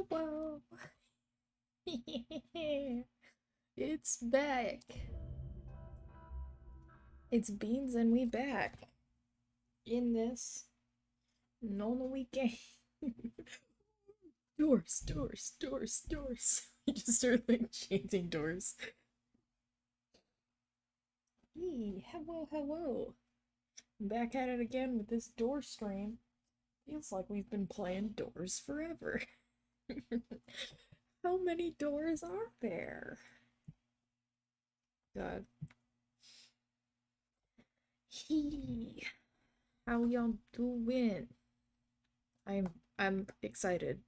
Hello! It's back! It's Beans and we back in this normal weekend. Doors, doors, doors, doors. We just started like changing doors. Hey, hello, hello. Back at it again with this door stream. Feels like we've been playing doors forever. How many doors are there? God. Hey, how y'all doing? I'm excited.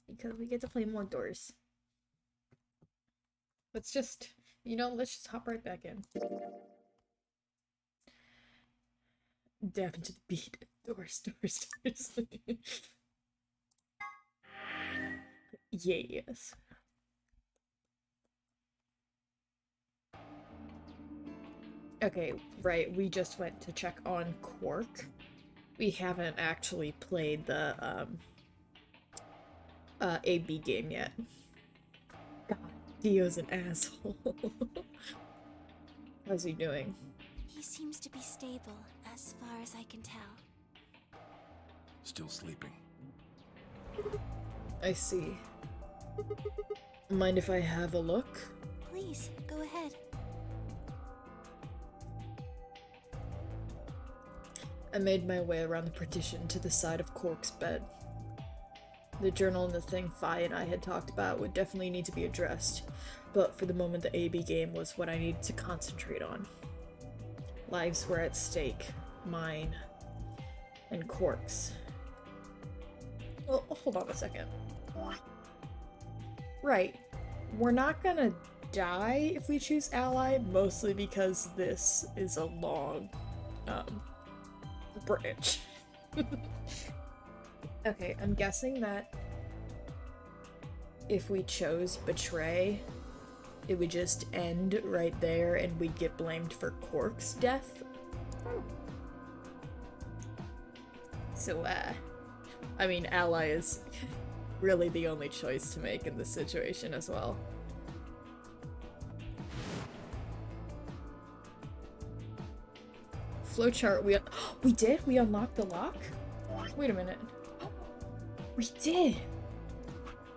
Because we get to play more doors. Let's just, let's just hop right back in. Dab into the beat. Doors, doors, doors. Yes. Okay, right, we just went to check on Quark. We haven't actually played the, AB game yet. God, Dio's an asshole. How's he doing? He seems to be stable, as far as I can tell. Still sleeping. I see. Mind if I have a look? Please, go ahead. I made my way around the partition to the side of Quark's bed. The journal and the thing Fi and I had talked about would definitely need to be addressed, but for the moment the AB game was what I needed to concentrate on. Lives were at stake. Mine. And Quark's. Well, hold on a second. Right. We're not gonna die if we choose ally, mostly because this is a long, branch. Okay, I'm guessing that if we chose betray, it would just end right there and we'd get blamed for Quark's death. So, I mean, ally is really the only choice to make in this situation as well. Flowchart, we did? We unlocked the lock? Wait a minute. We did!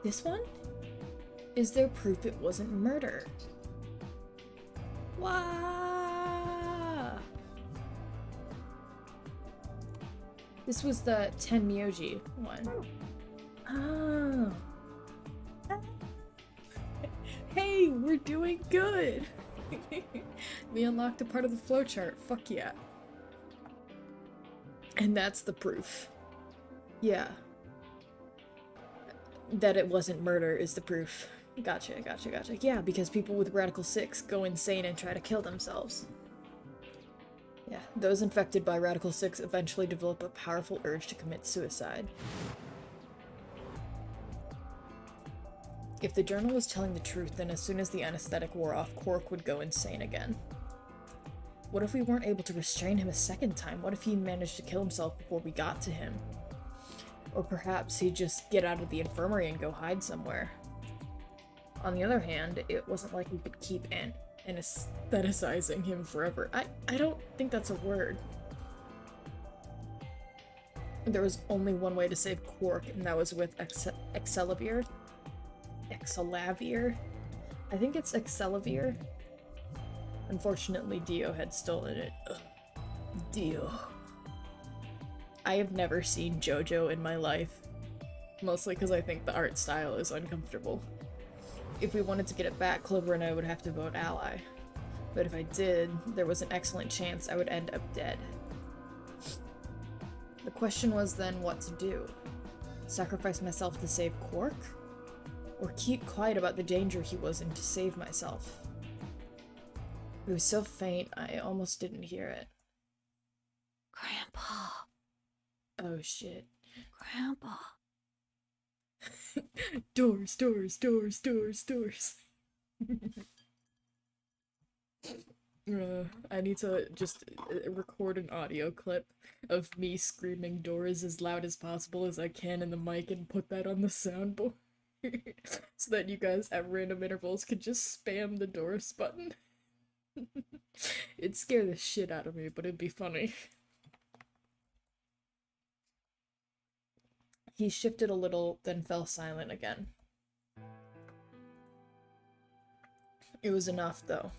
This one? Is there proof it wasn't murder? Wow! This was the Tenmyoji one. Oh. Hey, we're doing good! We unlocked a part of the flowchart. Fuck yeah. And that's the proof. Yeah. That it wasn't murder is the proof. Gotcha, gotcha, gotcha. Yeah, because people with Radical 6 go insane and try to kill themselves. Yeah, those infected by Radical 6 eventually develop a powerful urge to commit suicide. If the journal was telling the truth, then as soon as the anesthetic wore off, Quark would go insane again. What if we weren't able to restrain him a second time? What if he managed to kill himself before we got to him? Or perhaps he'd just get out of the infirmary and go hide somewhere. On the other hand, it wasn't like we could keep anestheticizing him forever. I don't think that's a word. There was only one way to save Quark, and that was with Excelavir. Excelavir? I think it's Excelavir. Unfortunately, Dio had stolen it. Ugh. Dio. I have never seen JoJo in my life. Mostly because I think the art style is uncomfortable. If we wanted to get it back, Clover and I would have to vote ally. But if I did, there was an excellent chance I would end up dead. The question was then what to do. Sacrifice myself to save Quark? Or keep quiet about the danger he was in to save myself? It was so faint, I almost didn't hear it. Grandpa. Oh shit. Grandpa. Doors, doors, doors, doors, doors. I need to just record an audio clip of me screaming doors as loud as possible as I can in the mic and put that on the soundboard. So that you guys at random intervals could just spam the doors button. It'd scare the shit out of me, but it'd be funny. He shifted a little, then fell silent again. It was enough, though.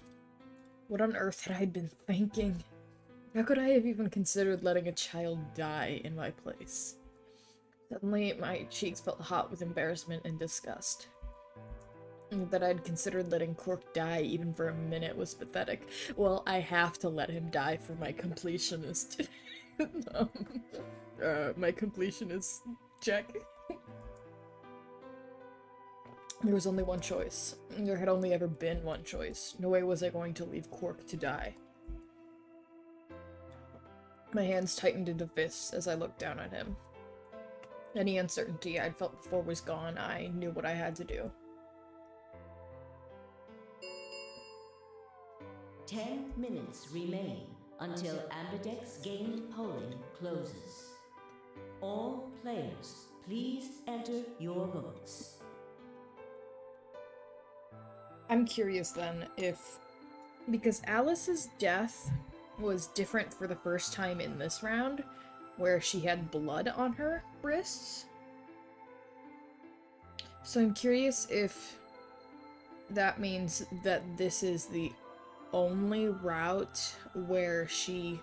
What on earth had I been thinking? How could I have even considered letting a child die in my place? Suddenly, my cheeks felt hot with embarrassment and disgust. That I'd considered letting Quark die even for a minute was pathetic. Well, I have to let him die for my completionist. My completionist check. There was only one choice. There had only ever been one choice. No way was I going to leave Quark to die. My hands tightened into fists as I looked down at him. Any uncertainty I'd felt before was gone. I knew what I had to do. 10 minutes remain until Ambidex game polling closes. All players, please enter your votes. I'm curious then if... because Alice's death was different for the first time in this round, where she had blood on her wrists. So I'm curious if that means that this is the only route where she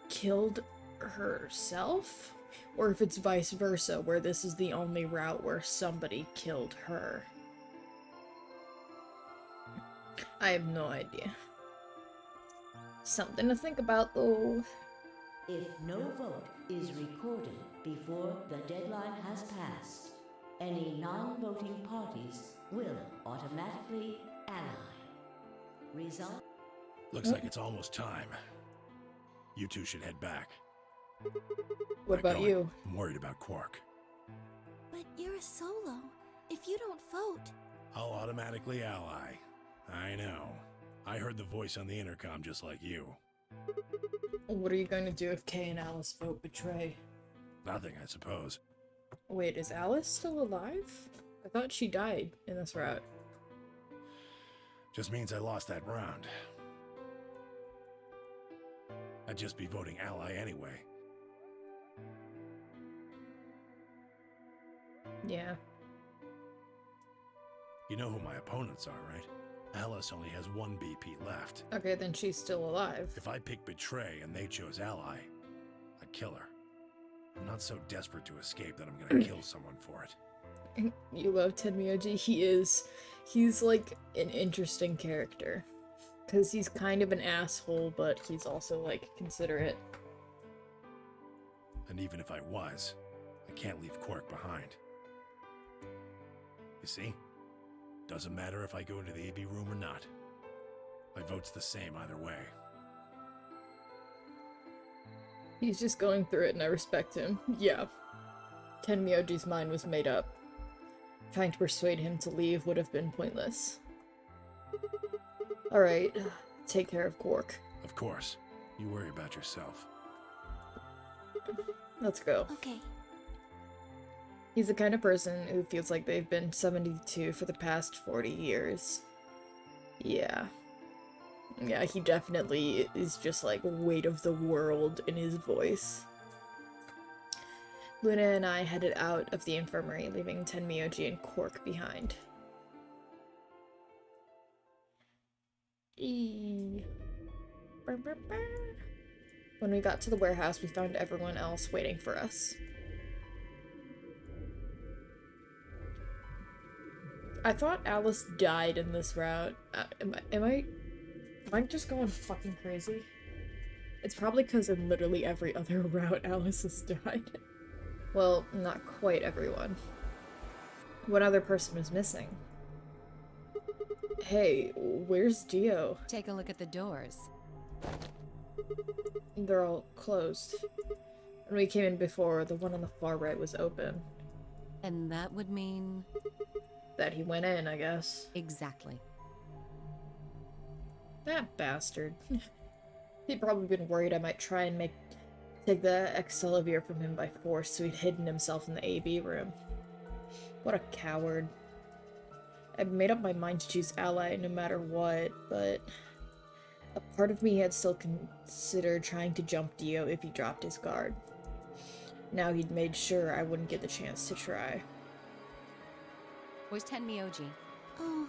killed herself, or if it's vice versa, where this is the only route where somebody killed her. I have no idea. Something to think about, though. If no vote is recorded before the deadline has passed, any non-voting parties will automatically ally. Result? Looks like it's almost time. You two should head back. What about you? I'm worried about Quark. But you're a solo. If you don't vote... I'll automatically ally. I know. I heard the voice on the intercom just like you. What are you going to do if Kay and Alice vote betray? Nothing, I suppose. Wait, is Alice still alive? I thought she died in this route. Just means I lost that round. I'd just be voting ally anyway. Yeah. You know who my opponents are, right? Alice only has one BP left. Okay, then she's still alive. If I pick Betray and they chose Ally, I'd kill her. I'm not so desperate to escape that I'm gonna kill someone for it. You love Tenmyoji? He's like an interesting character. Because he's kind of an asshole, but he's also like considerate. And even if I was, I can't leave Quark behind. You see? Doesn't matter if I go into the AB room or not. My vote's the same either way. He's just going through it and I respect him. Yeah. Tenmyoji's mind was made up. Trying to persuade him to leave would have been pointless. Alright, take care of Quark. Of course. You worry about yourself. Let's go. Okay. He's the kind of person who feels like they've been 72 for the past 40 years. Yeah. Yeah, he definitely is just like weight of the world in his voice. Luna and I headed out of the infirmary, leaving Tenmyoji and Quark behind. When we got to the warehouse, we found everyone else waiting for us. I thought Alice died in this route. Am I just going fucking crazy? It's probably because in literally every other route Alice has died. Well, not quite everyone. One other person was missing. Hey, where's Dio? Take a look at the doors. They're all closed. When we came in before, the one on the far right was open. And that would mean... That he went in, I guess. Exactly. That bastard. He'd probably been worried I might try and take the Excelsior from him by force, so he'd hidden himself in the AB room. What a coward. I'd made up my mind to choose Ally no matter what, but a part of me had still considered trying to jump Dio if he dropped his guard. Now he'd made sure I wouldn't get the chance to try. Where's Tenmyoji? Oh,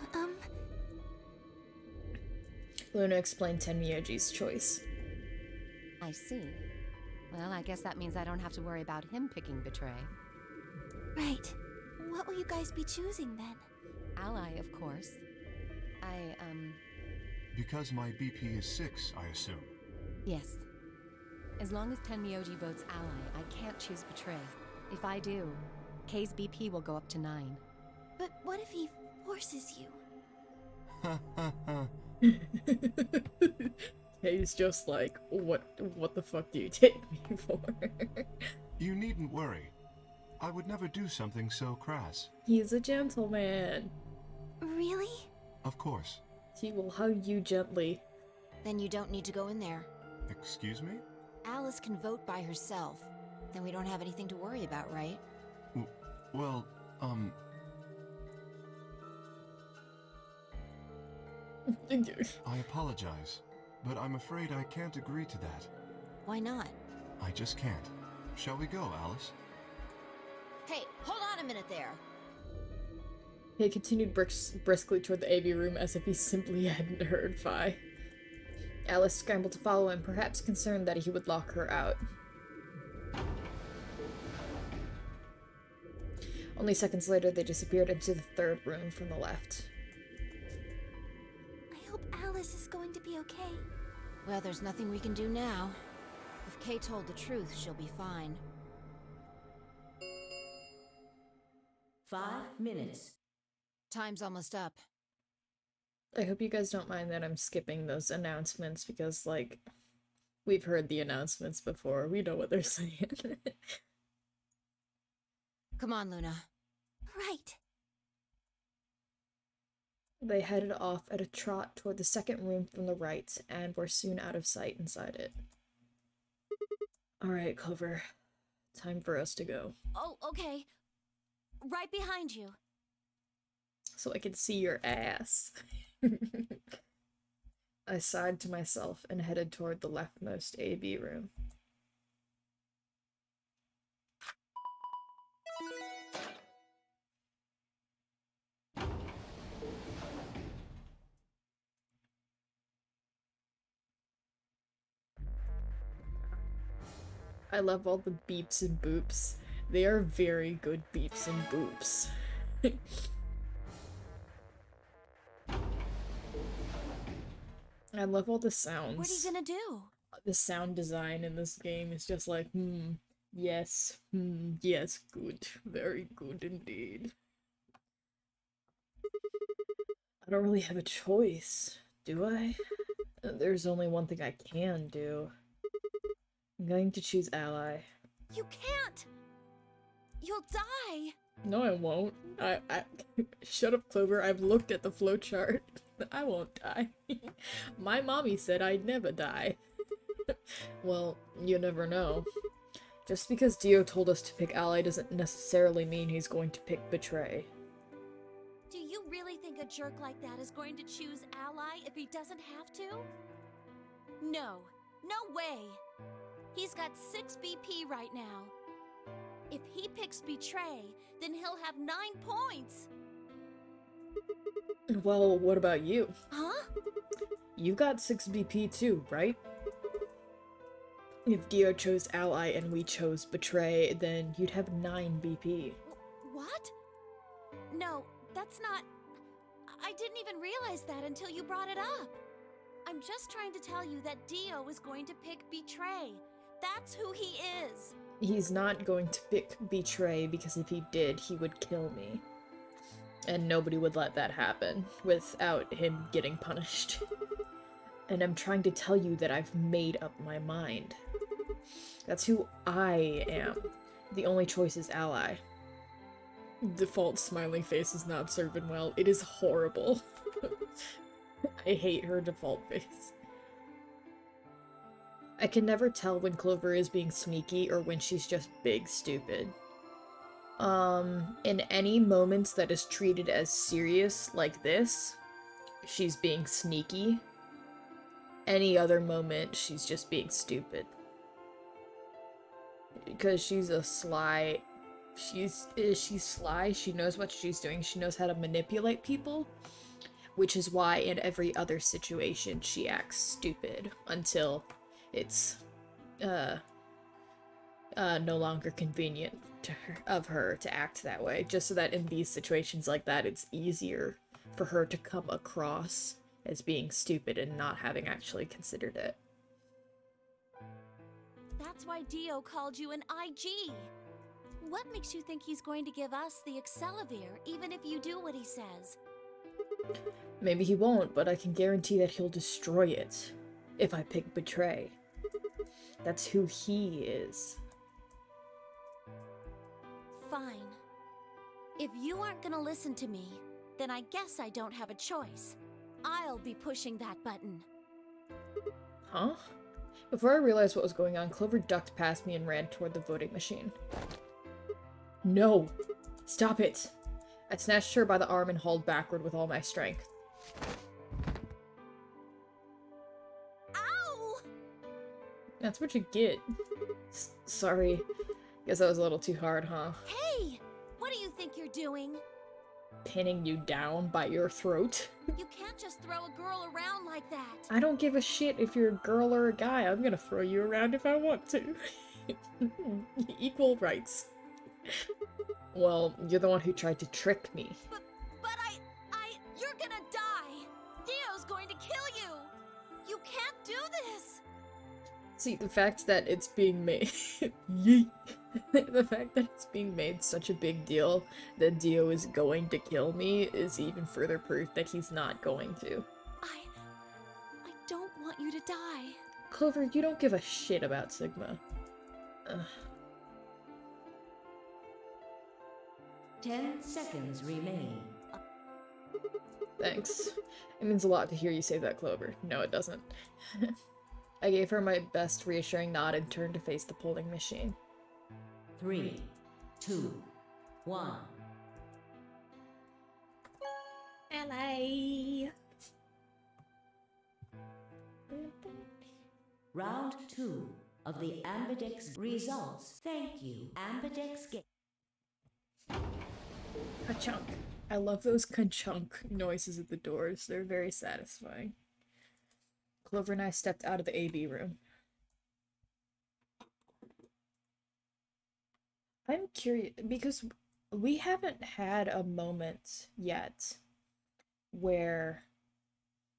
Luna explained Tenmyoji's choice. I see. Well, I guess that means I don't have to worry about him picking Betray. right. What will you guys be choosing then? Ally, of course. Because my BP is 6, I assume. Yes. As long as Tenmyoji votes Ally, I can't choose Betray. If I do, K's BP will go up to 9. But what if he forces you? Ha ha ha. He's just like, what the fuck do you take me for? You needn't worry. I would never do something so crass. He's a gentleman. Really? Of course. He will hug you gently. Then you don't need to go in there. Excuse me? Alice can vote by herself. Then we don't have anything to worry about, right? Well, I apologize, but I'm afraid I can't agree to that. Why not? I just can't. Shall we go, Alice? Hey, hold on a minute there. He continued briskly toward the AV room as if he simply hadn't heard Phi. Alice scrambled to follow him, perhaps concerned that he would lock her out. Only seconds later, they disappeared into the third room from the left. I hope Alice is going to be okay. Well, there's nothing we can do now. If Kay told the truth, she'll be fine. 5 minutes. Time's almost up. I hope you guys don't mind that I'm skipping those announcements because, like, we've heard the announcements before. We know what they're saying. Come on, Luna. Right. They headed off at a trot toward the second room from the right and were soon out of sight inside it. Alright, Clover. Time for us to go. Oh, okay. Right behind you. So I can see your ass. I sighed to myself and headed toward the leftmost AB room. I love all the beeps and boops. They are very good beeps and boops. I love all the sounds. What are you gonna do? The sound design in this game is just like, yes, yes, good, very good indeed. I don't really have a choice, do I? There's only one thing I can do. I'm going to choose Ally. You can't! You'll die! No, I won't. I shut up, Clover. I've looked at the flowchart. I won't die. My mommy said I'd never die. Well, you never know. Just because Dio told us to pick Ally doesn't necessarily mean he's going to pick Betray. Do you really think a jerk like that is going to choose Ally if he doesn't have to? No. No way. He's got 6 BP right now. If he picks Betray, then he'll have 9 points. Well, what about you? Huh? You got 6 BP too, right? If Dio chose Ally and we chose Betray, then you'd have 9 BP. What? No, that's not... I didn't even realize that until you brought it up. I'm just trying to tell you that Dio is going to pick Betray. That's who he is. He's not going to pick Betray because if he did, he would kill me. And nobody would let that happen without him getting punished. And I'm trying to tell you that I've made up my mind. That's who I am. The only choice is Ally. Default smiling face is not serving well. It is horrible. I hate her default face. I can never tell when Clover is being sneaky or when she's just big stupid. In any moments that is treated as serious like this, she's being sneaky. Any other moment, she's just being stupid. Because she's a sly... She's sly, she knows what she's doing, she knows how to manipulate people. Which is why in every other situation she acts stupid until it's no longer convenient to her to act that way, just so that in these situations like that it's easier for her to come across as being stupid and not having actually considered it. That's why Dio called you an IG. What makes you think he's going to give us the Accelavir, even if you do what he says? Maybe he won't, but I can guarantee that he'll destroy it if I pick Betray. That's who he is. Fine. If you aren't gonna listen to me, then I guess I don't have a choice. I'll be pushing that button. Huh? Before I realized what was going on, Clover ducked past me and ran toward the voting machine. No! Stop it! I snatched her by the arm and hauled backward with all my strength. Ow! That's what you get. Sorry. Guess that was a little too hard, huh? Hey! What do you think you're doing? Pinning you down by your throat? You can't just throw a girl around like that. I don't give a shit if you're a girl or a guy. I'm gonna throw you around if I want to. Equal rights. Well, you're the one who tried to trick me. But you're gonna die. Dio's going to kill you. You can't do this. See, the fact that it's being made... Yeet. The fact that it's being made such a big deal that Dio is going to kill me is even further proof that he's not going to. I don't want you to die. Clover, you don't give a shit about Sigma. Ugh. 10 seconds remain. Thanks. It means a lot to hear you say that, Clover. No, it doesn't. I gave her my best reassuring nod and turned to face the polling machine. 3, 2, 1. LA. Round 2 of the Ambidex results. Thank you, Ambidex game. Ka-chunk. I love those ka-chunk noises at the doors. They're very satisfying. Clover and I stepped out of the AB room. I'm curious, because we haven't had a moment yet where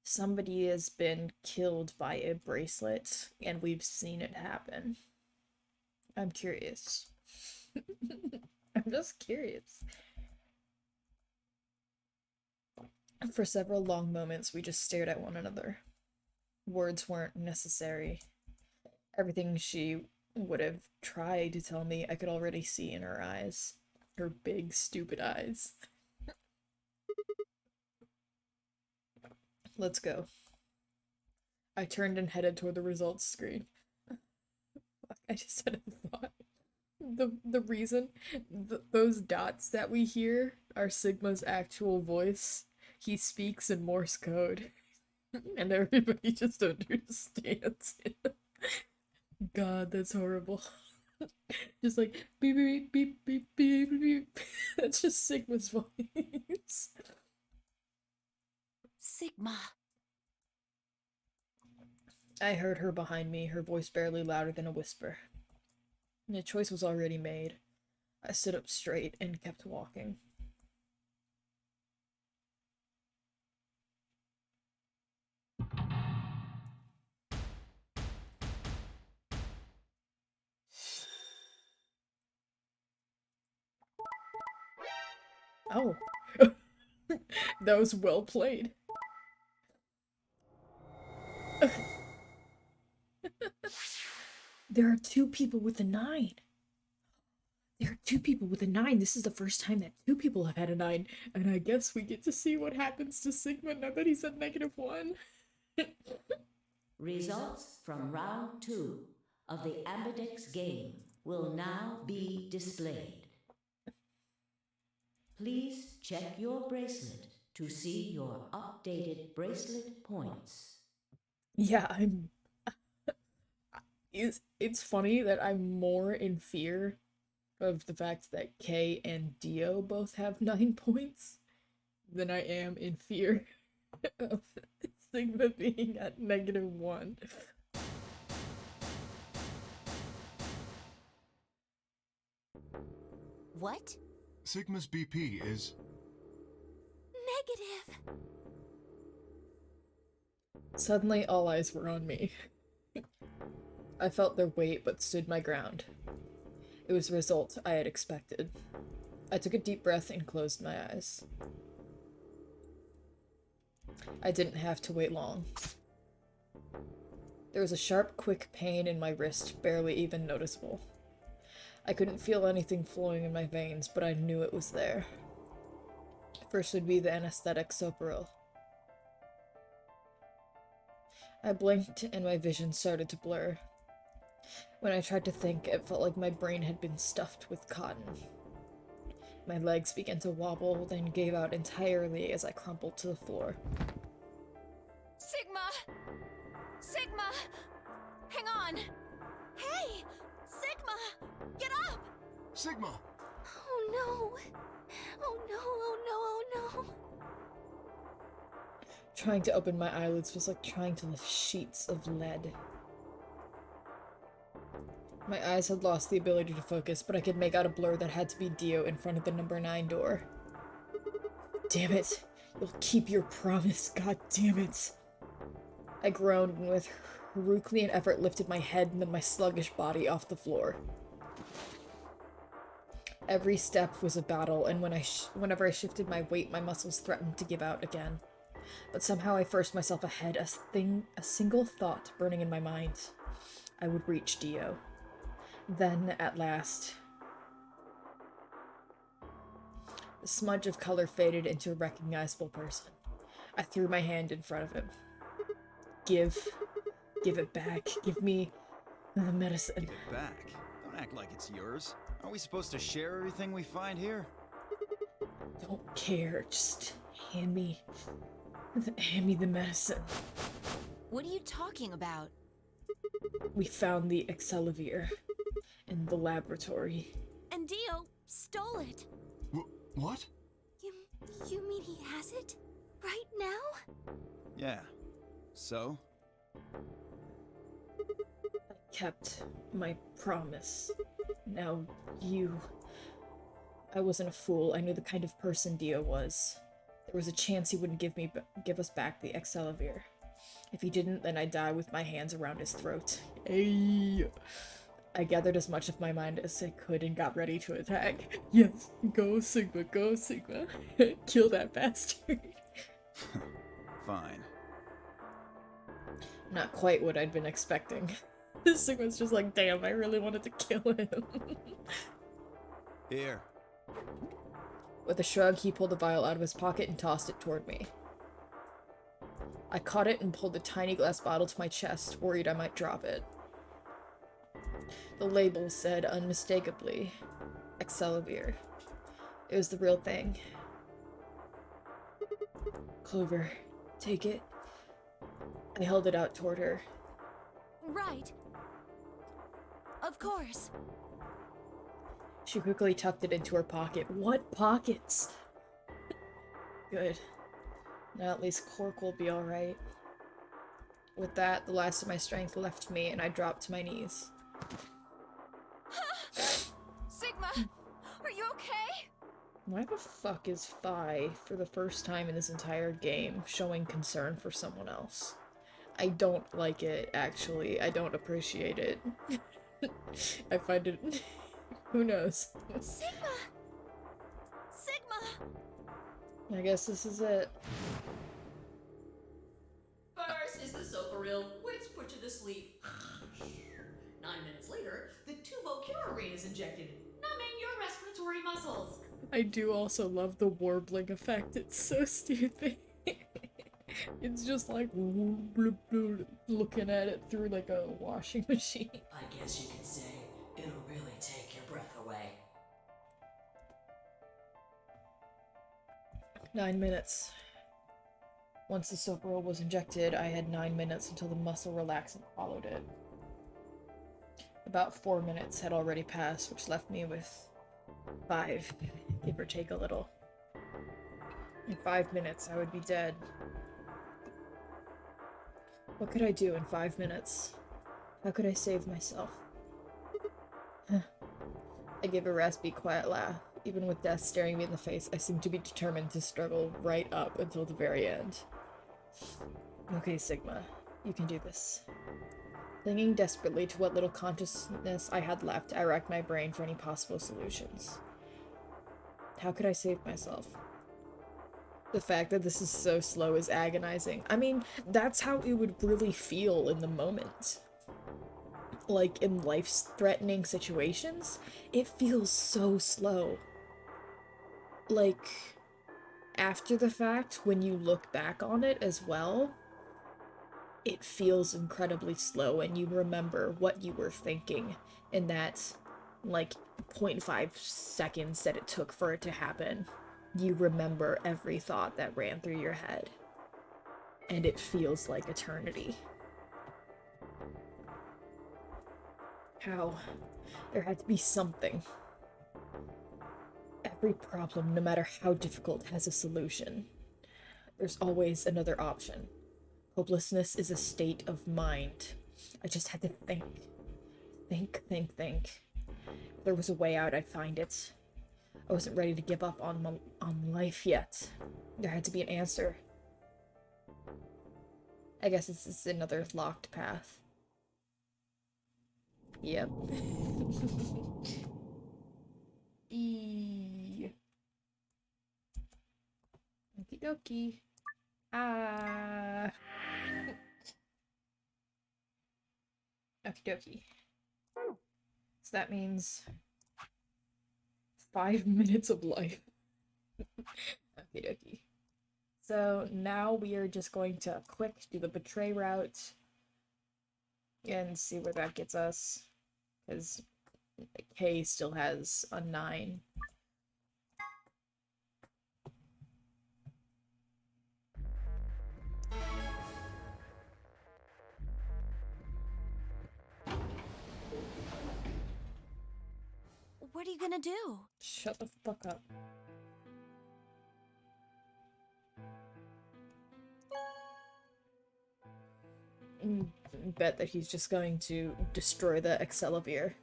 somebody has been killed by a bracelet and we've seen it happen. I'm curious. I'm just curious. For several long moments, we just stared at one another. Words weren't necessary. Everything she would have tried to tell me, I could already see in her eyes. Her big, stupid eyes. Let's go. I turned and headed toward the results screen. Fuck, I just had a thought. The reason those dots that we hear are Sigma's actual voice. He speaks in Morse code. And everybody just understands it. God, that's horrible. Just like beep beep beep beep beep beep. That's just Sigma's voice. Sigma. I heard her behind me, her voice barely louder than a whisper. The choice was already made. I stood up straight and kept walking. Oh. That was well played. There are two people with a 9. There are two people with a 9. This is the first time that two people have had a 9. And I guess we get to see what happens to Sigma now that he's at -1. Results from round 2 of the Ambidex game will now be displayed. Please check your bracelet to see your updated bracelet points. Yeah, it's funny that I'm more in fear of the fact that Kay and Dio both have 9 points than I am in fear of Sigma being at -1. What? Sigma's BP is... Negative. Suddenly, all eyes were on me. I felt their weight but stood my ground. It was the result I had expected. I took a deep breath and closed my eyes. I didn't have to wait long. There was a sharp, quick pain in my wrist, barely even noticeable. I couldn't feel anything flowing in my veins, but I knew it was there. First would be the anesthetic Soparil. I blinked and my vision started to blur. When I tried to think, it felt like my brain had been stuffed with cotton. My legs began to wobble, then gave out entirely as I crumpled to the floor. Sigma! Sigma! Hang on! Hey! Sigma! Get up! Sigma! Oh no! Oh no, oh no, oh no! Trying to open my eyelids was like trying to lift sheets of lead. My eyes had lost the ability to focus, but I could make out a blur that had to be Dio in front of the number 9 door. Damn it! You'll keep your promise, god damn it! I groaned and with Herculean effort lifted my head and then my sluggish body off the floor. Every step was a battle, and whenever I shifted my weight, my muscles threatened to give out again. But somehow I forced myself ahead, a single thought burning in my mind. I would reach Dio. Then, at last, the smudge of color faded into a recognizable person. I threw my hand in front of him. Give it back. Give me the medicine. Give it back? Don't act like it's yours. Aren't we supposed to share everything we find here? Don't care. Just hand me the medicine. What are you talking about? We found the Excelavir in the laboratory. And Dio stole it. What? You mean he has it? Right now? Yeah. So? I kept my promise. Now I wasn't a fool. I knew the kind of person Dio was. There was a chance he wouldn't give us back the Excelavir. If he didn't, then I'd die with my hands around his throat. Ay. I gathered as much of my mind as I could and got ready to attack. Yes, go Sigma, go Sigma. Kill that bastard. Fine. Not quite what I'd been expecting. Sigma's just like, damn, I really wanted to kill him. Here. With a shrug, he pulled the vial out of his pocket and tossed it toward me. I caught it and pulled the tiny glass bottle to my chest, worried I might drop it. The label said unmistakably, Excelivir. It was the real thing. Clover, take it. I held it out toward her. Right. Of course. She quickly tucked it into her pocket. What pockets? Good. Now at least Cork will be alright. With that, the last of my strength left me and I dropped to my knees. Sigma, are you okay? Why the fuck is Phi, for the first time in this entire game, showing concern for someone else? I don't like it, actually. I don't appreciate it. I find it... Who knows? Sigma! Sigma! I guess this is it. First is the Socoril, which put you to sleep. 9 minutes later, the Tubocurarine is injected, numbing your respiratory muscles. I do also love the warbling effect. It's so stupid. It's just like bloop, bloop, looking at it through like a washing machine. I guess you could say it'll really take your breath away. 9 minutes. Once the Socoril was injected, I had 9 minutes until the muscle relaxed and followed it. About 4 minutes had already passed, which left me with 5, give or take a little. In 5 minutes, I would be dead. What could I do in 5 minutes? How could I save myself? I gave a raspy, quiet laugh. Even with death staring me in the face, I seemed to be determined to struggle right up until the very end. Okay, Sigma, you can do this. Clinging desperately to what little consciousness I had left, I racked my brain for any possible solutions. How could I save myself? The fact that this is so slow is agonizing. I mean, that's how it would really feel in the moment. Like, in life-threatening situations, it feels so slow. Like, after the fact, when you look back on it as well, it feels incredibly slow and you remember what you were thinking in that, like, 0.5 seconds that it took for it to happen. You remember every thought that ran through your head. And it feels like eternity. How? There had to be something. Every problem, no matter how difficult, has a solution. There's always another option. Hopelessness is a state of mind. I just had to think. Think. If there was a way out, I'd find it. I wasn't ready to give up on life yet. There had to be an answer. I guess this is another locked path. Yep. Okie dokie. Okie dokie. So that means 5 minutes of life. Okie dokie. So now we are just going to quick do the betray route and see where that gets us. Because K still has a 9. What are you gonna do? Shut the fuck up. Bet that he's just going to destroy the Excelivir.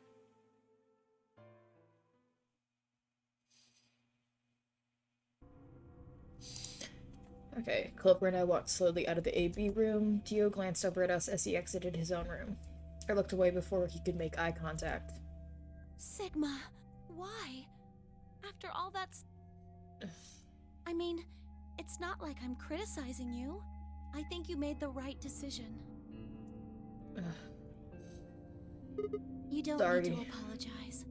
Okay, Clover and I walked slowly out of the AB room. Dio glanced over at us as he exited his own room. I looked away before he could make eye contact. Sigma, why? After all that's... I mean, it's not like I'm criticizing you. I think you made the right decision. You don't need to apologize.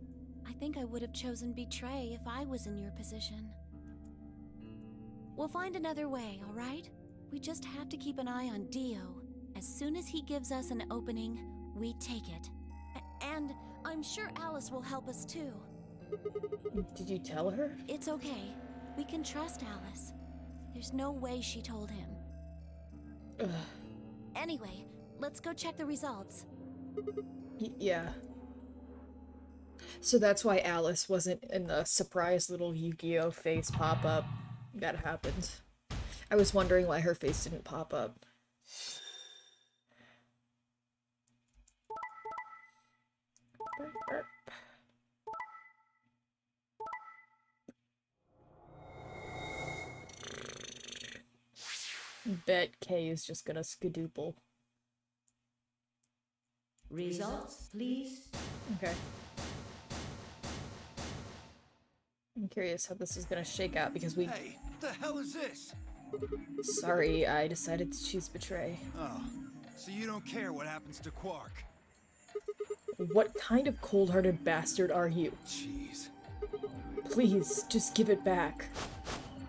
I think I would have chosen betray if I was in your position. We'll find another way, all right? We just have to keep an eye on Dio. As soon as he gives us an opening, we take it. And I'm sure Alice will help us too. Did you tell her? It's okay. We can trust Alice. There's no way she told him. Ugh. Anyway, let's go check the results. Yeah. So that's why Alice wasn't in the surprise little Yu-Gi-Oh face pop-up that happened. I was wondering why her face didn't pop up. Bet Kay is just gonna skadoople. Results, please. Okay. I'm curious how this is gonna shake out because we... Hey, what the hell is this? Sorry, I decided to choose Betray. Oh, so you don't care what happens to Quark? What kind of cold-hearted bastard are you? Jeez. Please, just give it back.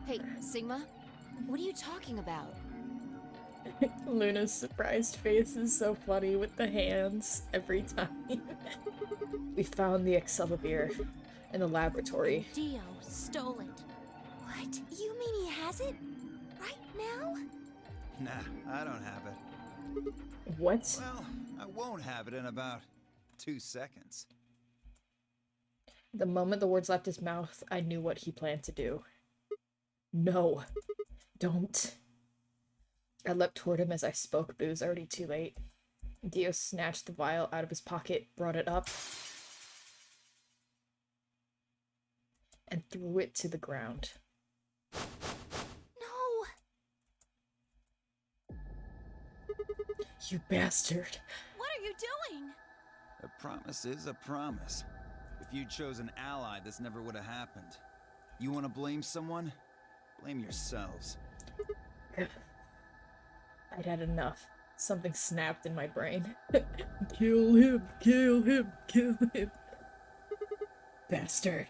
Hey, Sigma? What are you talking about? Luna's surprised face is so funny with the hands every time. We found the Excalibur in the laboratory. Dio stole it. What? You mean he has it? Right now? Nah, I don't have it. What? Well, I won't have it in about 2 seconds. The moment the words left his mouth, I knew what he planned to do. No. Don't. I leapt toward him as I spoke, but it was already too late. Dio snatched the vial out of his pocket, brought it up, and threw it to the ground. No! You bastard. What are you doing? A promise is a promise. If you'd chosen Ally, this never would have happened. You want to blame someone? Blame yourselves. I'd had enough. Something snapped in my brain. Kill him! Kill him! Kill him! Bastard.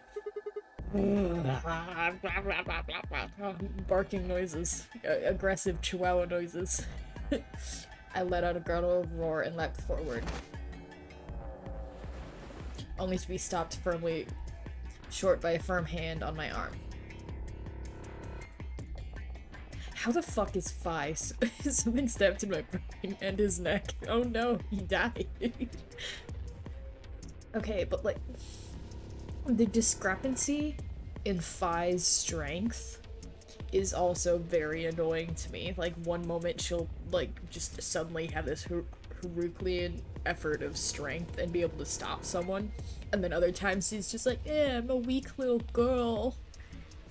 Barking noises. Aggressive chihuahua noises. I let out a guttural roar and leapt forward. Only to be stopped firmly short by a firm hand on my arm. How the fuck is Phi? Something stepped in my brain and his neck. Oh no, he died. Okay, but like, the discrepancy in Phi's strength is also very annoying to me. Like, one moment she'll, like, just suddenly have this Herculean effort of strength and be able to stop someone. And then other times she's just like, I'm a weak little girl.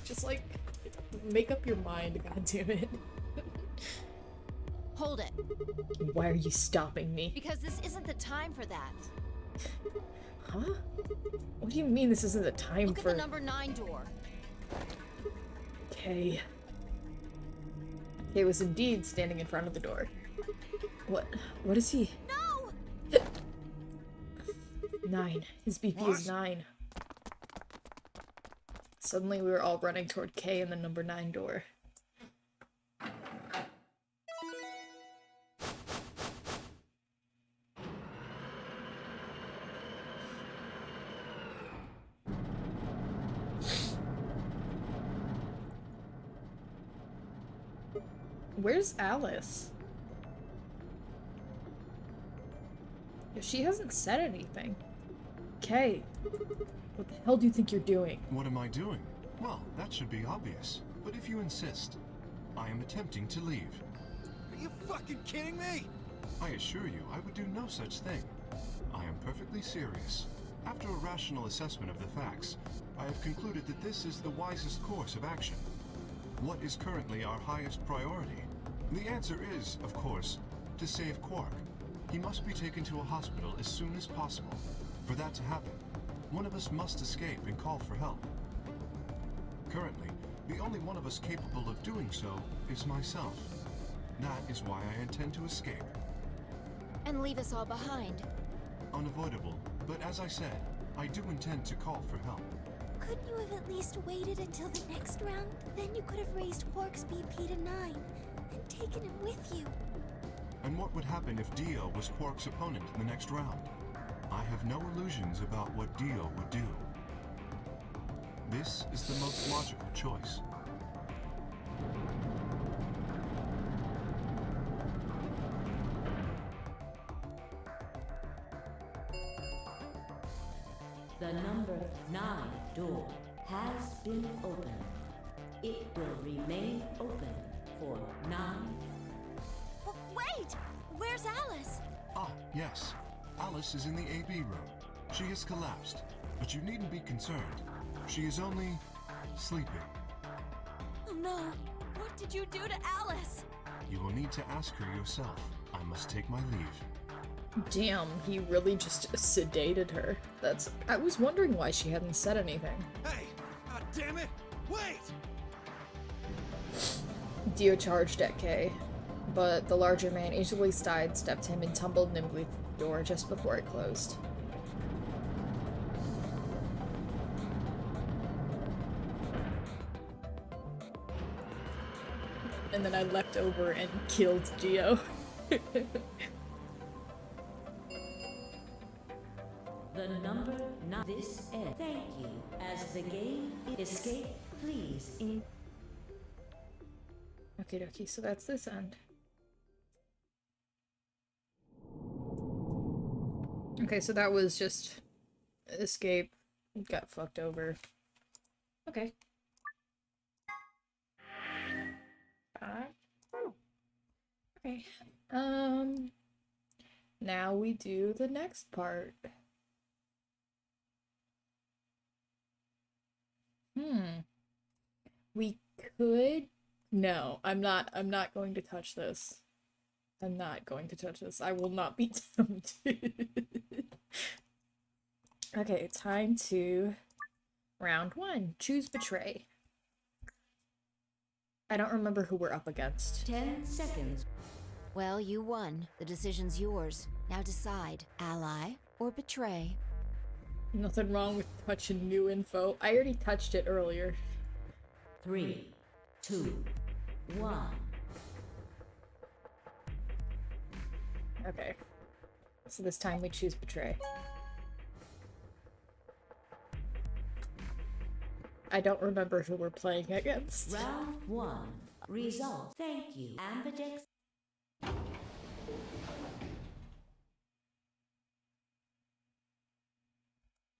Just like, make up your mind, goddammit. Hold it. Why are you stopping me? Because this isn't the time for that. Huh? What do you mean this isn't the time Look for- at the number 9 door. Okay. Kay was indeed standing in front of the door. What is he? No! 9. His BP is 9. Suddenly we were all running toward Kay and the number 9 door. Where's Alice? She hasn't said anything. Kay, what the hell do you think you're doing? What am I doing? Well, that should be obvious. But if you insist, I am attempting to leave. Are you fucking kidding me? I assure you, I would do no such thing. I am perfectly serious. After a rational assessment of the facts, I have concluded that this is the wisest course of action. What is currently our highest priority? The answer is, of course, to save Quark. He must be taken to a hospital as soon as possible. For that to happen, one of us must escape and call for help. Currently, the only one of us capable of doing so is myself. That is why I intend to escape. And leave us all behind. Unavoidable, but as I said, I do intend to call for help. Couldn't you have at least waited until the next round? Then you could have raised Quark's BP to 9 and taken him with you. And what would happen if Dio was Quark's opponent in the next round? I have no illusions about what Dio would do. This is the most logical choice. The number 9 door has been opened. It will remain open for 9. Wait! Where's Alice? Ah, yes. Alice is in the AB room. She has collapsed, but you needn't be concerned. She is only sleeping. Oh no! What did you do to Alice? You will need to ask her yourself. I must take my leave. Damn, he really just sedated her. I was wondering why she hadn't said anything. Hey! God damn it! Wait! Dio charged at Kay, but the larger man easily sidestepped him and tumbled nimbly through the door just before it closed. And then I leapt over and killed Dio. The number 9. This end. Thank you. As the game escape, please in. Okie dokie, so that's this end. Okay, so that was just escape, got fucked over. Okay. Okay. Now we do the next part. We could... No, I'm not going to touch this. I'm not going to touch this. I will not be tempted. Okay, time to... Round 1. Choose Betray. I don't remember who we're up against. 10 seconds. Well, you won. The decision's yours. Now decide, ally or betray. Nothing wrong with touching new info. I already touched it earlier. 3, 2, 1. Okay. So this time we choose Betray. I don't remember who we're playing against. Round 1. Result. Thank you. Ambidex.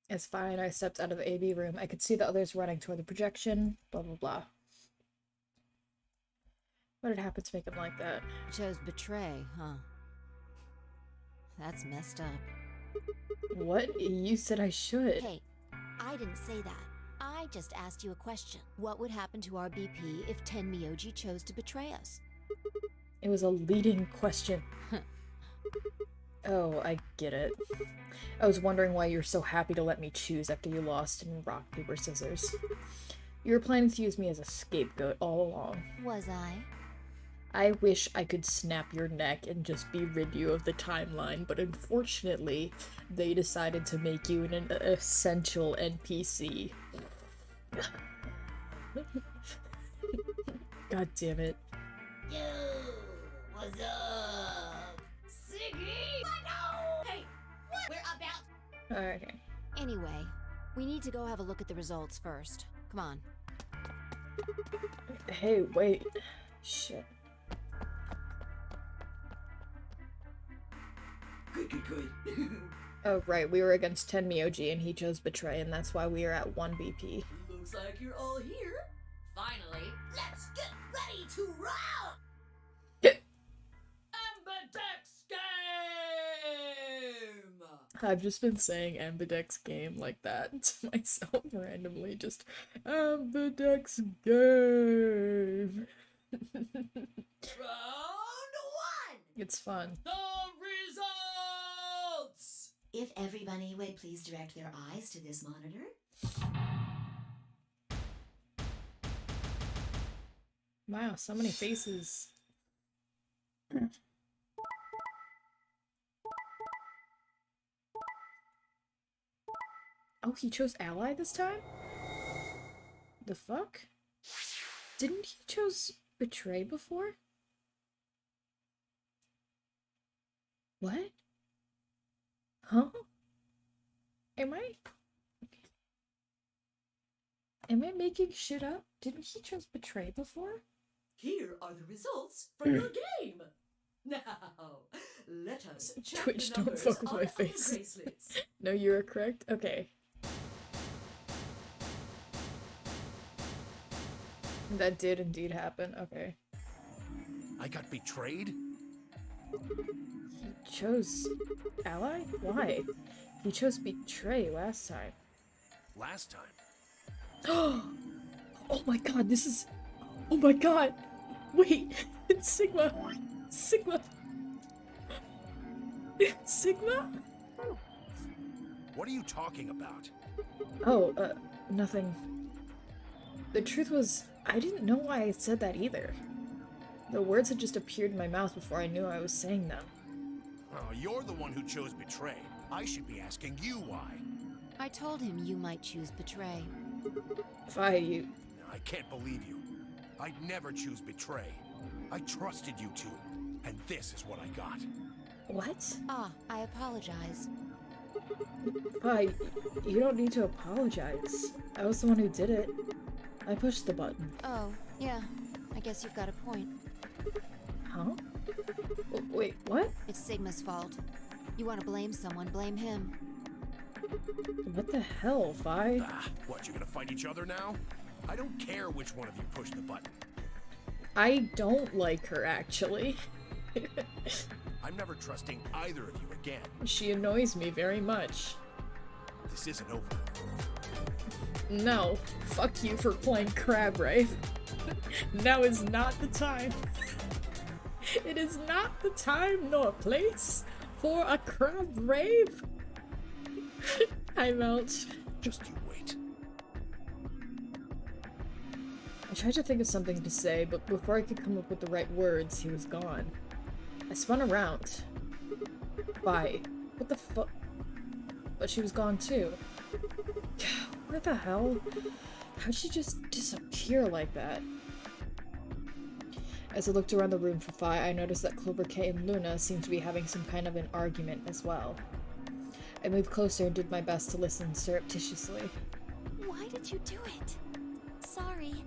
It's fine, I stepped out of the AB room. I could see the others running toward the projection, blah blah blah. What had happened to make him like that? Chose betray, huh? That's messed up. What? You said I should. Hey, I didn't say that. I just asked you a question. What would happen to our BP if Tenmyoji chose to betray us? It was a leading question. Oh, I get it. I was wondering why you're so happy to let me choose after you lost in rock, paper, scissors. You were planning to use me as a scapegoat all along. Was I? I wish I could snap your neck and just be rid you of the timeline, but unfortunately, they decided to make you an essential NPC. God damn it. Yo, what's up? Siggy! Hey, what? We're about... Okay. Anyway, we need to go have a look at the results first. Come on. Hey, wait. Shit. Good. Oh, right, we were against Tenmyoji and he chose Betray, and that's why we are at 1 BP. Looks like you're all here. Finally, let's get ready to round! Ambidex game! I've just been saying Ambidex game like that to myself randomly, just Ambidex game. Round 1! It's fun. The results! If everybody would please direct their eyes to this monitor. Wow, so many faces. Oh, he chose ally this time? The fuck? Didn't he chose betray before? What? Huh? Am I making shit up? Didn't he chose betray before? Here are the results from your game. Now, let us check Twitch, the don't numbers fuck with on my our face. bracelets. No, you are correct? Okay. That did indeed happen. Okay. I got betrayed? He chose ally? Why? He chose betray last time. Last time? Oh my god, this is... Oh my god! Wait! It's Sigma! Sigma! Sigma? What are you talking about? Oh, nothing. The truth was, I didn't know why I said that either. The words had just appeared in my mouth before I knew I was saying them. Oh, you're the one who chose betray. I should be asking you why. I told him you might choose betray. You... I can't believe you. I'd never choose betray. I trusted you two, and this is what I got. What? Ah, I apologize. You don't need to apologize. I was the one who did it. I pushed the button. Oh, yeah. I guess you've got a point. Huh? Wait, what? It's Sigma's fault. You want to blame someone, blame him. What the hell, Vi? What, you gonna fight each other now? I don't care which one of you pushed the button. I don't like her, actually. I'm never trusting either of you again. She annoys me very much. This isn't over. No. Fuck you for playing Crab Rave. Now is not the time. It is not the time nor place for a Crab Rave. I'm out. Just you wait. I tried to think of something to say, but before I could come up with the right words, he was gone. I spun around. Why? What the fuck? But she was gone too. Where the hell? How'd she just disappear like that? As I looked around the room for Fi, I noticed that Clover K and Luna seemed to be having some kind of an argument as well. I moved closer and did my best to listen surreptitiously. Why did you do it? Sorry.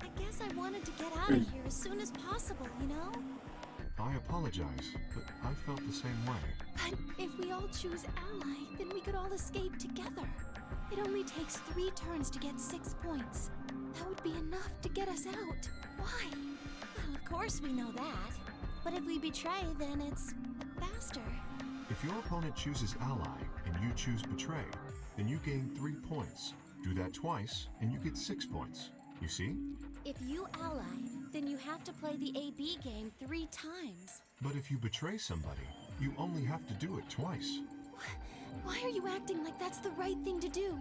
I guess I wanted to get out of here as soon as possible, you know? I apologize, but I felt the same way. But if we all choose ally, then we could all escape together. It only takes 3 turns to get 6 points. That would be enough to get us out. Why? Well, of course we know that. But if we betray, then it's faster. If your opponent chooses ally and you choose betray, then you gain 3 points. Do that twice and you get 6 points. You see? If you ally, then you have to play the AB game 3 times. But if you betray somebody, you only have to do it twice. Why are you acting like that's the right thing to do?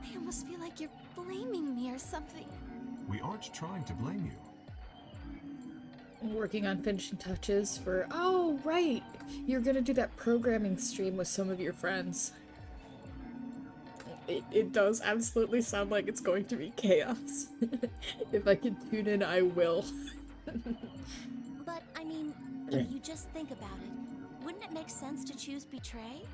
I almost feel like you're blaming me or something. We aren't trying to blame you. I'm working on finishing touches for... Oh, right! You're gonna do that programming stream with some of your friends. It does absolutely sound like it's going to be chaos. If I can tune in, I will. But, I mean, if you just think about it, wouldn't it make sense to choose betray?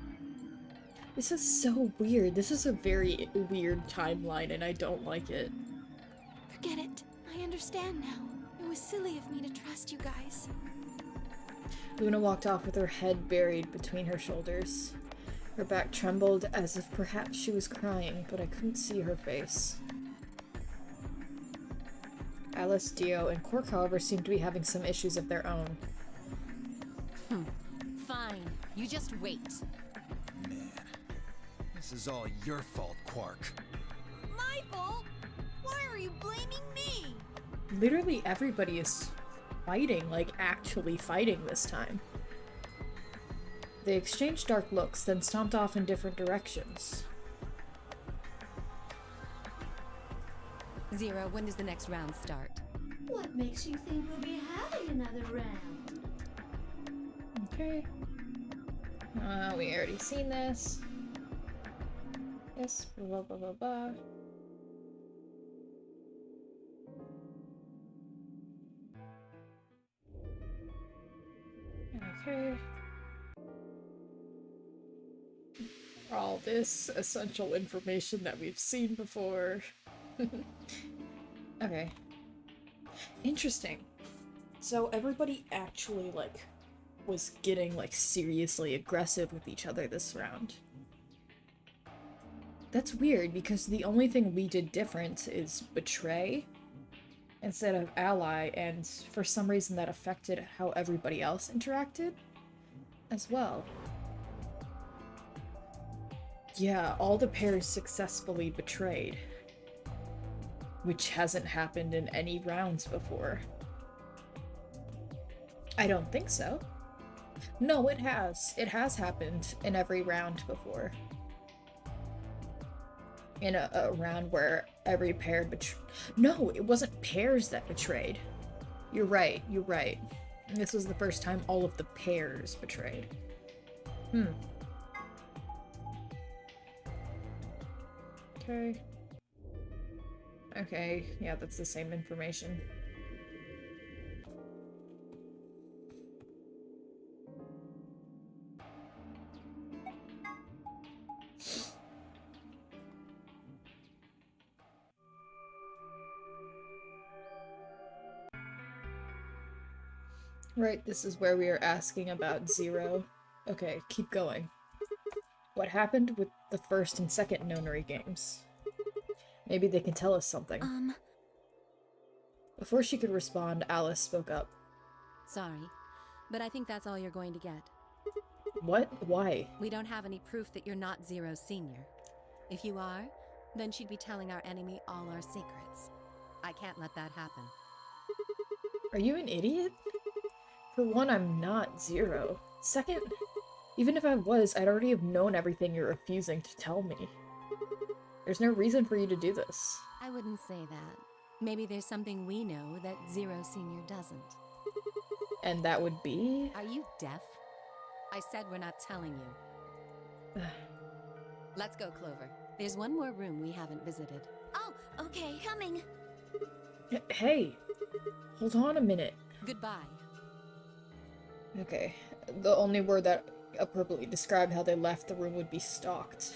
This is so weird. This is a very weird timeline, and I don't like it. Forget it. I understand now. It was silly of me to trust you guys. Luna walked off with her head buried between her shoulders. Her back trembled as if perhaps she was crying, but I couldn't see her face. Alice, Dio, and Cork, however, seemed to be having some issues of their own. Fine. You just wait. Man, this is all your fault, Quark. My fault? Why are you blaming me? Literally everybody is fighting, like actually fighting this time. They exchanged dark looks, then stomped off in different directions. Zero, when does the next round start? What makes you think we'll be having another round? Okay. We already seen this. Yes, blah blah blah blah. Okay. All this essential information that we've seen before. Okay. Interesting. So everybody actually, like, was getting, like, seriously aggressive with each other this round. That's weird, because the only thing we did different is betray instead of ally, and for some reason that affected how everybody else interacted as well. Yeah, all the pairs successfully betrayed, which hasn't happened in any rounds before. I don't think so. No, it has. It has happened in every round before. In a round where every pair No, it wasn't pairs that betrayed. You're right, you're right. This was the first time all of the pairs betrayed. Okay. Okay, yeah, that's the same information. Right, this is where we are asking about Zero. Okay, keep going. What happened with the first and second nonary games? Maybe they can tell us something. Before she could respond, Alice spoke up. Sorry, but I think that's all you're going to get. What? Why? We don't have any proof that you're not Zero Senior. If you are, then she'd be telling our enemy all our secrets. I can't let that happen. Are you an idiot? For one, I'm not Zero. Second, even if I was, I'd already have known everything you're refusing to tell me. There's no reason for you to do this. I wouldn't say that. Maybe there's something we know that Zero Senior doesn't. And that would be? Are you deaf? I said we're not telling you. Let's go, Clover. There's one more room we haven't visited. Oh, okay, coming. Hey! Hold on a minute. Goodbye. Okay, the only word that appropriately described how they left the room would be stalked.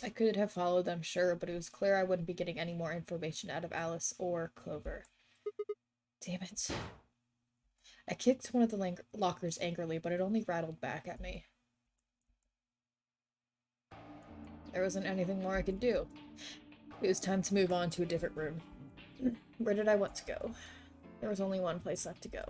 I could have followed them, sure, but it was clear I wouldn't be getting any more information out of Alice or Clover. Damn it. I kicked one of the lockers angrily, but it only rattled back at me. There wasn't anything more I could do. It was time to move on to a different room. Where did I want to go? There was only one place left to go.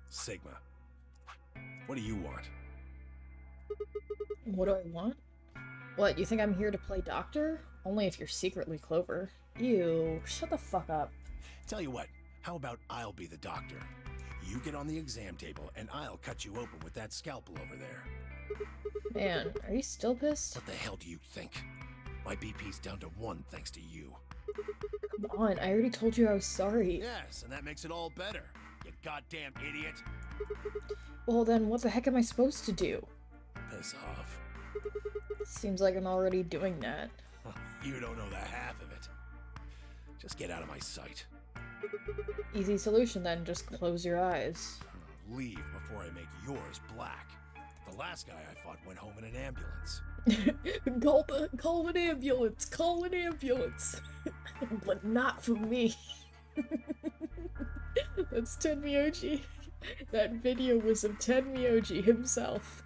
Sigma. What do you want? What do I want? What, you think I'm here to play doctor? Only if you're secretly Clover. Ew, shut the fuck up. Tell you what, how about I'll be the doctor? You get on the exam table, and I'll cut you open with that scalpel over there. Man, are you still pissed? What the hell do you think? My BP's down to 1 thanks to you. Come on, I already told you I was sorry. Yes, and that makes it all better. You goddamn idiot. Well then, what the heck am I supposed to do? Piss off. Seems like I'm already doing that. You don't know the half of it. Just get out of my sight. Easy solution then, just close your eyes. Leave before I make yours black. The last guy I fought went home in an ambulance. Call an ambulance! Call an ambulance! But not for me. That's Tenmyoji. That video was of Tenmyoji himself.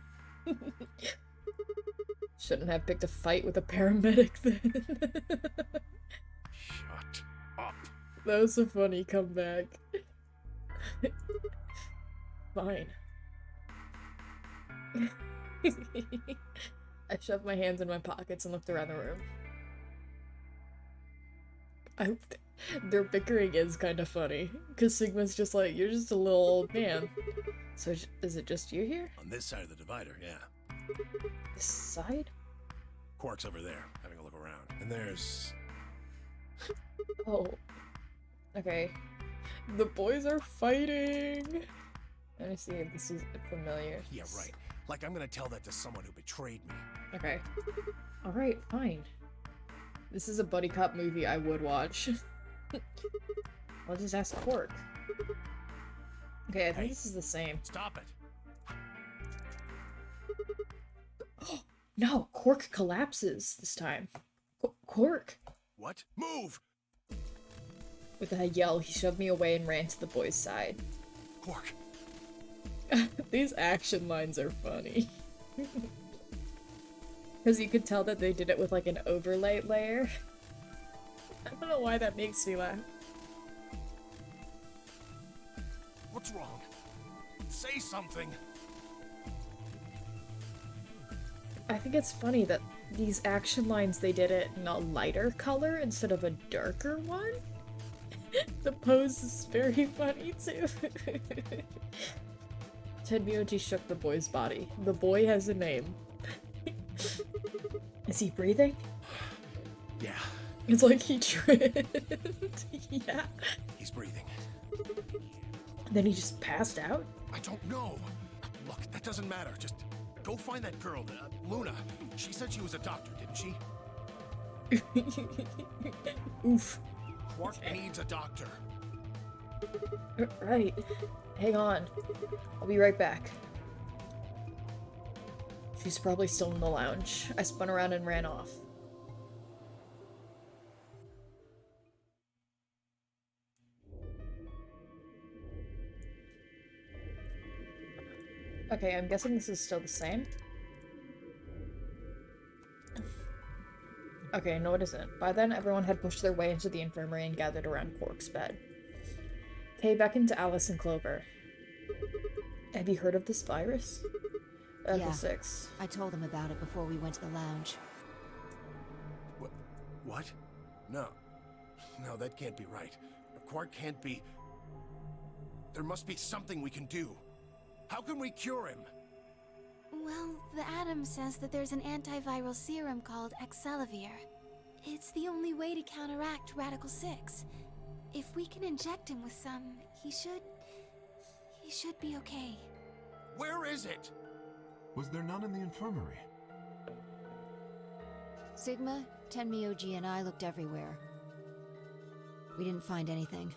Shouldn't have picked a fight with a paramedic then. Shut up. That was a funny comeback. Fine. I shoved my hands in my pockets and looked around the room. Their bickering is kind of funny, because Sigma's just like, you're just a little old man. So is it just you here? On this side of the divider, yeah. This side? Quark's over there, having a look around. And there's... Oh. Okay. The boys are fighting! Let me see if this is familiar. Yeah, right. Like I'm gonna tell that to someone who betrayed me. Okay. Alright, fine. This is a buddy cop movie I would watch. I'll just ask Quark. Okay, I think this is the same. Stop it! No, Quark collapses this time. Quark! What? Move! With a yell, he shoved me away and ran to the boys' side. Quark! These action lines are funny. Because you could tell that they did it with like an overlay layer. I don't know why that makes me laugh. What's wrong? Say something! I think it's funny that these action lines, they did it in a lighter color instead of a darker one. The pose is very funny too. Tenmyoji shook the boy's body. The boy has a name. Is he breathing? Yeah. It's like he tripped. Yeah. He's breathing. Then he just passed out? I don't know. Look, that doesn't matter. Just go find that girl, Luna. She said she was a doctor, didn't she? Oof. Quark needs a doctor. Right. Hang on. I'll be right back. She's probably still in the lounge. I spun around and ran off. Okay, I'm guessing this is still the same. Okay, no it isn't. By then, everyone had pushed their way into the infirmary and gathered around Quark's bed. Kay beckoned to Alice and Clover. Have you heard of this virus? Yeah. 6. I told them about it before we went to the lounge. What? No. No, that can't be right. Quark can't be... There must be something we can do. How can we cure him? Well, the Atom says that there's an antiviral serum called Excelavir. It's the only way to counteract Radical 6. If we can inject him with some, he should be okay. Where is it? Was there none in the infirmary? Sigma, Tenmyoji, and I looked everywhere. We didn't find anything.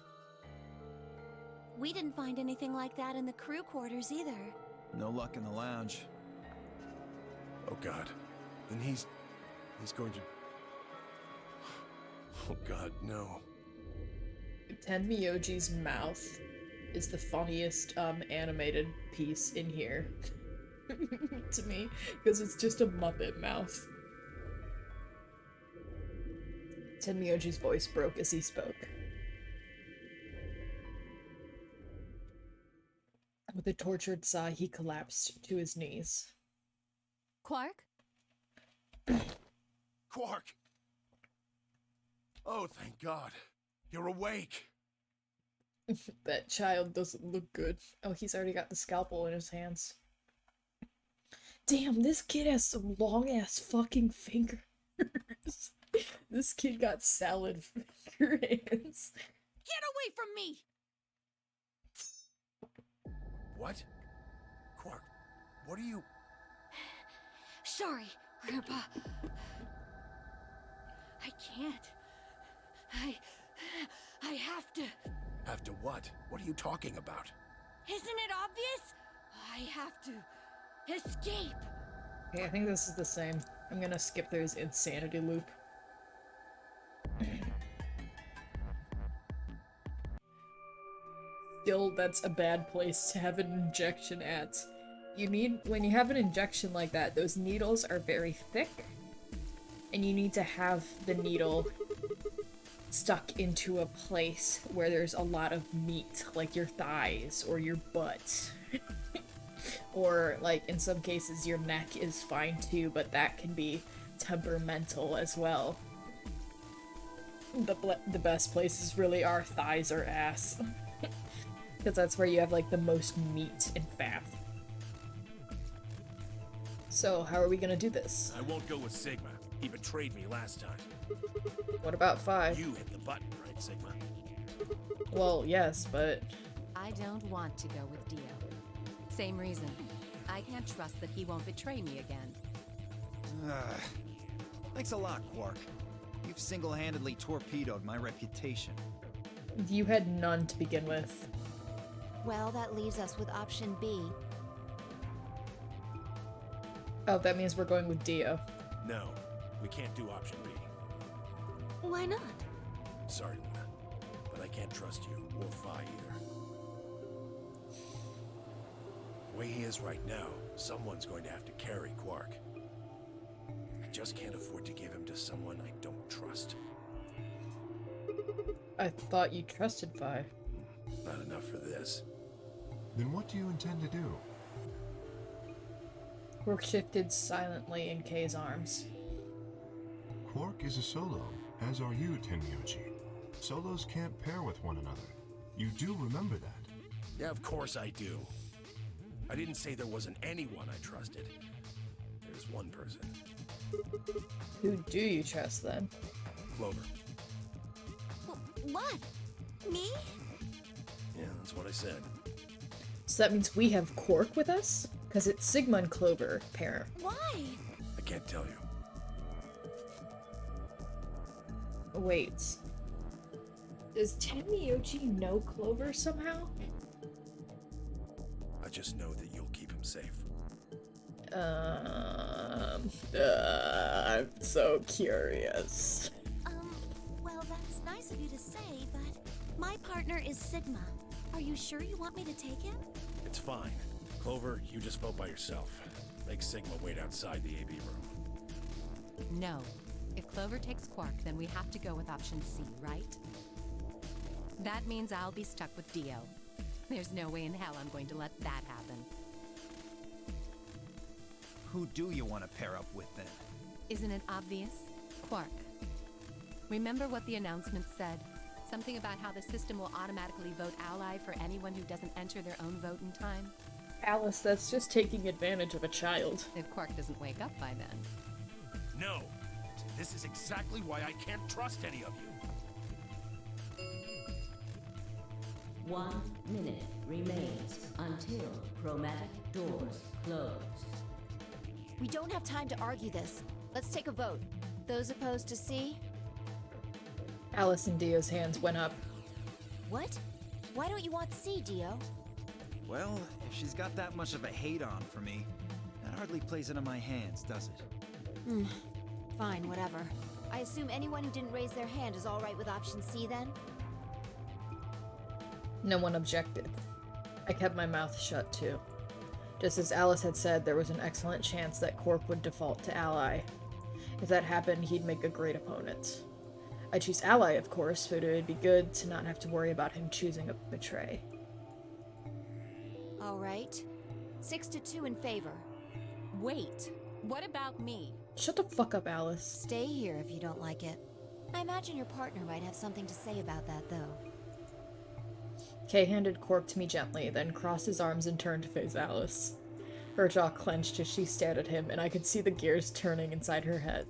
We didn't find anything like that in the crew quarters either. No luck in the lounge. Oh god. Then he's going to... Oh god, no. Tenmyoji's mouth is the funniest animated piece in here. To me, because it's just a Muppet mouth. Tenmyoji's voice broke as he spoke. With a tortured sigh, he collapsed to his knees. Quark? Quark! Oh, thank God. You're awake. That child doesn't look good. Oh, he's already got the scalpel in his hands. Damn, this kid has some long-ass fucking fingers. This kid got salad finger hands. Get away from me! What? Quark, what are you... Sorry, Grandpa. I can't. I have to. Have to what? What are you talking about? Isn't it obvious? I have to escape. Okay, I think this is the same. I'm gonna skip through his insanity loop. Still, that's a bad place to have an injection at. You need, when you have an injection like that, those needles are very thick, and you need to have the needle stuck into a place where there's a lot of meat, like your thighs or your butt. Or, like, in some cases, your neck is fine too, but that can be temperamental as well. the best places really are thighs or ass. Because that's where you have like the most meat and fat. So how are we gonna do this? I won't go with Sigma. He betrayed me last time. What about Phi? You hit the button, right, Sigma? Well, yes, but... I don't want to go with Dio. Same reason. I can't trust that he won't betray me again. Thanks a lot, Quark. You've single-handedly torpedoed my reputation. You had none to begin with. Well, that leaves us with option B. Oh, that means we're going with Dio. No, we can't do option B. Why not? Sorry, Luna, but I can't trust you or Phi either. The way he is right now, someone's going to have to carry Quark. I just can't afford to give him to someone I don't trust. I thought you trusted Phi. Not enough for this. Then what do you intend to do? Quark shifted silently in Kay's arms. Quark is a solo, as are you, Tenmyoji. Solos can't pair with one another. You do remember that. Yeah, of course I do. I didn't say there wasn't anyone I trusted. There's one person. Who do you trust then? Clover. What? Me? Yeah, that's what I said. So that means we have Quark with us? Because it's Sigma and Clover pair. Why? I can't tell you. Wait. Does Tenmyoji know Clover somehow? I just know that you'll keep him safe. I'm so curious. Well, that's nice of you to say, but my partner is Sigma. Are you sure you want me to take him? It's fine. Clover, you just vote by yourself. Make Sigma wait outside the AB room. No. If Clover takes Quark, then we have to go with option C, right? That means I'll be stuck with Dio. There's no way in hell I'm going to let that happen. Who do you want to pair up with then? Isn't it obvious? Quark. Remember what the announcement said? Something about how the system will automatically vote ally for anyone who doesn't enter their own vote in time? Alice, that's just taking advantage of a child. If Quark doesn't wake up by then. No! This is exactly why I can't trust any of you. 1 minute remains until chromatic doors close. We don't have time to argue this. Let's take a vote. Those opposed to C? Alice and Dio's hands went up. What? Why don't you want C, Dio? Well, if she's got that much of a hate-on for me, that hardly plays into my hands, does it? Fine, whatever. I assume anyone who didn't raise their hand is all right with option C then? No one objected. I kept my mouth shut too. Just as Alice had said, there was an excellent chance that Quark would default to ally. If that happened, he'd make a great opponent. I'd choose ally, of course, but it would be good to not have to worry about him choosing a betray. All right. 6-2 in favor. Wait, what about me? Shut the fuck up, Alice. Stay here if you don't like it. I imagine your partner might have something to say about that, though. Kay handed Quark to me gently, then crossed his arms and turned to face Alice. Her jaw clenched as she stared at him, and I could see the gears turning inside her head.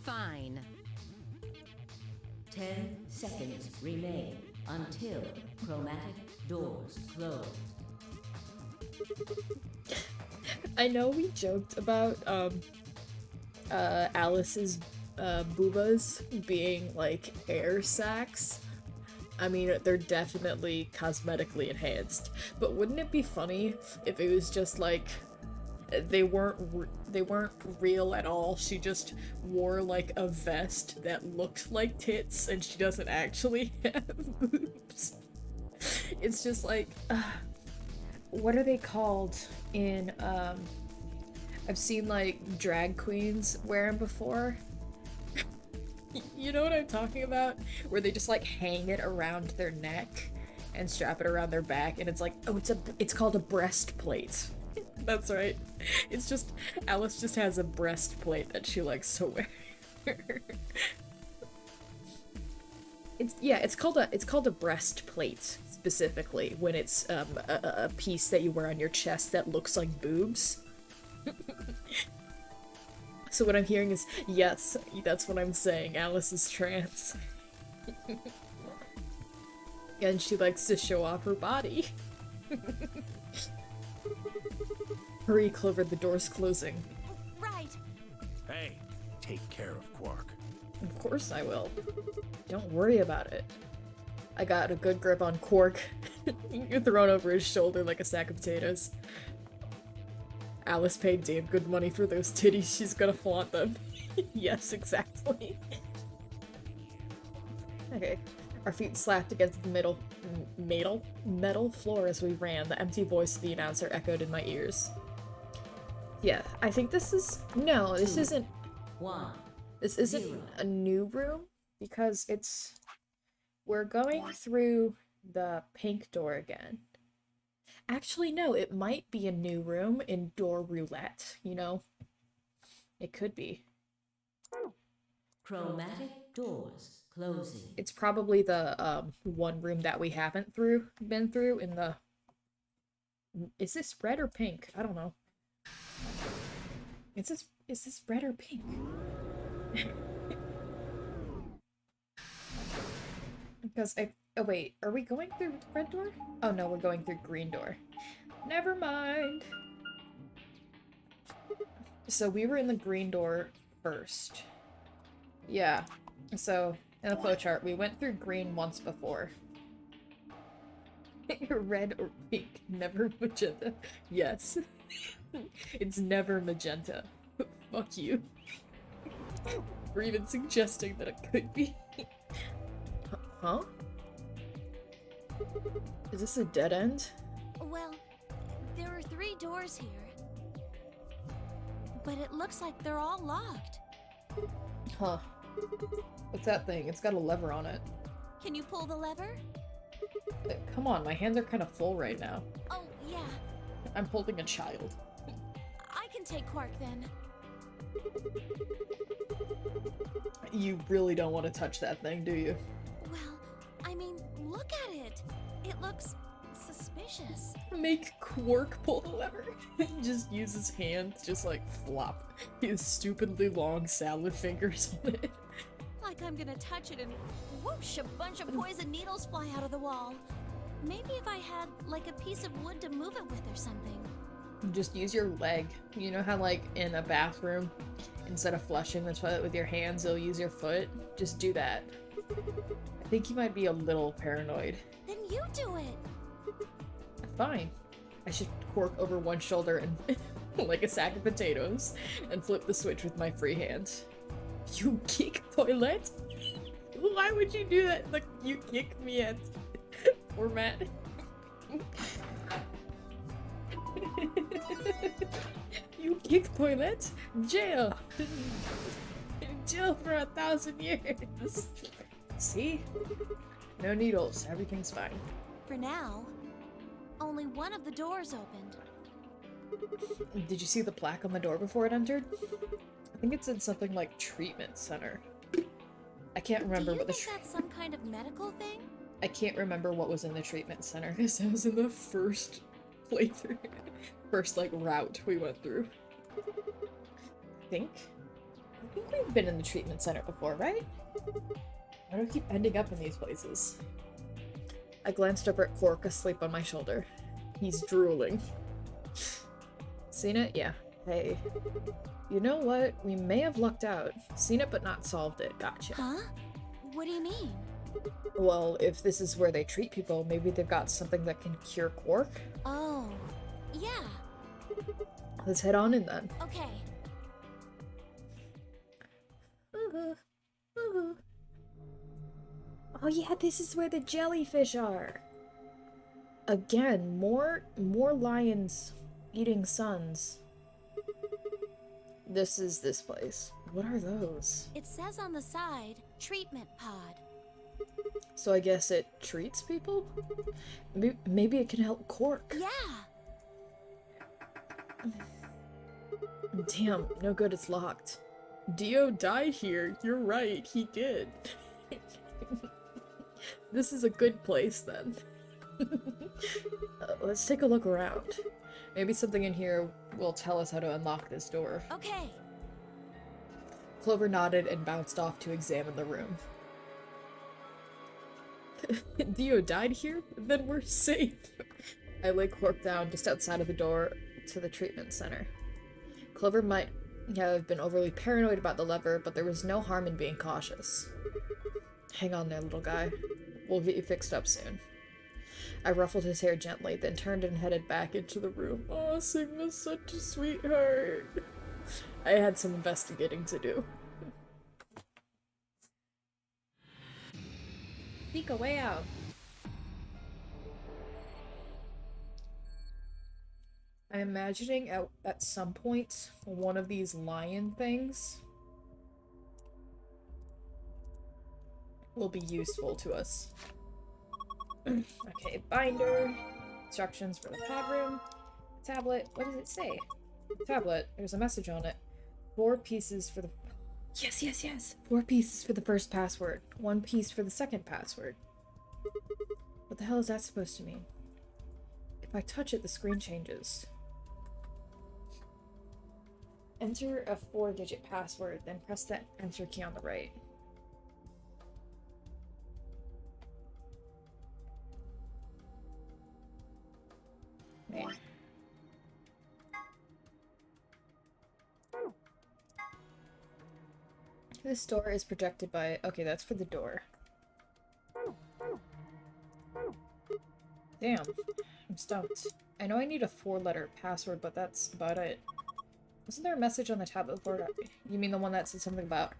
Fine. 10 seconds remain until chromatic doors close. I know we joked about, Alice's, boobas being, like, air sacs. I mean, they're definitely cosmetically enhanced, but wouldn't it be funny if it was just, like, they weren't real at all? She just wore, like, a vest that looked like tits, and she doesn't actually have boobs. It's just like, what are they called in, I've seen, like, drag queens wear them before. You know what I'm talking about? Where they just, like, hang it around their neck and strap it around their back, and it's like, oh, it's called a breastplate. That's right. It's just, Alice just has a breastplate that she likes to wear. it's called a breastplate specifically when it's a piece that you wear on your chest that looks like boobs. So what I'm hearing is, yes, that's what I'm saying. Alice is trans. And she likes to show off her body. Hurry, Clover, the door's closing. Right. Hey, take care of Quark. Of course I will. Don't worry about it. I got a good grip on Quark. You're thrown over his shoulder like a sack of potatoes. Alice paid damn good money for those titties. She's gonna flaunt them. Yes, exactly. Okay. Our feet slapped against the metal floor as we ran. The empty voice of the announcer echoed in my ears. Yeah, I think this is... No, this isn't... 1. This isn't 0. a new room, because it's... We're going through the pink door again. Actually, no, it might be a new room in door roulette, you know? It could be. Chromatic doors closing. It's probably the one room that we haven't been through in the... Is this red or pink? I don't know. Is this red or pink? Because oh wait, are we going through red door? Oh no, we're going through green door. Never mind. So we were in the green door first. Yeah. So in the flowchart, we went through green once before. Red or pink, never magenta. Yes. It's never magenta. Fuck you. For even suggesting that it could be. Huh? Is this a dead end? Well, there are 3 doors here. But it looks like they're all locked. Huh. What's that thing? It's got a lever on it. Can you pull the lever? Come on, my hands are kind of full right now. Oh, yeah. I'm holding a child. I can take Quark then. You really don't want to touch that thing, do you? Well, I mean, look at it. It looks suspicious. Make Quark pull the lever. Just use his hands, just like flop his stupidly long salad fingers on it. Like I'm gonna touch it and whoosh, a bunch of poison needles fly out of the wall. Maybe if I had, like, a piece of wood to move it with or something. Just use your leg. You know how, like, in a bathroom, instead of flushing the toilet with your hands, you'll use your foot? Just do that. I think you might be a little paranoid. Then you do it! Fine. I should Quark over one shoulder and like a sack of potatoes and flip the switch with my free hand. You kick toilet? Why would you do that? Like, you kick me at format. You kick toilet? Jail! Jail for 1,000 years! See? No needles, everything's fine. For now, only one of the doors opened. Did you see the plaque on the door before it entered? I think it said something like treatment center. I can't remember what the that's some kind of medical thing? I can't remember what was in the treatment center because it was in the first playthrough. First, like, route we went through. I think we've been in the treatment center before, right? Why do I keep ending up in these places? I glanced over at Quark asleep on my shoulder. He's drooling. Seen it? Yeah. Hey. You know what? We may have lucked out. Seen it but not solved it. Gotcha. Huh? What do you mean? Well, if this is where they treat people, maybe they've got something that can cure Quark? Oh. Yeah. Let's head on in then. Okay. Oh yeah, this is where the jellyfish are. Again, more lions eating sons. This is this place. What are those? It says on the side, treatment pod. So I guess it treats people? Maybe it can help Quark. Yeah. Damn, no good, it's locked. Dio died here. You're right, he did. This is a good place then. Let's take a look around. Maybe something in here will tell us how to unlock this door. Okay. Clover nodded and bounced off to examine the room. Dio died here? Then we're safe. I lay Quark down just outside of the door to the treatment center. Clover might have been overly paranoid about the lever, but there was no harm in being cautious. Hang on there, little guy. We'll get you fixed up soon. I ruffled his hair gently, then turned and headed back into the room. Oh, Sigma's such a sweetheart. I had some investigating to do. Sneak a way out. I'm imagining at some point one of these lion things will be useful to us. Okay, binder, instructions for the pod room, tablet. What does it say? Tablet. There's a message on it. 4 pieces for the... Yes, yes, yes! 4 pieces for the first password. 1 piece for the second password. What the hell is that supposed to mean? If I touch it, the screen changes. Enter a 4-digit password, then press that enter key on the right. Wait. This door is projected by... Okay, that's for the door. Damn. I'm stumped. I know I need a 4-letter password, but that's about it. Wasn't there a message on the tablet before that? You mean the one that said something about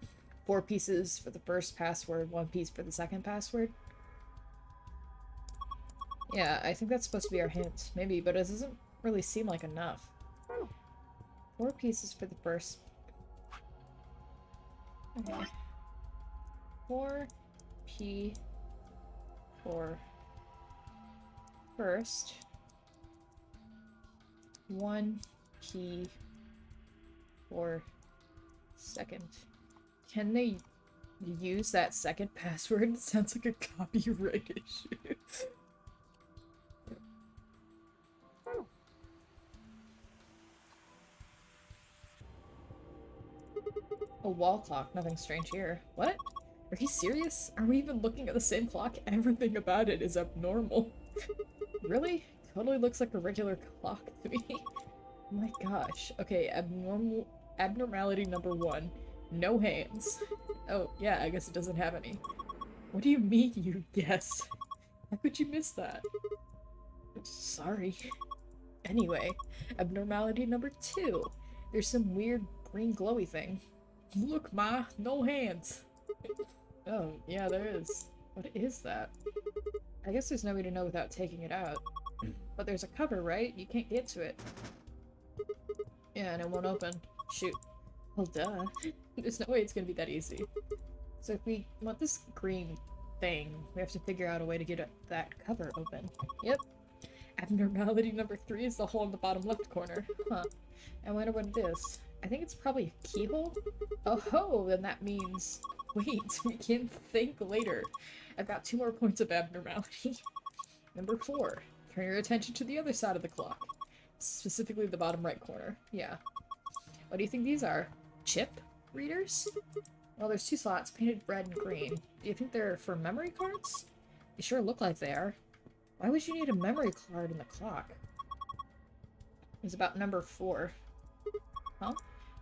4 pieces for the first password, 1 piece for the second password? Yeah, I think that's supposed to be our hint. Maybe, but it doesn't really seem like enough. 4 pieces for the first... Okay. 4P for first. 1P for second. Can they use that second password? It sounds like a copyright issue. A wall clock, nothing strange here. What? Are you serious? Are we even looking at the same clock? Everything about it is abnormal. Really? Totally looks like a regular clock to me. Oh my gosh. Okay, abnormality number 1. No hands. Oh, yeah, I guess it doesn't have any. What do you mean you guessed? How could you miss that? Sorry. Anyway, abnormality number 2. There's some weird green glowy thing. Look, Ma, no hands. Oh, yeah, there is. What is that? I guess there's no way to know without taking it out. But there's a cover, right? You can't get to it. Yeah, and it won't open. Shoot. Well, duh. There's no way it's gonna be that easy. So if we want this green thing, we have to figure out a way to get that cover open. Yep. Abnormality number 3 is the hole in the bottom left corner. Huh. I wonder what it is. I think it's probably a keyhole? Oh ho, then that means... Wait, we can think later. I've got 2 more points of abnormality. Number 4. Turn your attention to the other side of the clock. Specifically the bottom right corner. Yeah. What do you think these are? Chip readers? Well, there's 2 slots, painted red and green. Do you think they're for memory cards? They sure look like they are. Why would you need a memory card in the clock? It's about number 4. Huh?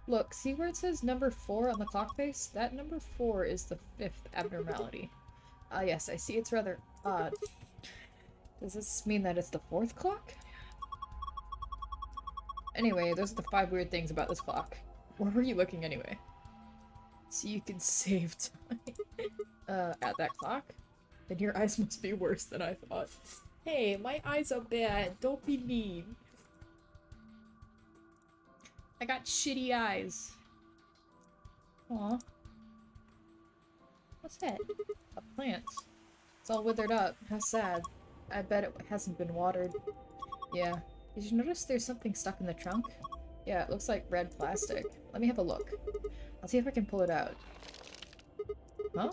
Look, see where it says number 4 on the clock face? That number 4 is the 5th abnormality. Ah yes, I see it's rather odd. Does this mean that it's the 4th clock? Anyway, those are the 5 weird things about this clock. Where were you looking anyway? So you can save time. At that clock? Then your eyes must be worse than I thought. Hey, my eyes are bad. Don't be mean. I got shitty eyes. Aw. What's that? A plant. It's all withered up. How sad. I bet it hasn't been watered. Yeah. Did you notice there's something stuck in the trunk? Yeah, it looks like red plastic. Let me have a look. I'll see if I can pull it out. Huh?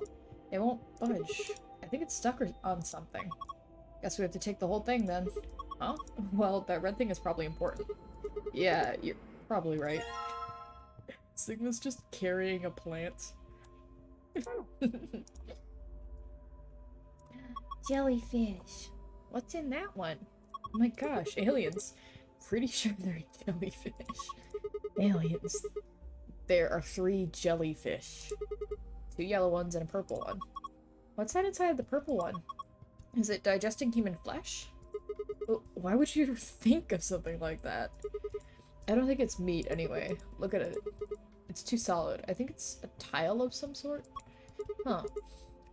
It won't budge. I I think it's stuck on something. Guess we have to take the whole thing then. Oh? Well, that red thing is probably important. Yeah, you're probably right. Sigma's just carrying a plant. Jellyfish. What's in that one? Oh my gosh, aliens. Pretty sure they're jellyfish. Aliens. There are 3 jellyfish. 2 yellow ones and a purple one. What's that inside the purple one? Is it digesting human flesh? Why would you think of something like that? I don't think it's meat anyway. Look at it. It's too solid. I think it's a tile of some sort. Huh.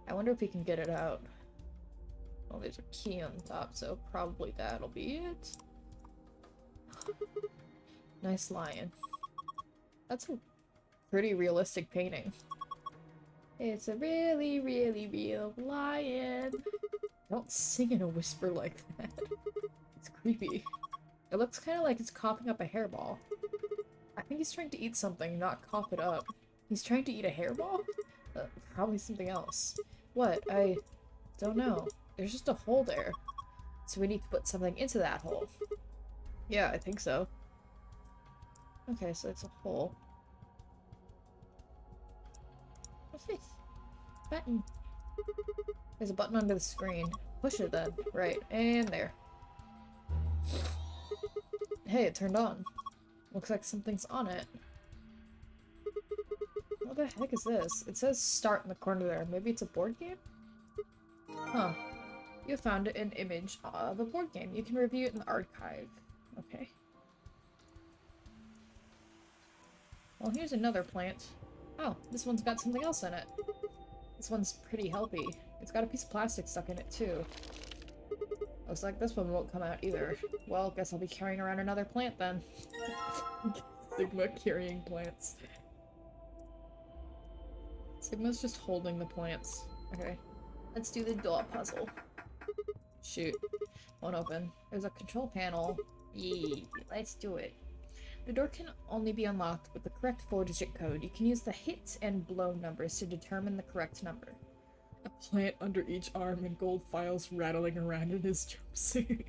I wonder if we can get it out. Well, there's a key on top, so probably that'll be it. Nice lion. That's a pretty realistic painting. It's a really, really real lion. Don't sing in a whisper like that. It's creepy. It looks kind of like it's coughing up a hairball. I think he's trying to eat something, not cough it up. He's trying to eat a hairball? Probably something else. What? I don't know. There's just a hole there. So we need to put something into that hole. Yeah, I think so. Okay, so it's a hole. What's this? Button. There's a button under the screen. Push it then. Right, and there. Hey, it turned on. Looks like something's on it. What the heck is this? It says start in the corner there. Maybe it's a board game? Huh. You found an image of a board game. You can review it in the archive. Okay. Well, here's another plant. Oh, this one's got something else in it. This one's pretty healthy. It's got a piece of plastic stuck in it, too. Looks like this one won't come out either. Well, guess I'll be carrying around another plant then. Sigma carrying plants. Sigma's just holding the plants. Okay. Let's do the door puzzle. Shoot. Won't open. There's a control panel. Yee. Let's do it. The door can only be unlocked with the correct 4-digit code. You can use the hit and blow numbers to determine the correct number. A plant under each arm and gold files rattling around in his jumpsuit.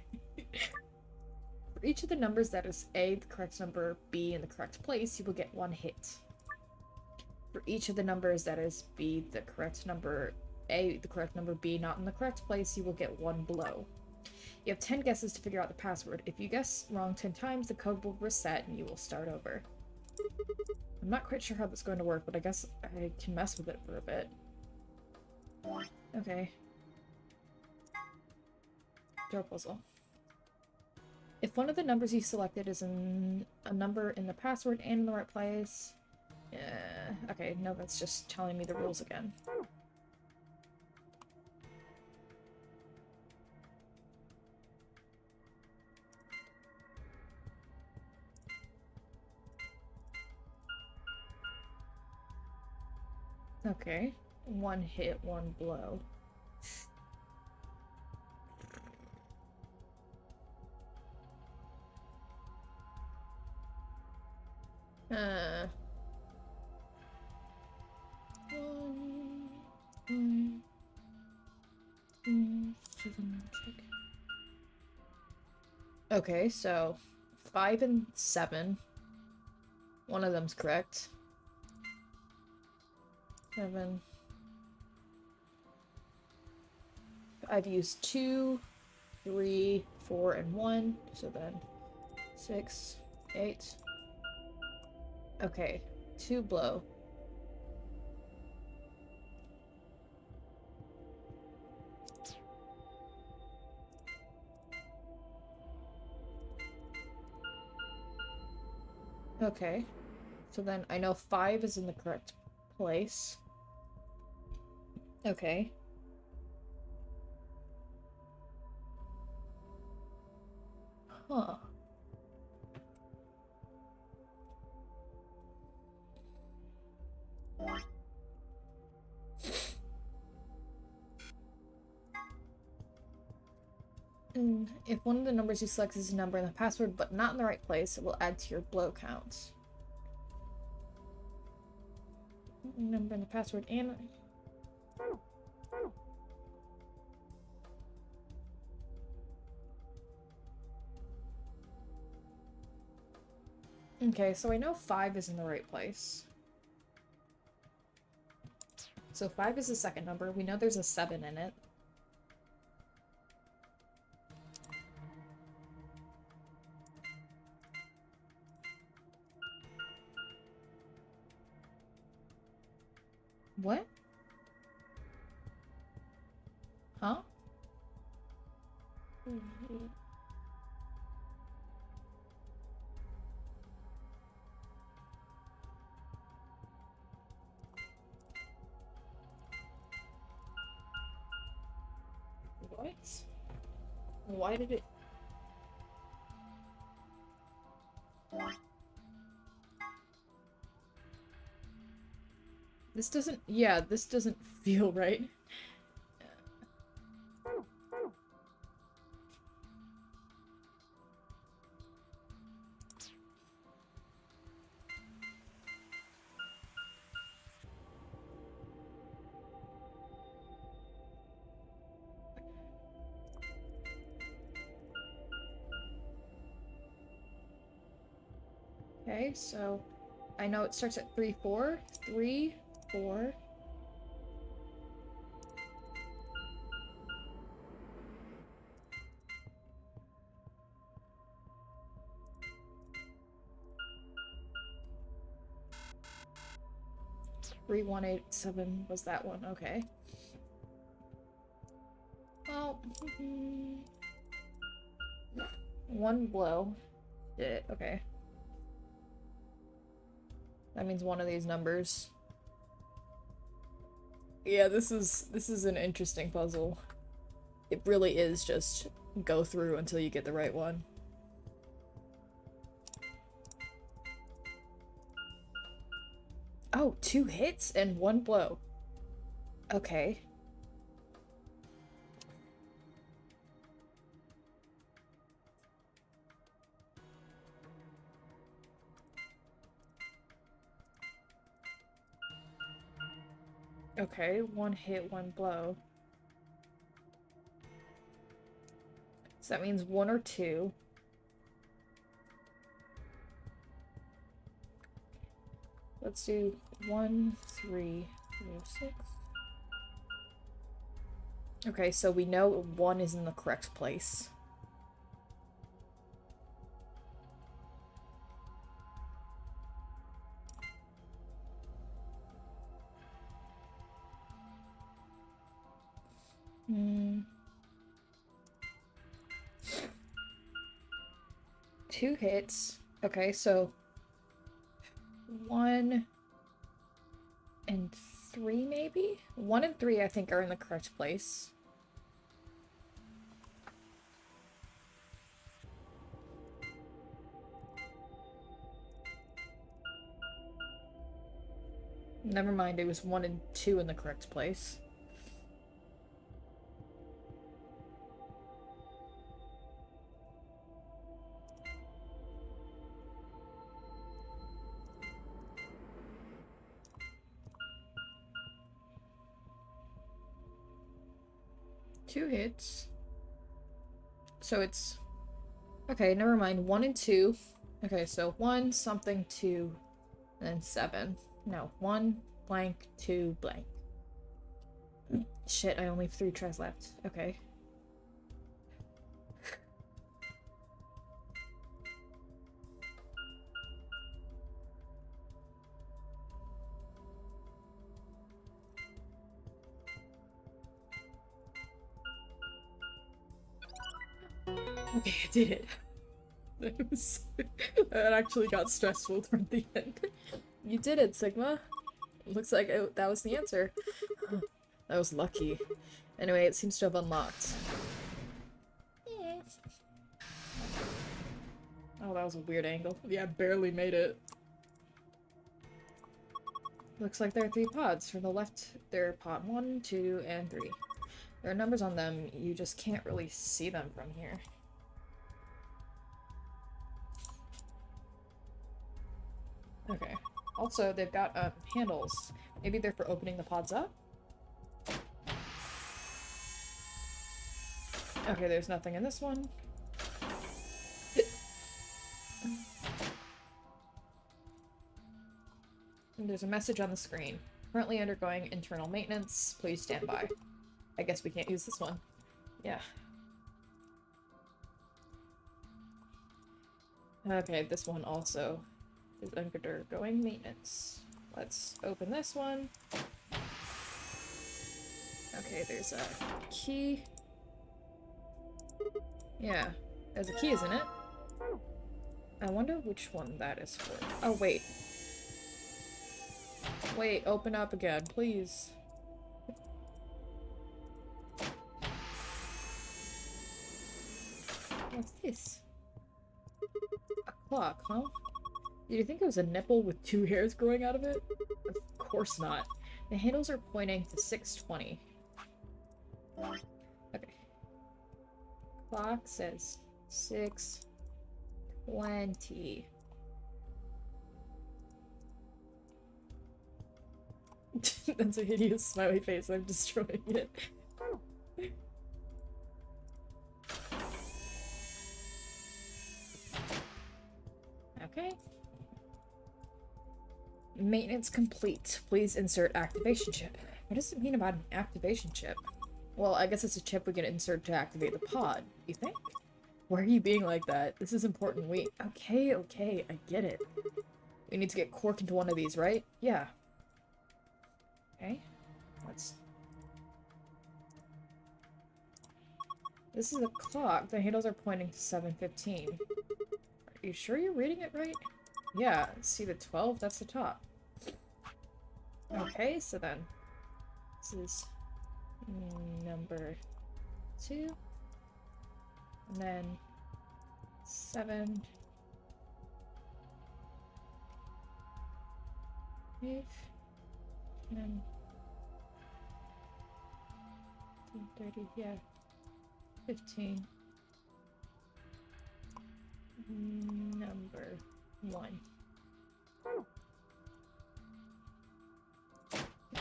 For each of the numbers that is A, the correct number, B, in the correct place, you will get 1 hit. For each of the numbers that is B, the correct number, A, the correct number, B, not in the correct place, you will get 1 blow. You have 10 guesses to figure out the password. If you guess wrong 10 times, the code will reset and you will start over. I'm not quite sure how that's going to work, but I guess I can mess with it for a bit. Okay. Door puzzle. If one of the numbers you selected is a number in the password and in the right place... okay, no, that's just telling me the rules again. Okay. 1 hit, 1 blow. Check. Okay, so 5 and 7. One of them's correct. 7. I've used 2, 3, 4, and 1. So then 6, 8. Okay, 2 blow. Okay, so then I know 5 is in the correct place. Okay. Huh. And if one of the numbers you select is a number in the password but not in the right place, it will add to your blow count. Number in the password and... Okay, so I know 5 is in the right place. So 5 is the second number. We know there's a 7 in it. What? Huh? What? Why did it... This doesn't... Yeah, this doesn't feel right. Okay, so I know it starts at 3, 4. 3, 4. Three, 1, 8, 7 was that one. Okay. Well, one blow. Did it. Okay. That means one of these numbers. Yeah, this is an interesting puzzle. It really is just go through until you get the right one. Oh, 2 hits and 1 blow. Okay. Okay, 1 hit, 1 blow. So that means 1 or 2. Let's do 1, 3, 4, 6. Okay, so we know 1 is in the correct place. Hmm. 2 hits. Okay, so 1 and 3 maybe? 1 and 3 I think are in the correct place. Never mind, it was 1 and 2 in the correct place. Two hits. So it's... Okay, never mind. 1 and 2. Okay, so 1, something, 2, and then 7. No, 1, blank, 2, blank. Shit, I only have 3 tries left. Okay. Okay, I did it. That actually got stressful toward the end. You did it, Sigma. Looks like that was the answer. That was lucky. Anyway, it seems to have unlocked. Yeah. Oh, that was a weird angle. Yeah, barely made it. Looks like there are 3 pods. From the left, there are pod 1, 2, and 3. There are numbers on them, you just can't really see them from here. Okay. Also, they've got handles. Maybe they're for opening the pods up? Okay, there's nothing in this one. And there's a message on the screen. Currently undergoing internal maintenance. Please stand by. I guess we can't use this one. Yeah. Okay, this one also is undergoing maintenance. Let's open this one. Okay, there's a key. Yeah, there's a key, isn't it? I wonder which one that is for. Oh, wait. Wait, open up again, please. What's this? A clock, huh? Did you think it was a nipple with 2 hairs growing out of it? Of course not. The handles are pointing to 6:20. Okay. Clock says 6:20. That's a hideous smiley face. I'm destroying it. Okay. Maintenance complete. Please insert activation chip. What does it mean about an activation chip? Well, I guess it's a chip we can insert to activate the pod. You think? Why are you being like that? This is important. Okay, I get it. We need to get Quark into one of these, right? Yeah. Okay. This is a clock. The handles are pointing to 7:15. Are you sure you're reading it right? Yeah. See the 12? That's the top. Okay, so then this is number 2. And then 7. 8. 10. 30, yeah. 15. Number 1.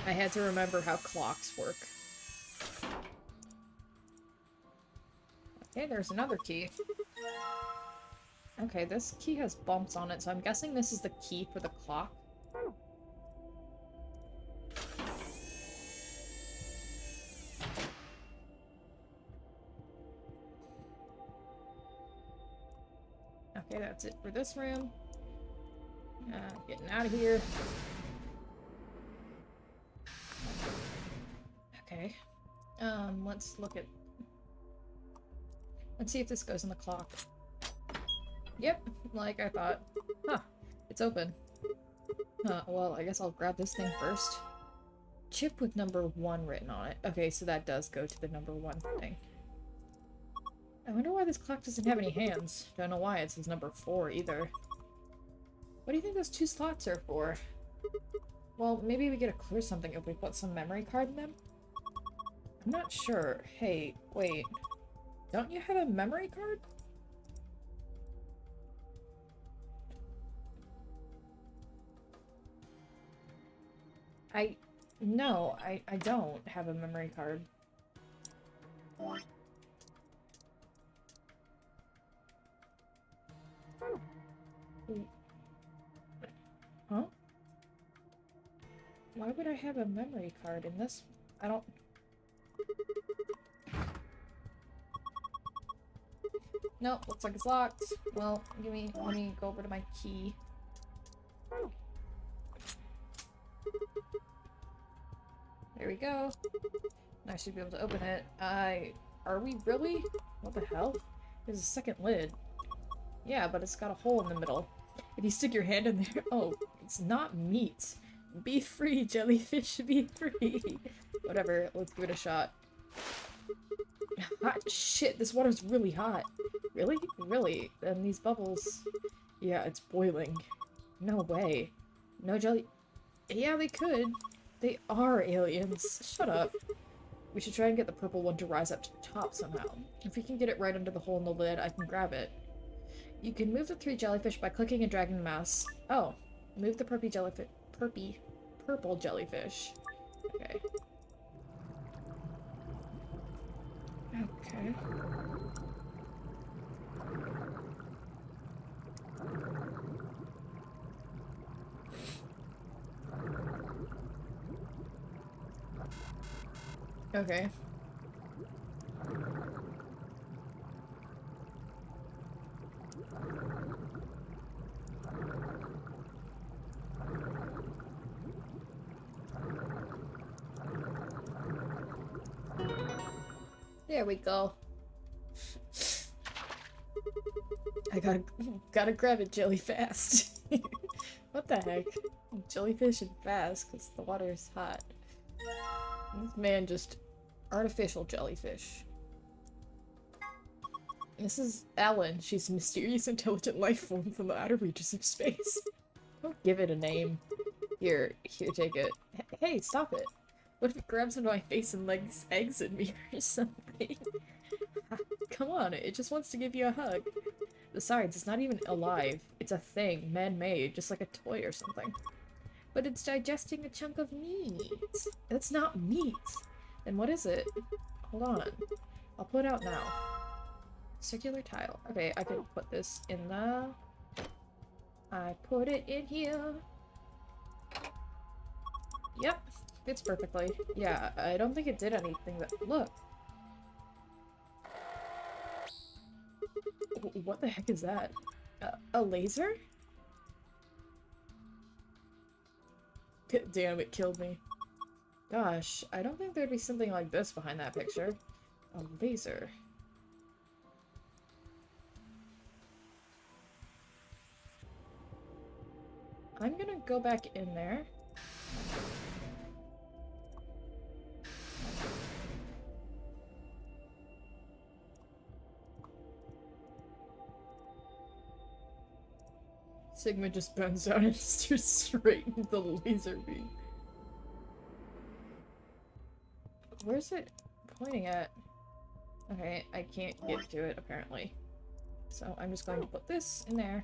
I had to remember how clocks work. Okay, there's another key. Okay, this key has bumps on it, so I'm guessing this is the key for the clock. Okay, that's it for this room. Getting out of here. Okay. Let's look at... Let's see if this goes in the clock. Yep, like I thought. Huh, it's open. Well, I guess I'll grab this thing first. Chip with number 1 written on it. Okay, so that does go to the number 1 thing. I wonder why this clock doesn't have any hands. Don't know why it says number 4 either. What do you think those 2 slots are for? Well, maybe we get a clue or something if we put some memory card in them? I'm not sure. Hey, wait. Don't you have a memory card? No, I don't have a memory card. Huh? Why would I have a memory card in this? I don't... Nope, looks like it's locked. Well, let me go over to my key. There we go. I should be able to open it. Are we really? What the hell? There's a second lid. Yeah, but it's got a hole in the middle. If you stick your hand in there... Oh, it's not meat. Be free, jellyfish, be free. Whatever, let's give it a shot. Hot shit, this water's really hot. Really? Really? And these bubbles... Yeah, it's boiling. No way. No jelly... Yeah, they could. They are aliens. Shut up. We should try and get the purple one to rise up to the top somehow. If we can get it right under the hole in the lid, I can grab it. You can move the 3 jellyfish by clicking and dragging the mouse. Oh. Move the purple jellyfish. Okay. Okay. Okay. There we go. I gotta grab it jelly fast. What the heck? Jellyfish and fast, because the water is hot. This man just artificial jellyfish. This is Ellen. She's a mysterious, intelligent life form from the outer reaches of space. Don't give it a name. Here, take it. Hey, stop it. What if it grabs into my face and legs eggs at me or something? Come on, it just wants to give you a hug. Besides, it's not even alive. It's a thing, man-made, just like a toy or something. But it's digesting a chunk of meat. That's not meat. Then what is it? Hold on. I'll put it out now. Circular tile. Okay, I can put this in the... I put it in here. Yep, fits perfectly. Yeah, I don't think it did anything that... Look! What the heck is that? A laser? Damn, it killed me. Gosh, I don't think there'd be something like this behind that picture. A laser. I'm gonna go back in there. Sigma just bends down and stares straight into the laser beam. Where's it pointing at? Okay, I can't get to it apparently. So I'm just going to put this in there.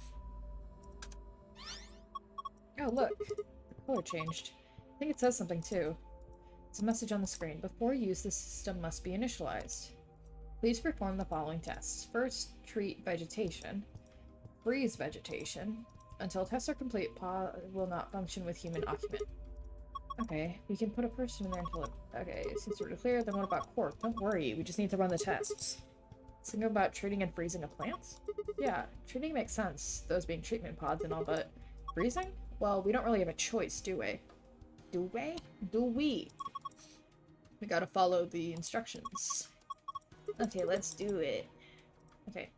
Oh look, the color changed. I think it says something too. It's a message on the screen. Before use, the system must be initialized. Please perform the following tests. First, treat vegetation. Freeze vegetation. Until tests are complete, pod will not function with human occupant. Okay, we can put a person in there until it... Okay, since we're clear, then what about Quark? Don't worry, we just need to run the tests. Something about treating and freezing a plant? Yeah, treating makes sense, those being treatment pods and all, but... Freezing? Well, we don't really have a choice, do we? Do we? Do we? We gotta follow the instructions. Okay, let's do it. Okay.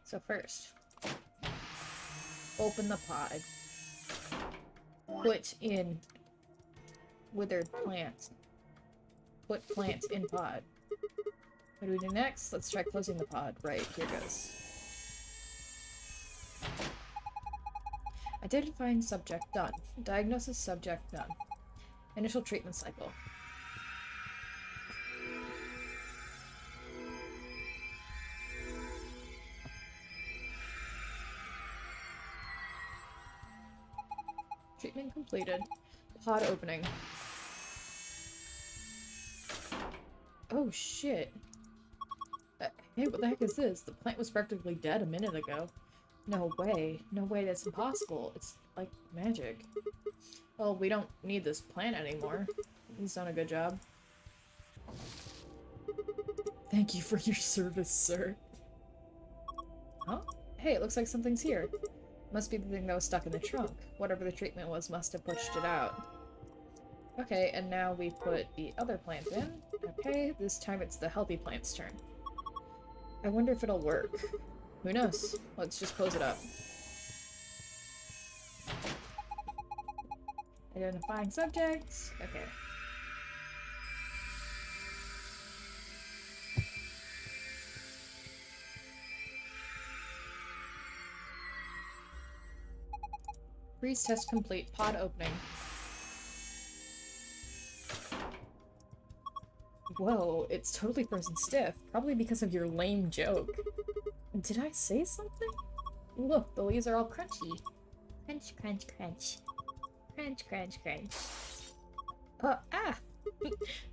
So first... Open the pod. Put in withered plant. Put plant in pod. What do we do next? Let's try closing the pod. Right, here goes. Identifying subject, done. Diagnosis subject, done. Initial treatment cycle. Treatment completed. Pod opening. Oh shit. Hey, what the heck is this? The plant was practically dead a minute ago. No way. No way, that's impossible. It's like magic. Well, we don't need this plant anymore. He's done a good job. Thank you for your service, sir. Huh? Hey, it looks like something's here. Must be the thing that was stuck in the trunk. Whatever the treatment was must have pushed it out. Okay, and now we put the other plant in. Okay, this time it's the healthy plant's turn. I wonder if it'll work. Who knows? Let's just close it up. Identifying subjects. Okay. Freeze test complete. Pod opening. Whoa, it's totally frozen stiff. Probably because of your lame joke. Did I say something? Look, the leaves are all crunchy. Crunch, crunch, crunch. Crunch, crunch, crunch. Ah!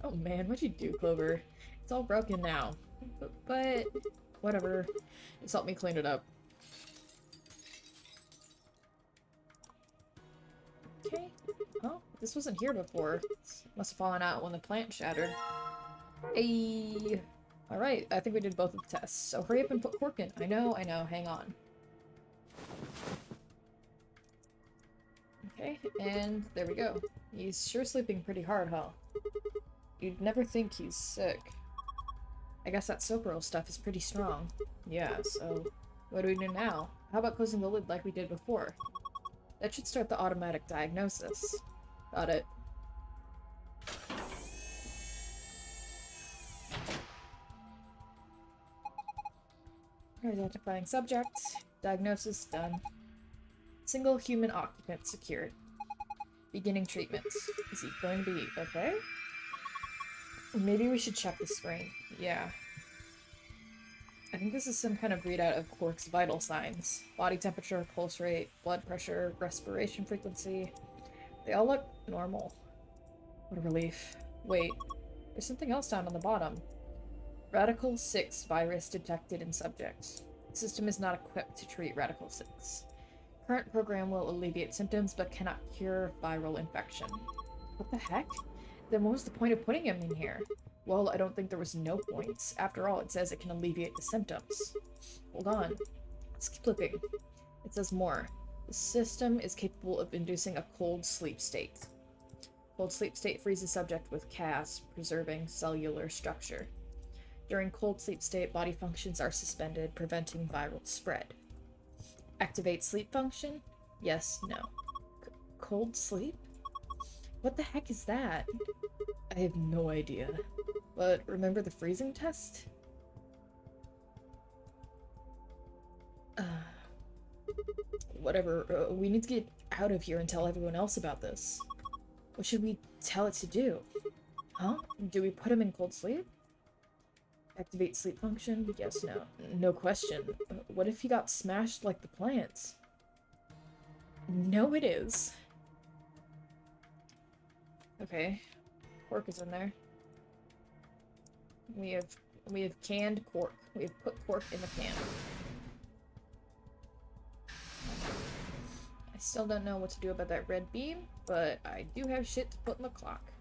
Oh man, what'd you do, Clover? It's all broken now. But whatever. Just help me clean it up. Okay. Oh, this wasn't here before. This must have fallen out when the plant shattered. Hey! Alright, I think we did both of the tests, so hurry up and put Quark in. I know, hang on. Okay, and there we go. He's sure sleeping pretty hard, huh? You'd never think he's sick. I guess that soap roll stuff is pretty strong. Yeah, so what do we do now? How about closing the lid like we did before? That should start the automatic diagnosis. Got it. Identifying subject. Diagnosis done. Single human occupant secured. Beginning treatment. Is he going to be okay? Maybe we should check the spring. Yeah. I think this is some kind of readout of Quark's vital signs. Body temperature, pulse rate, blood pressure, respiration frequency. They all look normal. What a relief. Wait, there's something else down on the bottom. Radical 6 virus detected in subjects. The system is not equipped to treat Radical 6. Current program will alleviate symptoms but cannot cure viral infection. What the heck? Then what was the point of putting him in here? Well, I don't think there was no points. After all, it says it can alleviate the symptoms. Hold on. Let's keep looking. It says more. The system is capable of inducing a cold sleep state. Cold sleep state frees the subject with CAS, preserving cellular structure. During cold sleep state, body functions are suspended, preventing viral spread. Activate sleep function? Yes, no. Cold sleep? What the heck is that? I have no idea. But remember the freezing test? Whatever. We need to get out of here and tell everyone else about this. What should we tell it to do? Huh? Do we put him in cold sleep? Activate sleep function? Yes, no. No question. What if he got smashed like the plants? No, it is. Okay. Quark is in there. We have canned Quark. We have put Quark in the can. I still don't know what to do about that red beam, but I do have shit to put in the clock.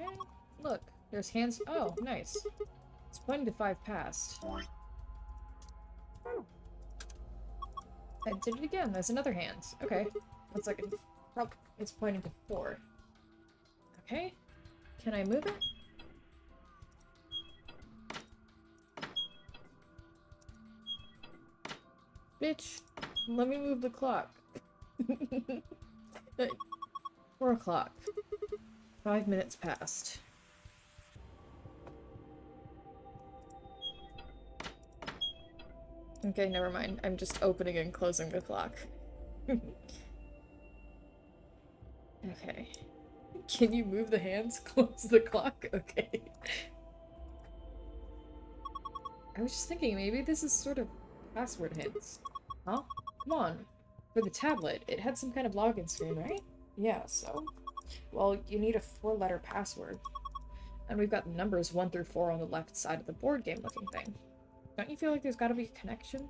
Okay, look. There's hands. Oh, nice. It's pointing to 5 past. I did it again. There's another hand. Okay. 1 second. It's pointing to 4. Okay. Can I move it? Bitch, let me move the clock. 4 o'clock. 5 minutes passed. Okay, never mind. I'm just opening and closing the clock. Okay. Can you move the hands? Close the clock? Okay. I was just thinking, maybe this is sort of password hints. Huh? Come on. For the tablet, it had some kind of login screen, right? Yeah, so? Well, you need a 4-letter password. And we've got the numbers 1 through 4 on the left side of the board game looking thing. Don't you feel like there's gotta be a connection?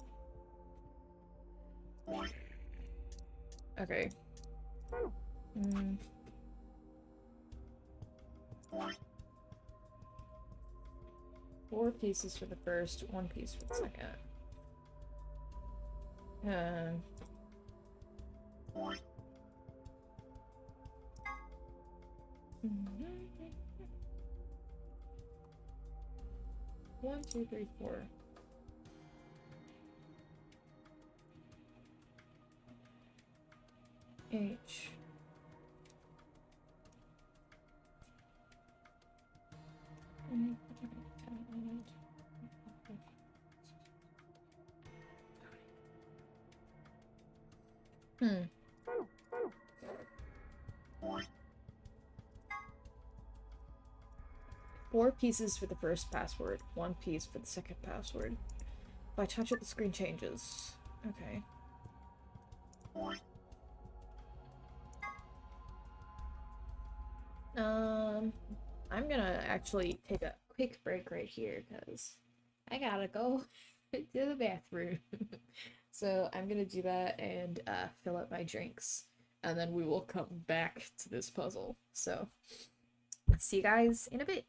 Okay. 4 pieces for the first, 1 piece for the second. One, two, three, 4. H. Four pieces for the first password, 1 piece for the second password. If I touch it, the screen changes. Okay. I'm gonna actually take a quick break right here, because I gotta go to the bathroom. So I'm gonna do that and fill up my drinks, and then we will come back to this puzzle. So see you guys in a bit.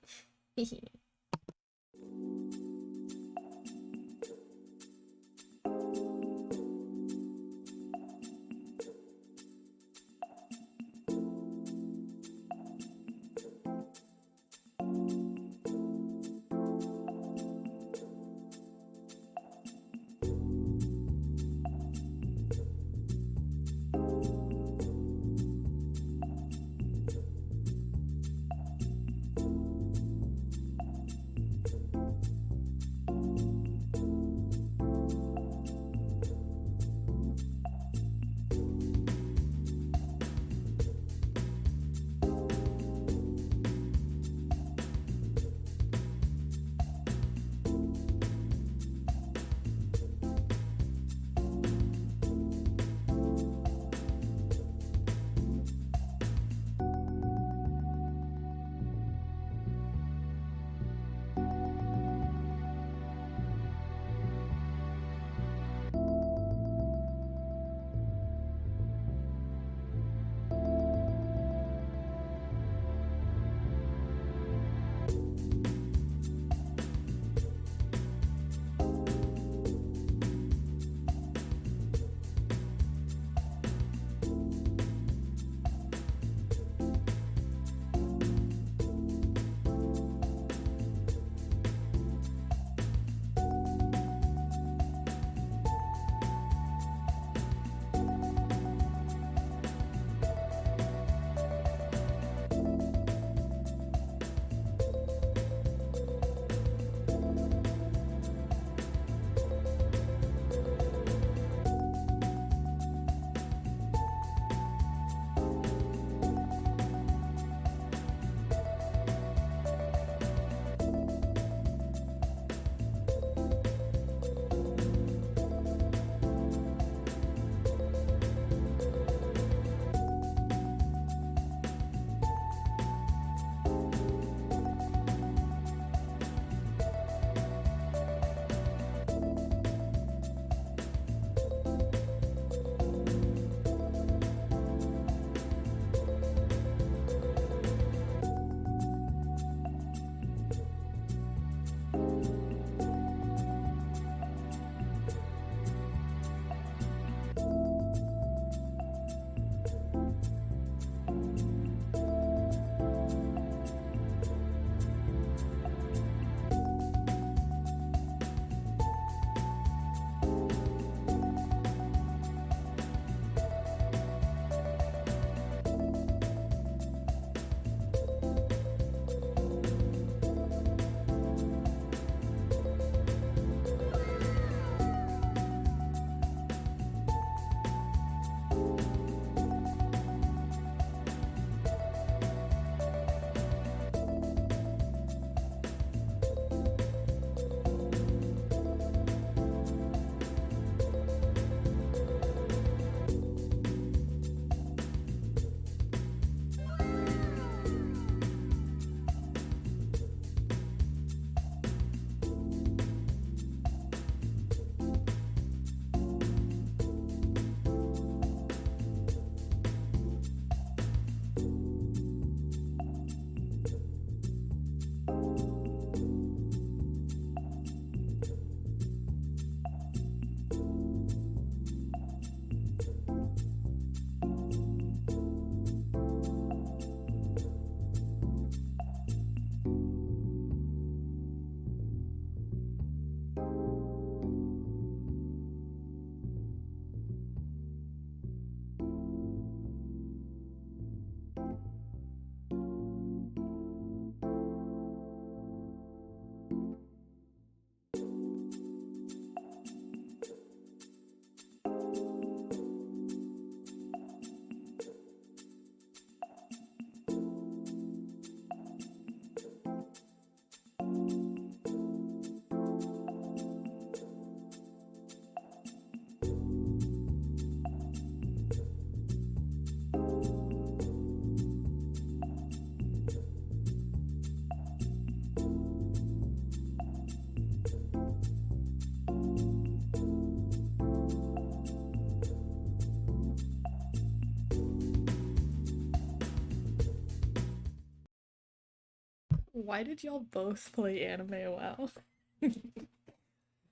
Why did y'all both play anime WoW?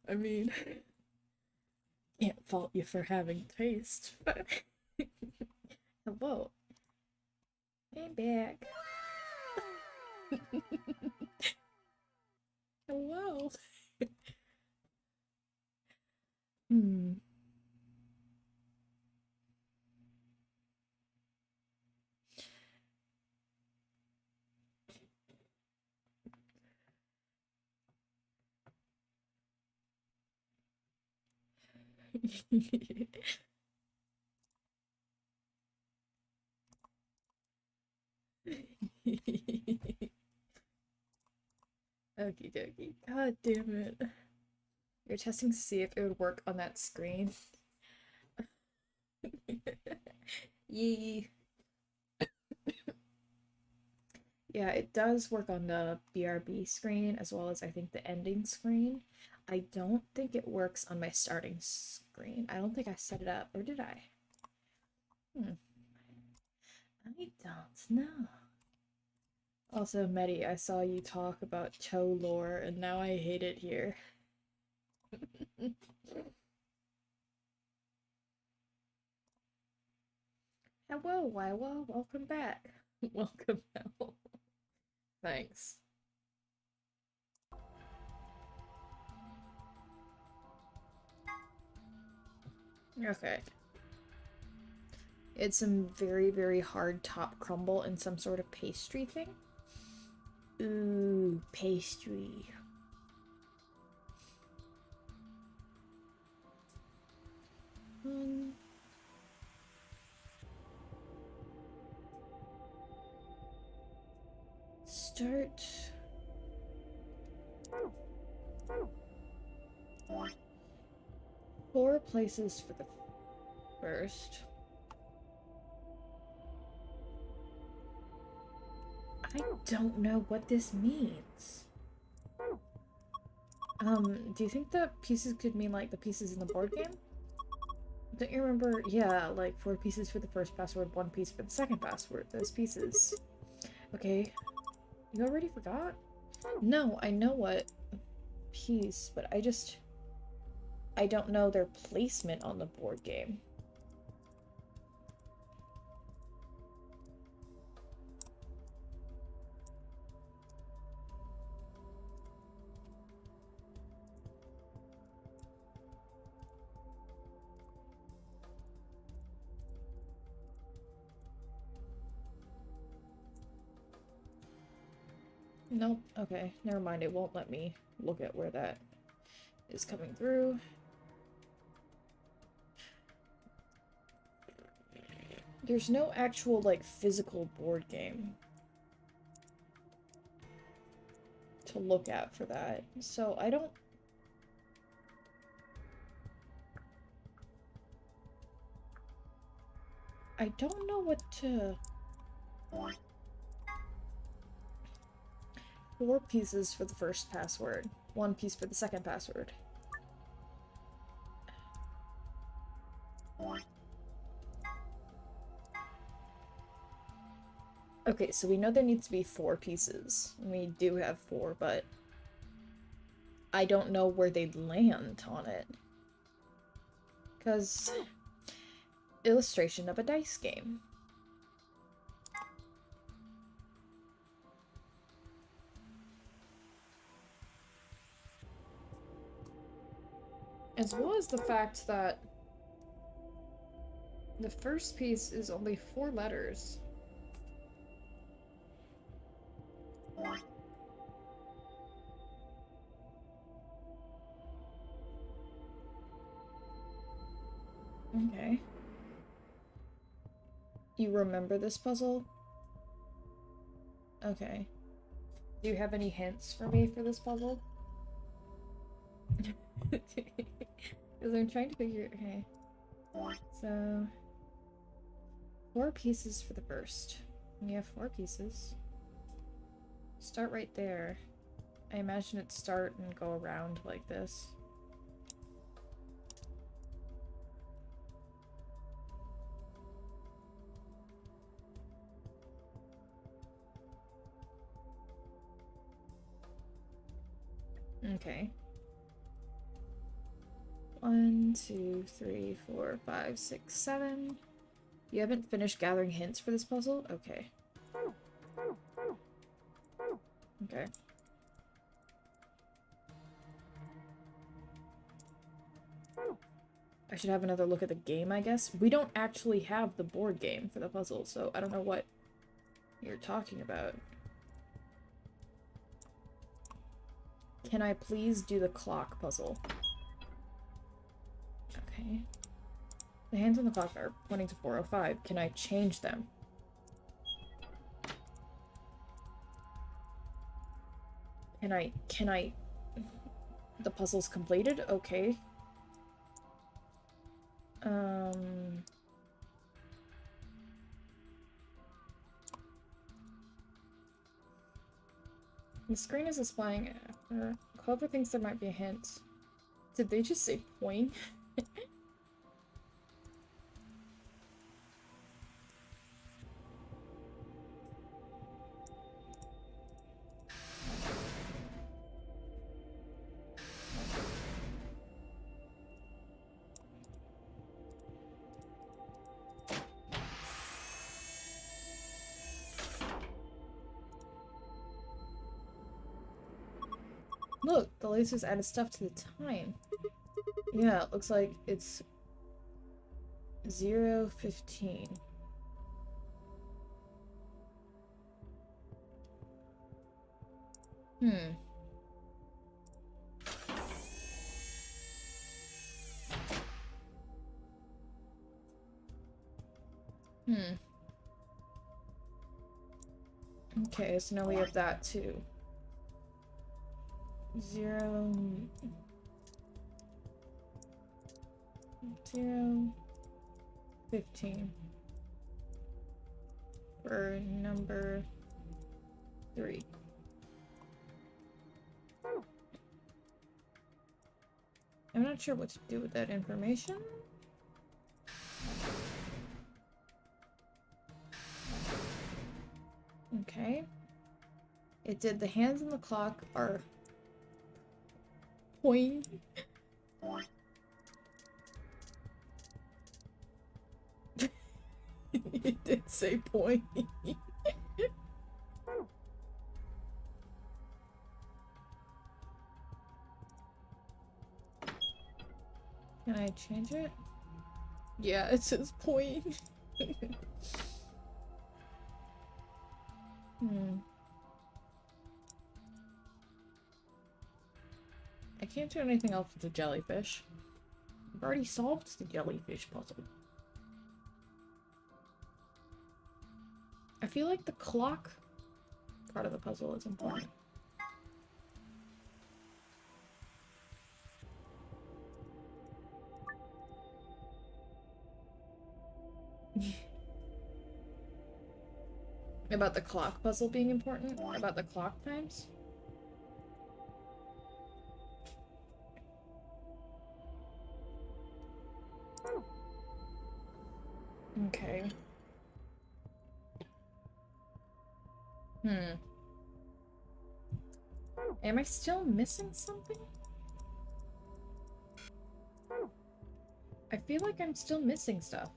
I mean, can't fault you for having taste, but hello. I'm back. Hello. Hmm. Okie dokie. God damn it. You're testing to see if it would work on that screen. Yee. Yeah, it does work on the BRB screen as well as I think the ending screen. I don't think it works on my starting screen. I don't think I set it up, or did I? I don't know. Also, Medi, I saw you talk about Cho lore, and now I hate it here. Hello, Wywa. Welcome back. Welcome hell. Thanks. Okay. It's some very, very hard top crumble and some sort of pastry thing. Ooh, pastry. Start. Four places for the first. I don't know what this means. Do you think the pieces could mean like the pieces in the board game? Don't you remember? Yeah, like 4 pieces for the first password, 1 piece for the second password. Those pieces. Okay. You already forgot? No, I know what piece, but I don't know their placement on the board game. Nope. Okay, never mind. It won't let me look at where that is coming through. There's no actual, like, physical board game to look at for that. So I don't... know what to... 4 pieces for the first password. 1 piece for the second password. Okay, so we know there needs to be 4 pieces. We do have 4, but I don't know where they'd land on it. Because... illustration of a dice game. As well as the fact that the first piece is only 4 letters. Okay. You remember this puzzle? Okay. Do you have any hints for me for this puzzle? Because I'm trying to figure... okay. So... 4 pieces for the first. We have 4 pieces. Start right there. I imagine it start and go around like this. Okay. 1, 2, 3, 4, 5, 6, 7. You haven't finished gathering hints for this puzzle? Okay. Okay. I should have another look at the game, I guess. We don't actually have the board game for the puzzle, so I don't know what you're talking about. Can I please do the clock puzzle? Okay. The hands on the clock are pointing to 4:05. Can I change them? Can I... The puzzle's completed? Okay. The screen is displaying after. Clover thinks there might be a hint. Did they just say point? Look, the lasers added stuff to the time. Yeah, it looks like it's 0:15. Okay, so now we have that too. 0, 15 for number 3. I'm not sure what to do with that information. Okay. It did. The hands on the clock are pointing. It did say point. Can I change it? Yeah, it says point. I can't do anything else with the jellyfish. I've already solved the jellyfish puzzle. I feel like the clock part of the puzzle is important. About the clock puzzle being important? About the clock times? Okay. Am I still missing something? I feel like I'm still missing stuff.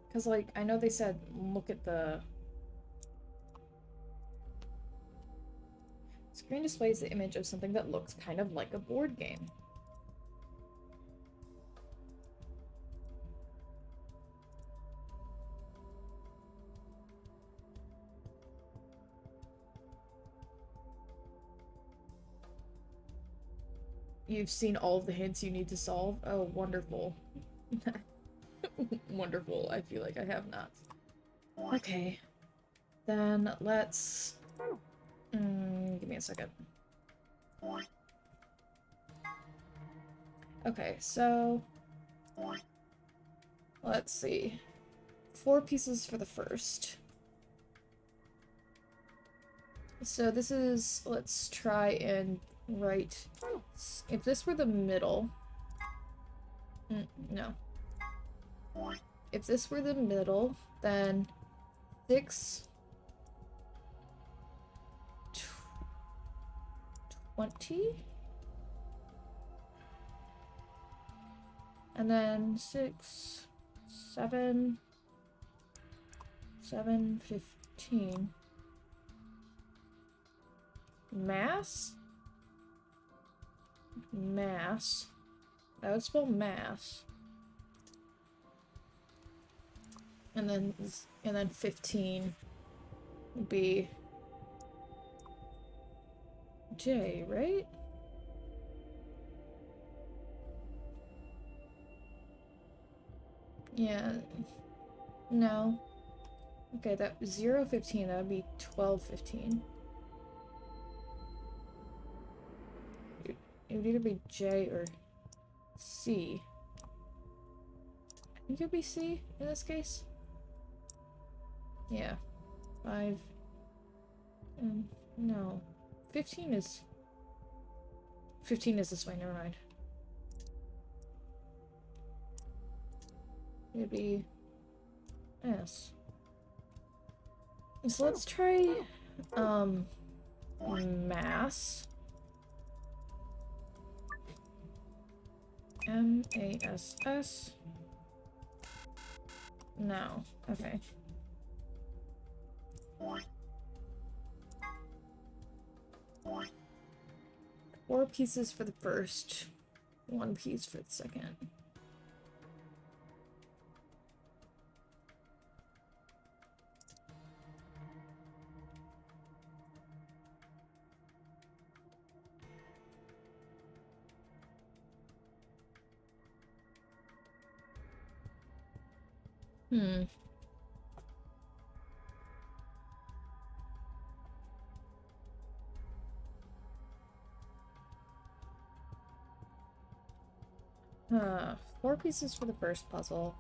Because, like, I know they said look at the... Screen displays the image of something that looks kind of like a board game. You've seen all of the hints you need to solve? Oh, wonderful. Wonderful. I feel like I have not. Okay. Then let's... give me a second. Okay, so... Let's see. 4 pieces for the first. So this is... Let's try and write... If this were the middle... no. If this were the middle, then 6... 20. And then 6, 7, 7, 15. Mass? Mass. That would spell mass. And then 15 would be J, right? Yeah. No. Okay, that 0, 15, that would be 12, 15. It would either be J or C. I think it would be C in this case. Yeah. 5. No. 15 is... 15 is this way, never mind. It'd be S. So let's try mass. M-A-S-S. No. Okay. 4 pieces for the first, 1 piece for the second. Huh. 4 pieces for the first puzzle.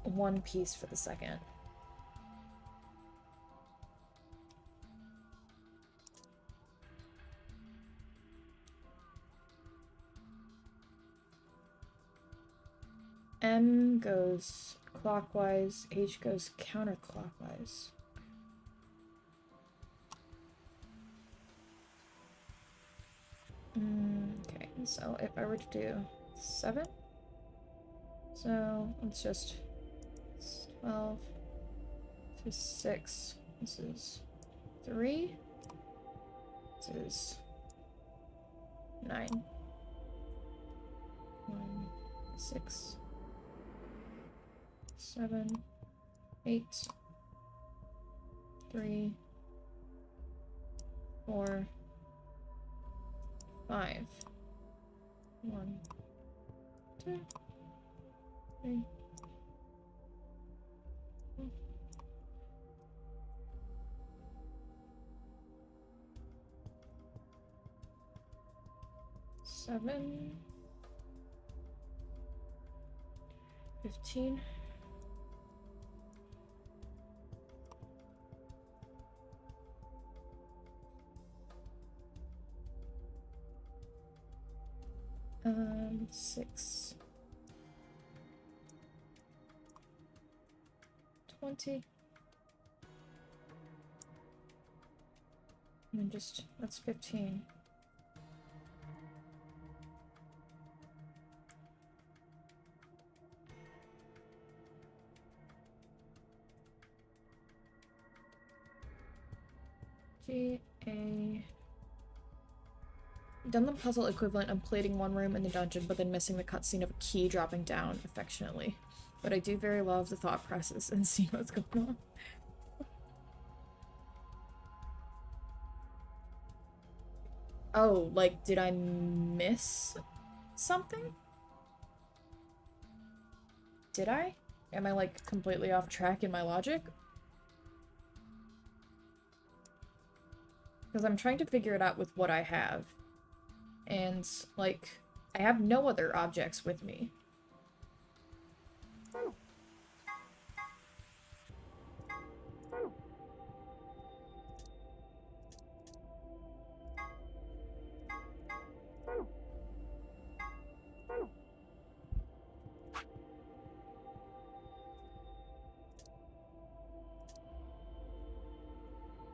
1 piece for the second. M goes clockwise, H goes counterclockwise. Okay, so if I were to do 7, so it's just 12 to 6. This is 3. This is 9. 1, 6, 7, 8, 3, 4, 5. 1, 2, 3. 4. 7. 15. Um, 6. 20. And then just, that's 15. G, A. Done the puzzle equivalent of plating 1 room in the dungeon, but then missing the cutscene of a key dropping down affectionately. But I do very love the thought process and see what's going on. Oh, like, did I miss something? Did I? Am I, like, completely off track in my logic? Because I'm trying to figure it out with what I have. And, like, I have no other objects with me.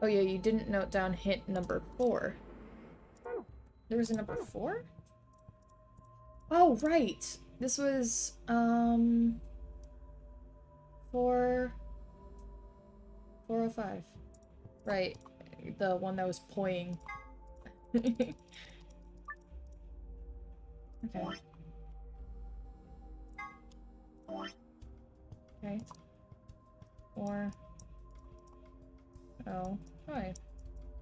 Oh yeah, you didn't note down hint number 4. There was a number 4? Oh, right! This was, 405. Right. The one that was playing. Okay. Okay. 4. Oh, 5.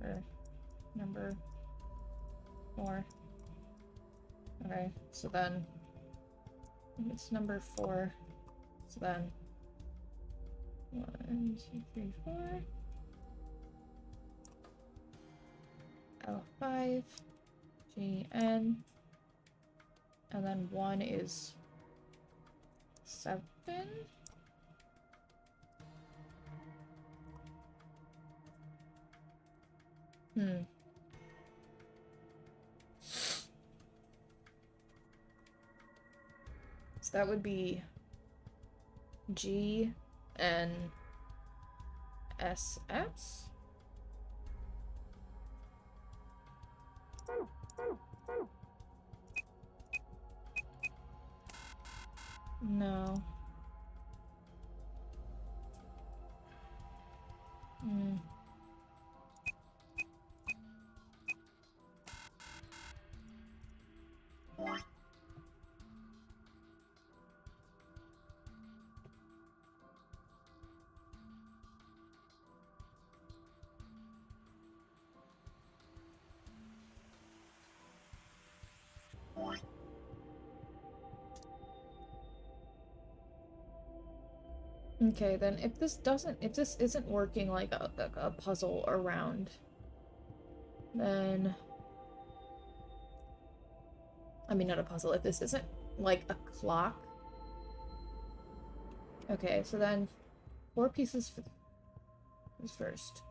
Or number 4. Okay, so then it's number 4. So then 1, 2, 3, 4. L5. GN. And then 1 is 7. So that would be G N S S. No. Okay, then if this isn't working like a puzzle around, then I mean not a puzzle, if this isn't like a clock. Okay, so then 4 pieces for this first.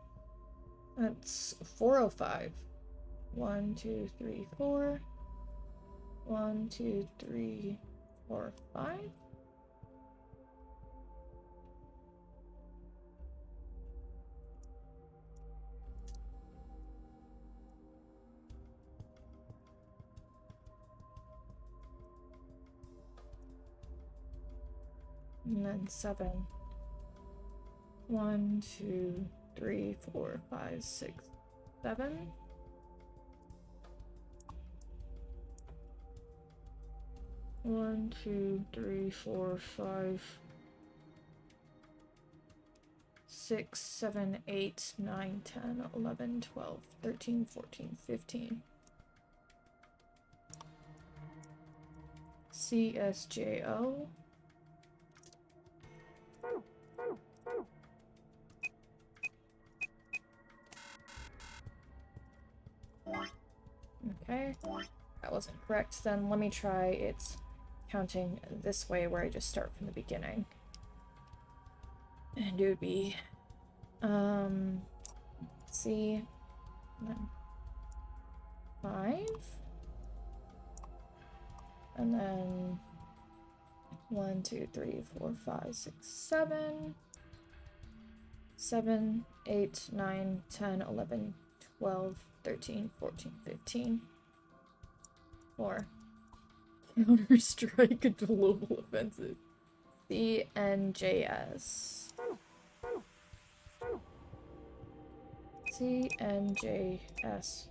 That's 405. 1, 2, 3, 4. 1, 2, 3, 4, 5. And then 7. 1, 2, 3, 4, 5, 6, 7. One, 2, 3, 4, 5, 6, 7, 8, 9, 10, 11, 12, 13, 14, 15. CSJO. Okay, that wasn't correct. Then let me try it counting this way where I just start from the beginning. And it would be C, and then 5, and then 1, 2, 3, 4, 5, 6, 7, 7, 8, 9, 10, 11, 12, 13, 14, 15. 4. Counter-Strike a global offensive. CNJS. CNJS.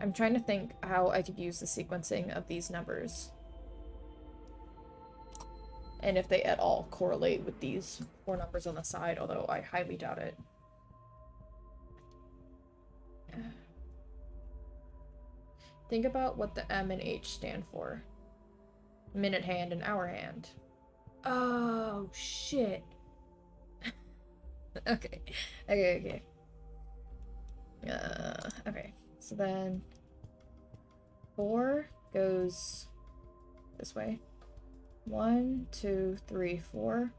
I'm trying to think how I could use the sequencing of these numbers. And if they at all correlate with these 4 numbers on the side, although I highly doubt it. Think about what the M and H stand for. Minute hand and hour hand. Oh, shit. Okay. Okay. Okay. So then 4 goes this way. 1, 2, 3, 4.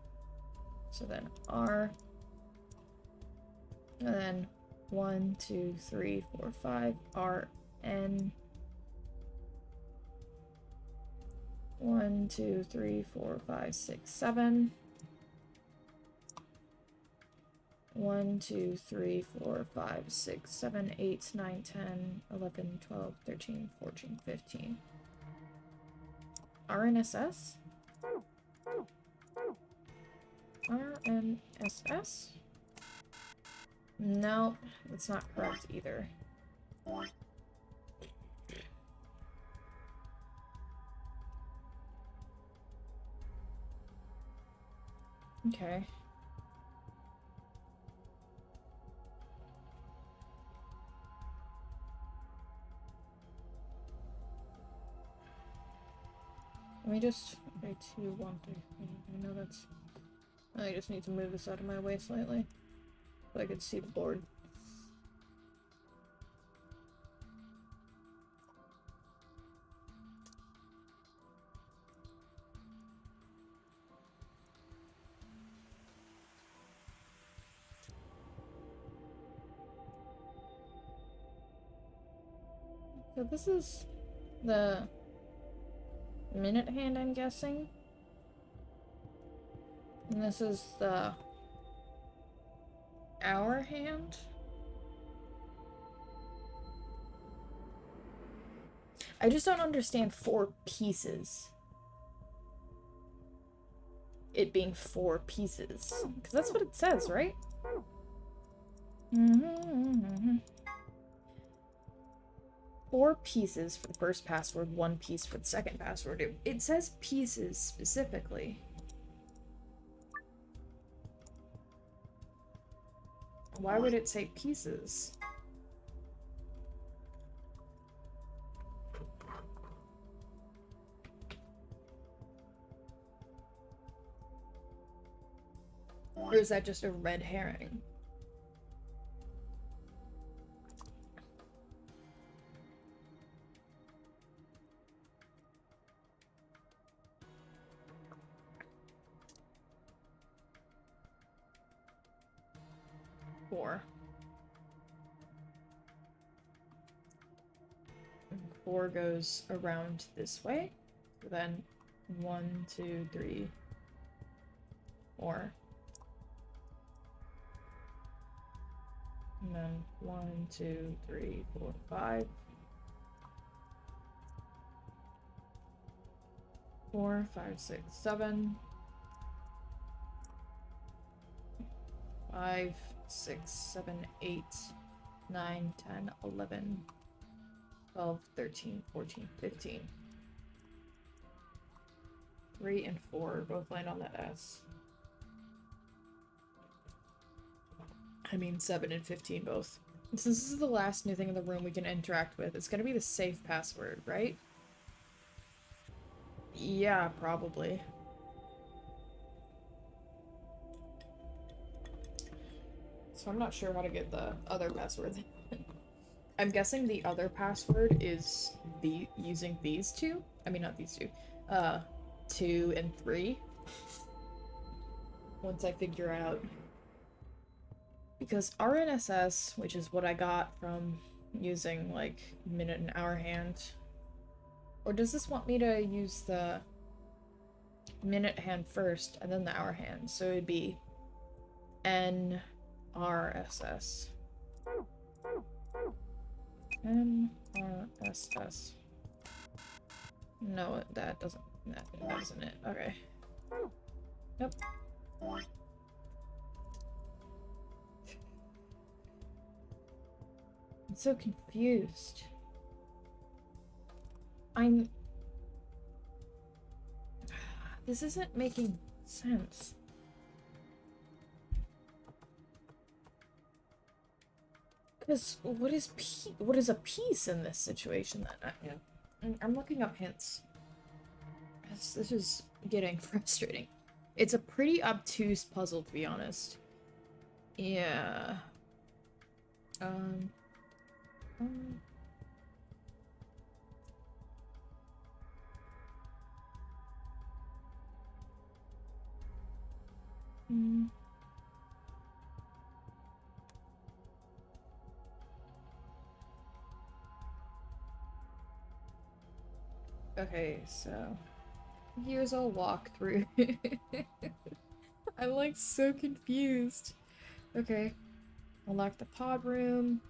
So then R. And then 1, 2, 3, 4, 5. R, N. 1, 2, 3, 4, 5, 6, 7. 1, 2, 3, 4, 5, 6, 7, 8, 9, 10, 11, 12, 13, 14, 15. RNSS? RNSS? No, that's not correct either. Okay. Let me just... Okay, 2, 1, 3. I know that's... I just need to move this out of my way slightly, so I can see the board. So this is the minute hand, I'm guessing. And this is the hour hand. I just don't understand 4 pieces. It being 4 pieces. Because that's what it says, right? Mm-hmm. 4 pieces for the first password, 1 piece for the second password. It says pieces specifically. Why would it say pieces? Or is that just a red herring? Four goes around this way. So then 1, 2, 3, 4. And then 1, 2, 3, 4, 5. 4, 5, 6, 7. 5, 6, 7, 8, 9, 10, 11, 12, 13, 14, 15. 3 and 4 both land on that S. I mean 7 and 15 both. Since this is the last new thing in the room we can interact with, it's gonna be the safe password, right? Yeah, probably. So I'm not sure how to get the other password. I'm guessing the other password is using these two. I mean, not these two. 2 and 3. Once I figure out. Because RNSS, which is what I got from using, like, minute and hour hand. Or does this want me to use the minute hand first and then the hour hand? So it'd be NRSS. NRSS. No, that doesn't. That isn't it. Okay. Nope. I'm so confused. This isn't making sense. Because what is a piece in this situation then? I'm looking up hints. This is getting frustrating. It's a pretty obtuse puzzle, to be honest. Yeah. Okay, so Here's a walkthrough. I'm like so confused. Okay. Unlock the pod room.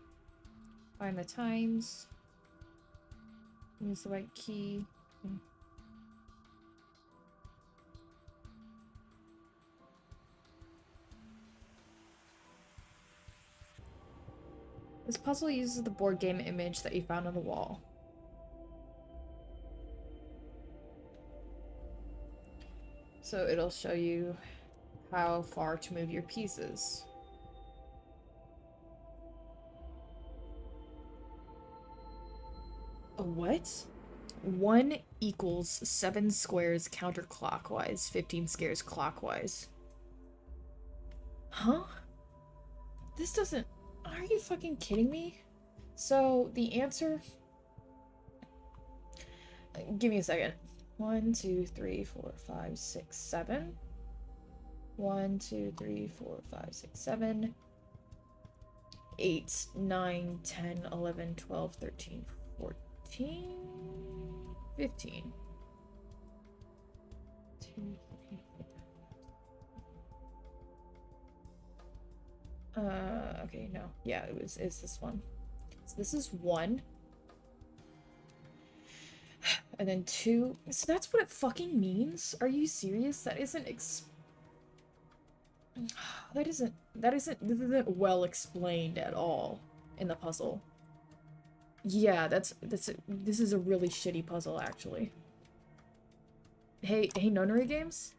Find the times. Use the right key. This puzzle uses the board game image that you found on the wall. So it'll show you how far to move your pieces. A what? 1 equals 7 squares counterclockwise, 15 squares clockwise. Huh? This doesn't... Are you fucking kidding me? So, the answer... Give me a second. 1, 2, 3, 4, 5, 6, 7. 1, 2, 3, 4, 5, 6, 7. 8, 9, 10, 11, 12, 13, 14, 15. 2, 3, 4. Okay, no. Yeah, it's this one. So this is 1. And then 2. So that's what it fucking means? Are you serious? That isn't that isn't well explained at all in the puzzle. Yeah, this is a really shitty puzzle, actually. Hey, Nonary Games?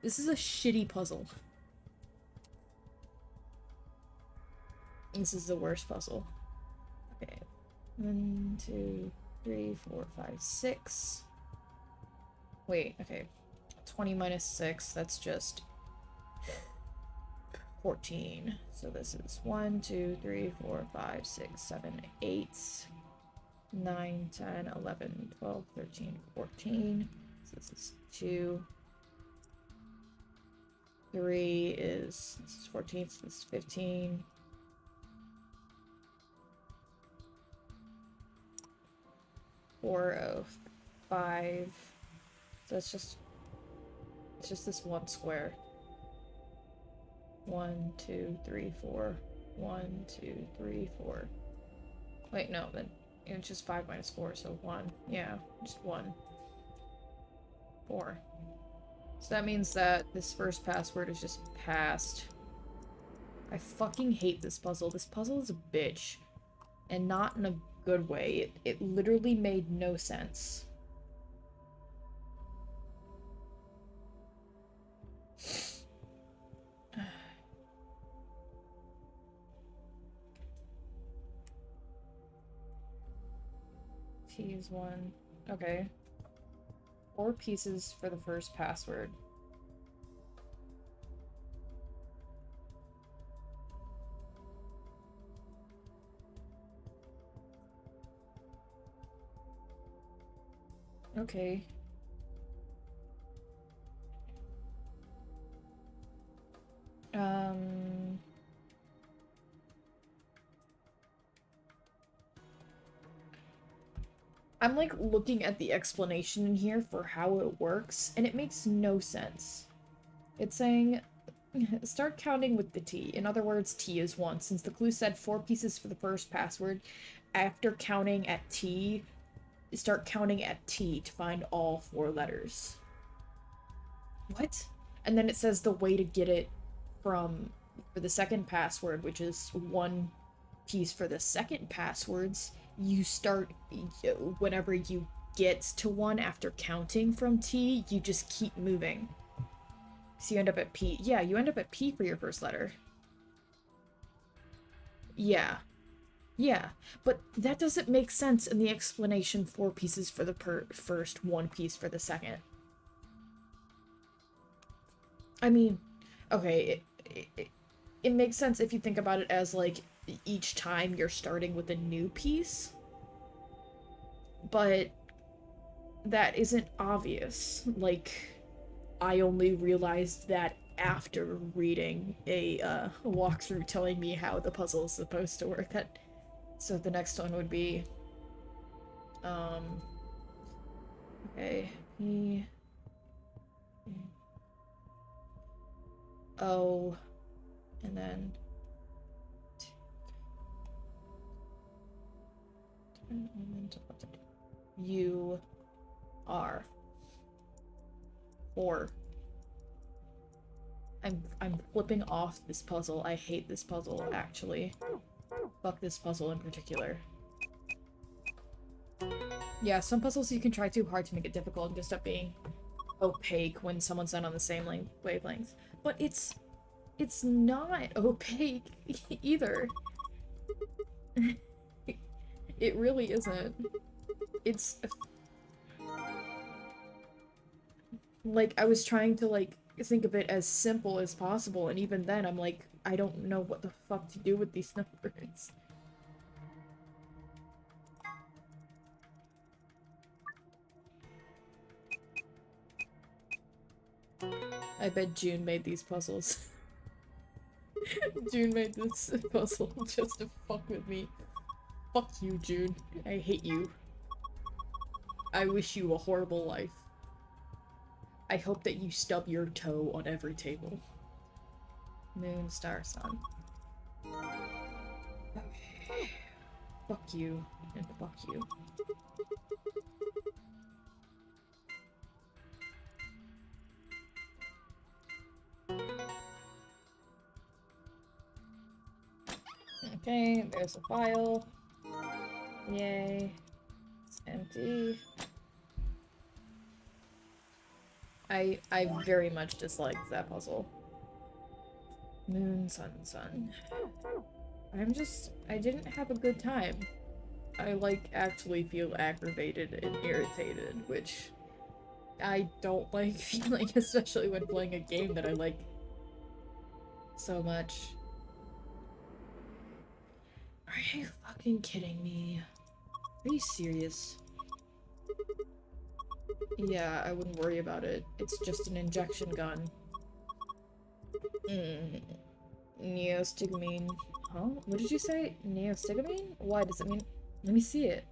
This is a shitty puzzle. This is the worst puzzle. Okay. 1, 2, 3, 4, 5, 6. Wait, okay. 20 minus 6, that's just 14. So this is 1, 2, 3, 4, 5, 6, 7, 8, 9, 10, 11, 12, 13, 14. So this is 2. 3 is, this is 14, so this is 15. 4, 5. So it's just this one square. 1, 2, 3, 4. 1, 2, 3, 4. Wait, no, then it's just 5 minus 4, so 1. Yeah, just 1. 4. So that means that this first password is just passed. I fucking hate this puzzle. This puzzle is a bitch. And not in a good way. It literally made no sense. T is 1. Okay. 4 pieces for the first password. Okay. I'm like looking at the explanation in here for how it works, and it makes no sense. It's saying, start counting with the T. In other words, T is 1. Since the clue said 4 pieces for the first password, after counting at T, start counting at T to find all 4 letters. What? And then it says the way to get it for the second password, which is 1 piece for the second passwords, you start, whenever you get to 1 after counting from T, you just keep moving. So you end up at P. Yeah, you end up at P for your first letter. Yeah. Yeah, but that doesn't make sense in the explanation. 4 pieces for the first, 1 piece for the second. I mean, okay, it makes sense if you think about it as, like, each time you're starting with a new piece. But that isn't obvious. Like, I only realized that after reading a walkthrough telling me how the puzzle is supposed to work. So the next one would be, okay, P, O, and then U, R. 4. I'm flipping off this puzzle. I hate this puzzle, actually. Fuck this puzzle in particular. Yeah, some puzzles you can try too hard to make it difficult and just up being opaque when someone's not on the same wavelength. But it's not opaque either. It really isn't. It's like, I was trying to like think of it as simple as possible, and even then I'm like, I don't know what the fuck to do with these numbers. I bet June made these puzzles. June made this puzzle just to fuck with me. Fuck you, June. I hate you. I wish you a horrible life. I hope that you stub your toe on every table. Moon, star, sun. Okay. Fuck you, and fuck you. Okay, there's a file. Yay. It's empty. I very much disliked that puzzle. Moon, sun, sun. I didn't have a good time. I, like, actually feel aggravated and irritated, which I don't like feeling, especially when playing a game that I like so much. Are you fucking kidding me? Are you serious? Yeah, I wouldn't worry about it. It's just an injection gun. Neostigmine. Huh? What did you say? Neostigmine? Why does it mean? Let me see it.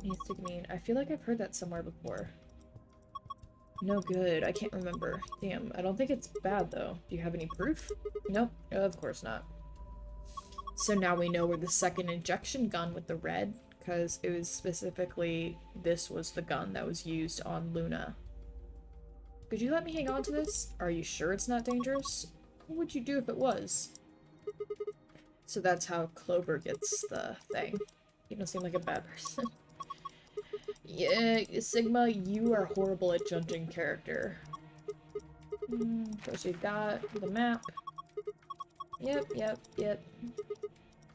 Neostigmine. I feel like I've heard that somewhere before. No good. I can't remember. Damn, I don't think it's bad though. Do you have any proof? Nope. Of course not. So now we know where the second injection gun with the red, because it was specifically, this was the gun that was used on Luna. Could you let me hang on to this? Are you sure it's not dangerous? What would you do if it was? So that's how Clover gets the thing. You don't seem like a bad person. Yeah, Sigma, you are horrible at judging character. Of course we've got the map. Yep.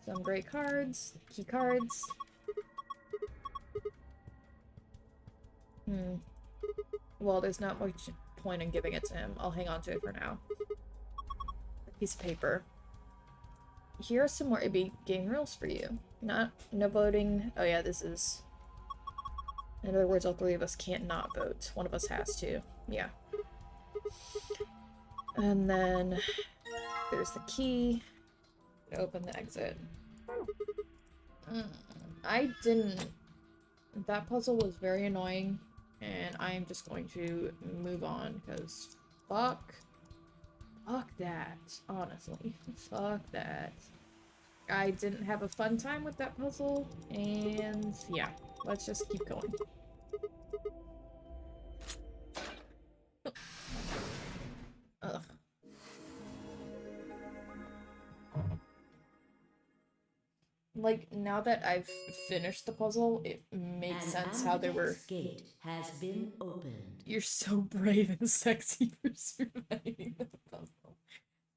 Some great cards. Key cards. Well, there's not much point in giving it to him. I'll hang on to it for now. A piece of paper. Here are some more game rules for you. No voting. Oh yeah, this is... In other words, all three of us can't not vote. One of us has to. Yeah. And then there's the key. Open the exit. I didn't... That puzzle was very annoying, and I'm just going to move on, because fuck that, honestly. Fuck that. I didn't have a fun time with that puzzle, and yeah, let's just keep going. Ugh. Like, now that I've finished the puzzle, it makes sense how they were... gate has been opened. You're so brave and sexy for surviving the puzzle.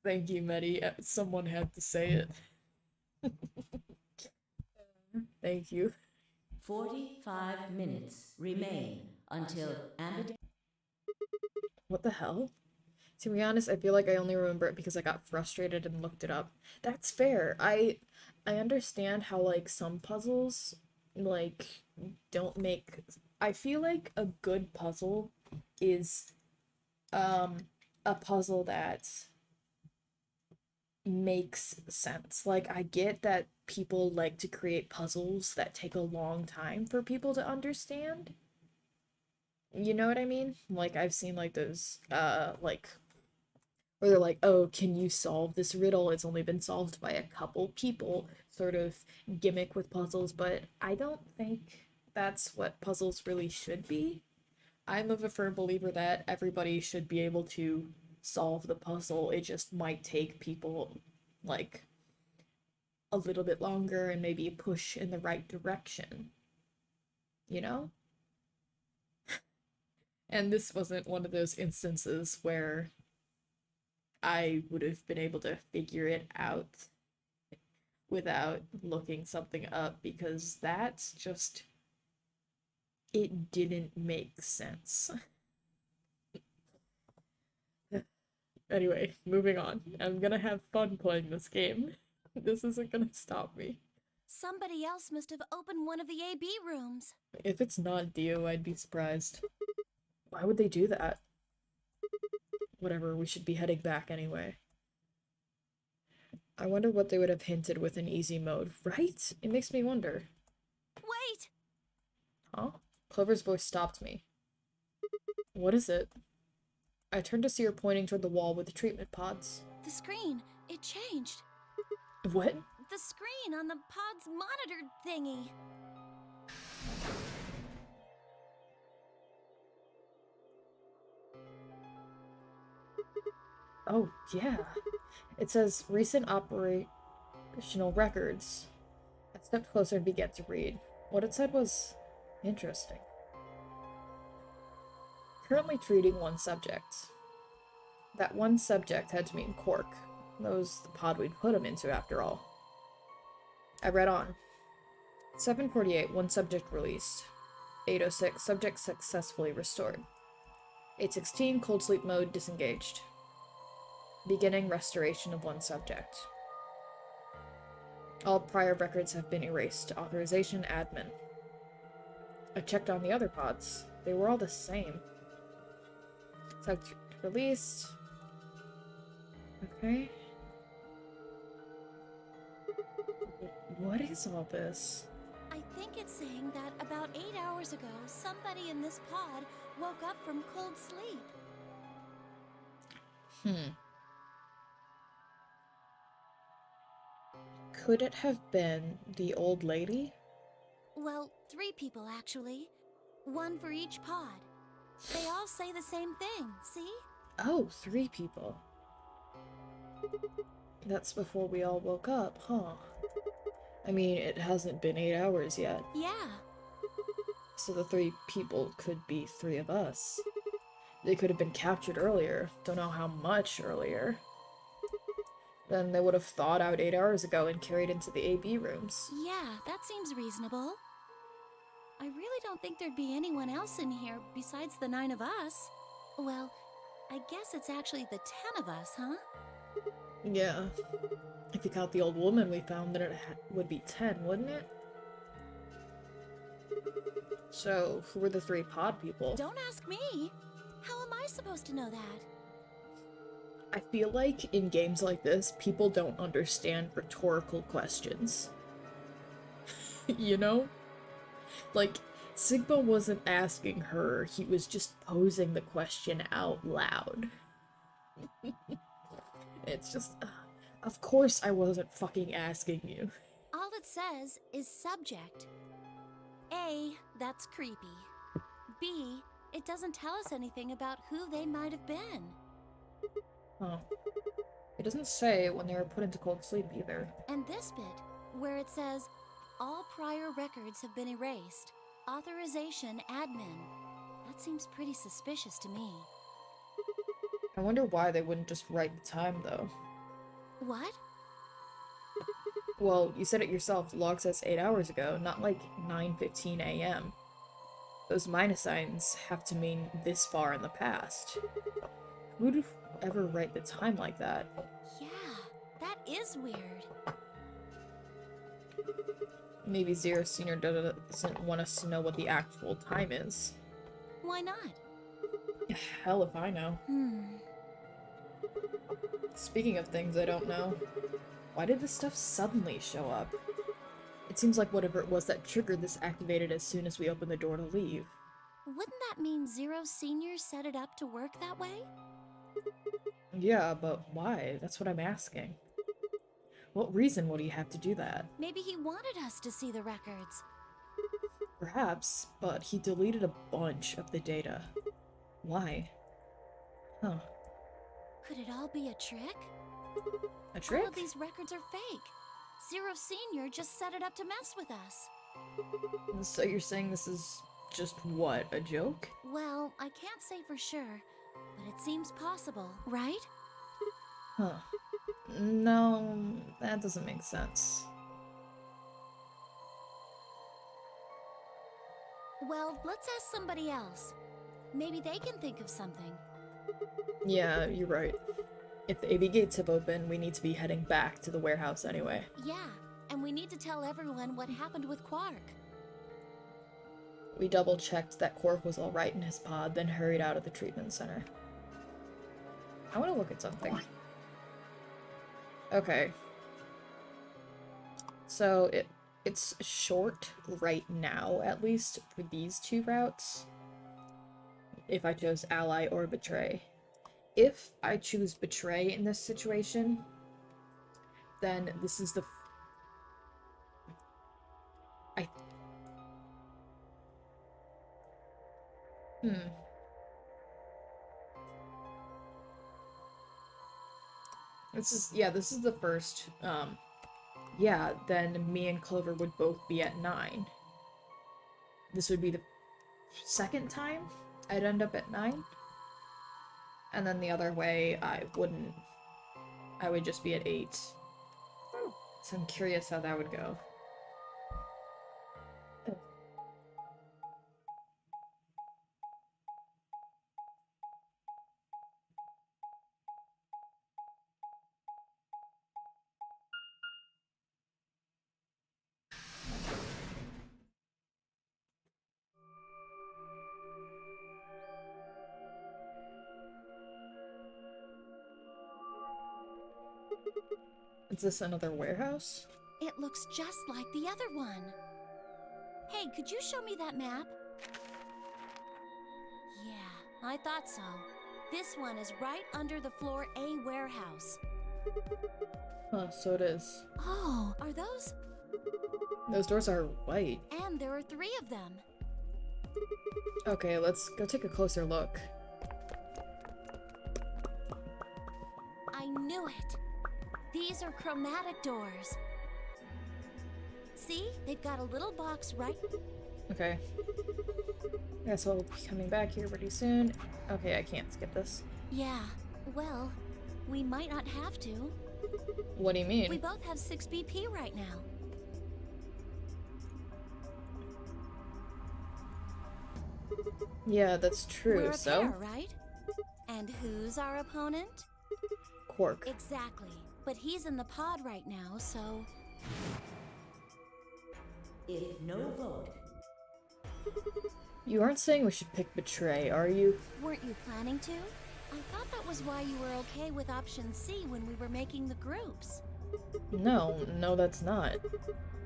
Thank you, Medi. Someone had to say it. Thank you. 45 minutes remain until What the hell? To be honest, I feel like I only remember it because I got frustrated and looked it up. That's fair. I understand how, like, some puzzles, like, don't make... I feel like a good puzzle is, a puzzle that makes sense. Like, I get that people like to create puzzles that take a long time for people to understand. You know what I mean? Like, I've seen, like, those, like, Or they're like, oh, can you solve this riddle? It's only been solved by a couple people, sort of gimmick with puzzles, but I don't think that's what puzzles really should be. I'm of a firm believer that everybody should be able to solve the puzzle. It just might take people, like, a little bit longer and maybe a push in the right direction. You know? And this wasn't one of those instances where I would have been able to figure it out without looking something up, because that's just, it didn't make sense. Anyway, moving on. I'm gonna have fun playing this game. This isn't gonna stop me. Somebody else must have opened one of the AB rooms. If it's not Dio, I'd be surprised. Why would they do that? Whatever, we should be heading back anyway. I wonder what they would have hinted with an easy mode, right? It makes me wonder. Wait! Huh? Clover's voice stopped me. What is it? I turned to see her pointing toward the wall with the treatment pods. The screen, it changed. What? The screen on the pod's monitor thingy. Oh, yeah. It says recent operational records. I stepped closer and began to read. What it said was interesting. Currently treating one subject. That one subject had to mean Cork. That was the pod we'd put him into, after all. I read on. 7:48, one subject released. 8:06, subject successfully restored. 8:16, cold sleep mode disengaged. Beginning restoration of one subject. All prior records have been erased. Authorization admin. I checked on the other pods. They were all the same. Subject released. Okay. What is all this? I think it's saying that about 8 hours ago, somebody in this pod woke up from cold sleep. Could it have been the old lady? Well, 3 people actually. 1 for each pod. They all say the same thing, see? Oh, 3 people. That's before we all woke up, huh? I mean, it hasn't been 8 hours yet. Yeah. So the 3 people could be 3 of us. They could have been captured earlier. Don't know how much earlier. Then they would have thawed out 8 hours ago and carried into the AB rooms. Yeah, that seems reasonable. I really don't think there'd be anyone else in here besides the 9 of us. Well, I guess it's actually the 10 of us, huh? Yeah. If you count the old woman we found, then it would be 10, wouldn't it? So, who were the 3 pod people? Don't ask me! How am I supposed to know that? I feel like in games like this, people don't understand rhetorical questions. You know? Like, Sigma wasn't asking her, he was just posing the question out loud. It's just, of course I wasn't fucking asking you. All it says is subject. A, that's creepy. B, it doesn't tell us anything about who they might have been. Huh. It doesn't say when they were put into cold sleep either. And this bit, where it says, all prior records have been erased. Authorization admin. That seems pretty suspicious to me. I wonder why they wouldn't just write the time, though. What? Well, you said it yourself, the log says 8 hours ago, not like 9:15 a.m. Those minus signs have to mean this far in the past. Who'd ever write the time like that? Yeah, that is weird. Maybe Zero Senior doesn't want us to know what the actual time is. Why not? Hell if I know. Speaking of things I don't know, why did this stuff suddenly show up? It seems like whatever it was that triggered this activated as soon as we opened the door to leave. Wouldn't that mean Zero Senior set it up to work that way? Yeah, but why? That's what I'm asking. What reason would he have to do that? Maybe he wanted us to see the records. Perhaps, but he deleted a bunch of the data. Why? Huh. Could it all be a trick? A trick? All of these records are fake. Zero Senior just set it up to mess with us. So you're saying this is just what, a joke? Well, I can't say for sure, but it seems possible, right? Huh. No, that doesn't make sense. Well, let's ask somebody else. Maybe they can think of something. Yeah, you're right. If the AB gates have opened, we need to be heading back to the warehouse anyway. Yeah, and we need to tell everyone what happened with Quark. We double-checked that Quark was alright in his pod, then hurried out of the treatment center. I want to look at something. Okay. So, it's short right now, at least, for these two routes. If I chose Ally or Betray. If I choose Betray in this situation, then this is the... This is the first, yeah, then me and Clover would both be at 9. This would be the second time I'd end up at 9. And then the other way, I wouldn't. I would just be at 8. So I'm curious how that would go. Is this another warehouse? It looks just like the other one. Hey, could you show me that map? Yeah, I thought so. This one is right under the floor A warehouse. Huh, so it is. Oh, are those? Those doors are white. And there are 3 of them. Okay, let's go take a closer look. I knew it. These are chromatic doors. See? They've got a little box right... Okay. Guess I'll be coming back here pretty soon. Okay, I can't skip this. Yeah, well, we might not have to. What do you mean? We both have 6 BP right now. Yeah, that's true, We're a so? pair, right? And who's our opponent? Quark. Exactly. But he's in the pod right now, so... If no vote, You aren't saying we should pick Betray, are you? Weren't you planning to? I thought that was why you were okay with option C when we were making the groups. No, that's not.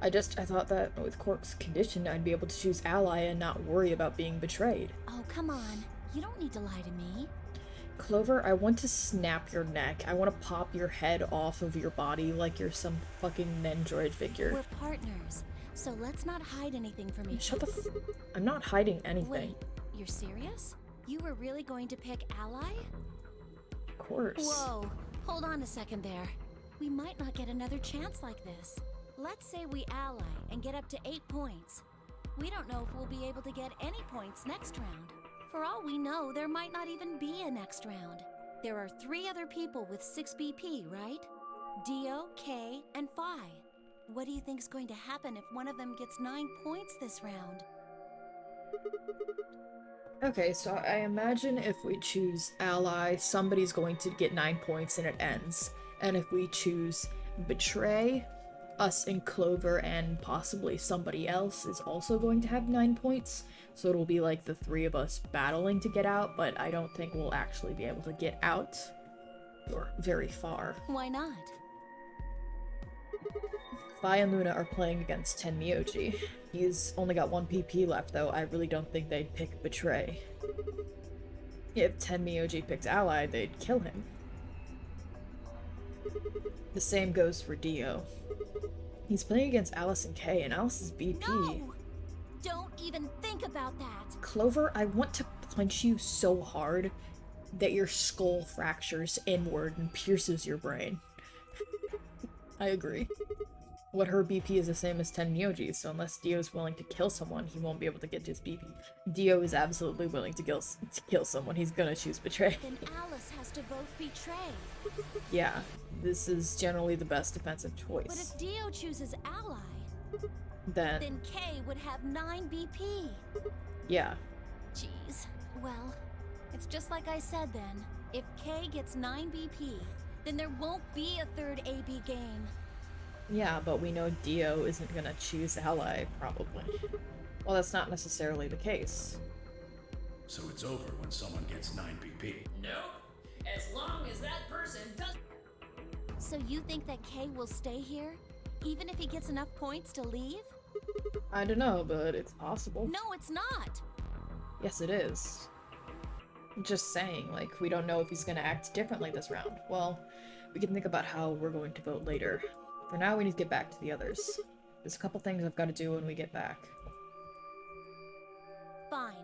I thought that with Quark's condition, I'd be able to choose Ally and not worry about being betrayed. Oh, come on. You don't need to lie to me. Clover, I want to snap your neck. I want to pop your head off of your body like you're some fucking Nendroid figure. We're partners, so let's not hide anything from each Shut other. I'm not hiding anything. Wait, you're serious? You were really going to pick Ally? Of course. Whoa, hold on a second there. We might not get another chance like this. Let's say we ally and get up to 8 points. We don't know if we'll be able to get any points next round. For all we know, there might not even be a next round. There are 3 other people with 6 BP, right? Dio, Kay, and Phi. What do you think's going to happen if one of them gets 9 points this round? Okay, so I imagine if we choose Ally, somebody's going to get 9 points and it ends. And if we choose Betray, us and Clover and possibly somebody else is also going to have 9 points. So it'll be like the 3 of us battling to get out, but I don't think we'll actually be able to get out or very far. Why not? Phi and Luna are playing against Tenmyoji. He's only got 1 PP left though. I really don't think they'd pick Betray. If Tenmyoji picked Ally, they'd kill him. The same goes for Dio. He's playing against Alice and Kay, and Alice is BP. No! Don't even think about that. Clover, I want to punch you so hard that your skull fractures inward and pierces your brain. I agree. What her BP is the same as 10 Myoji's, so unless Dio is willing to kill someone, he won't be able to get to his BP. Dio is absolutely willing to kill someone. He's gonna choose betray. Then Alice has to vote betray. Yeah, this is generally the best defensive But choice. if Dio chooses ally, Then Kay would have 9 BP. yeah. Jeez. Well, it's just like I said then. If Kay gets 9 BP, then there won't be a third AB game. Yeah, but we know Dio isn't gonna choose ally, probably. Well, that's not necessarily the case. So it's over when someone gets 9 BP. Nope. As long as that person does. So you think that Kay will stay here? Even if he gets enough points to leave? I don't know, but it's possible. No, it's not! Yes, it is. Just saying, like, we don't know if he's gonna act differently this round. Well, we can think about how we're going to vote later. For now, we need to get back to the others. There's a couple things I've got to do when we get back. Fine.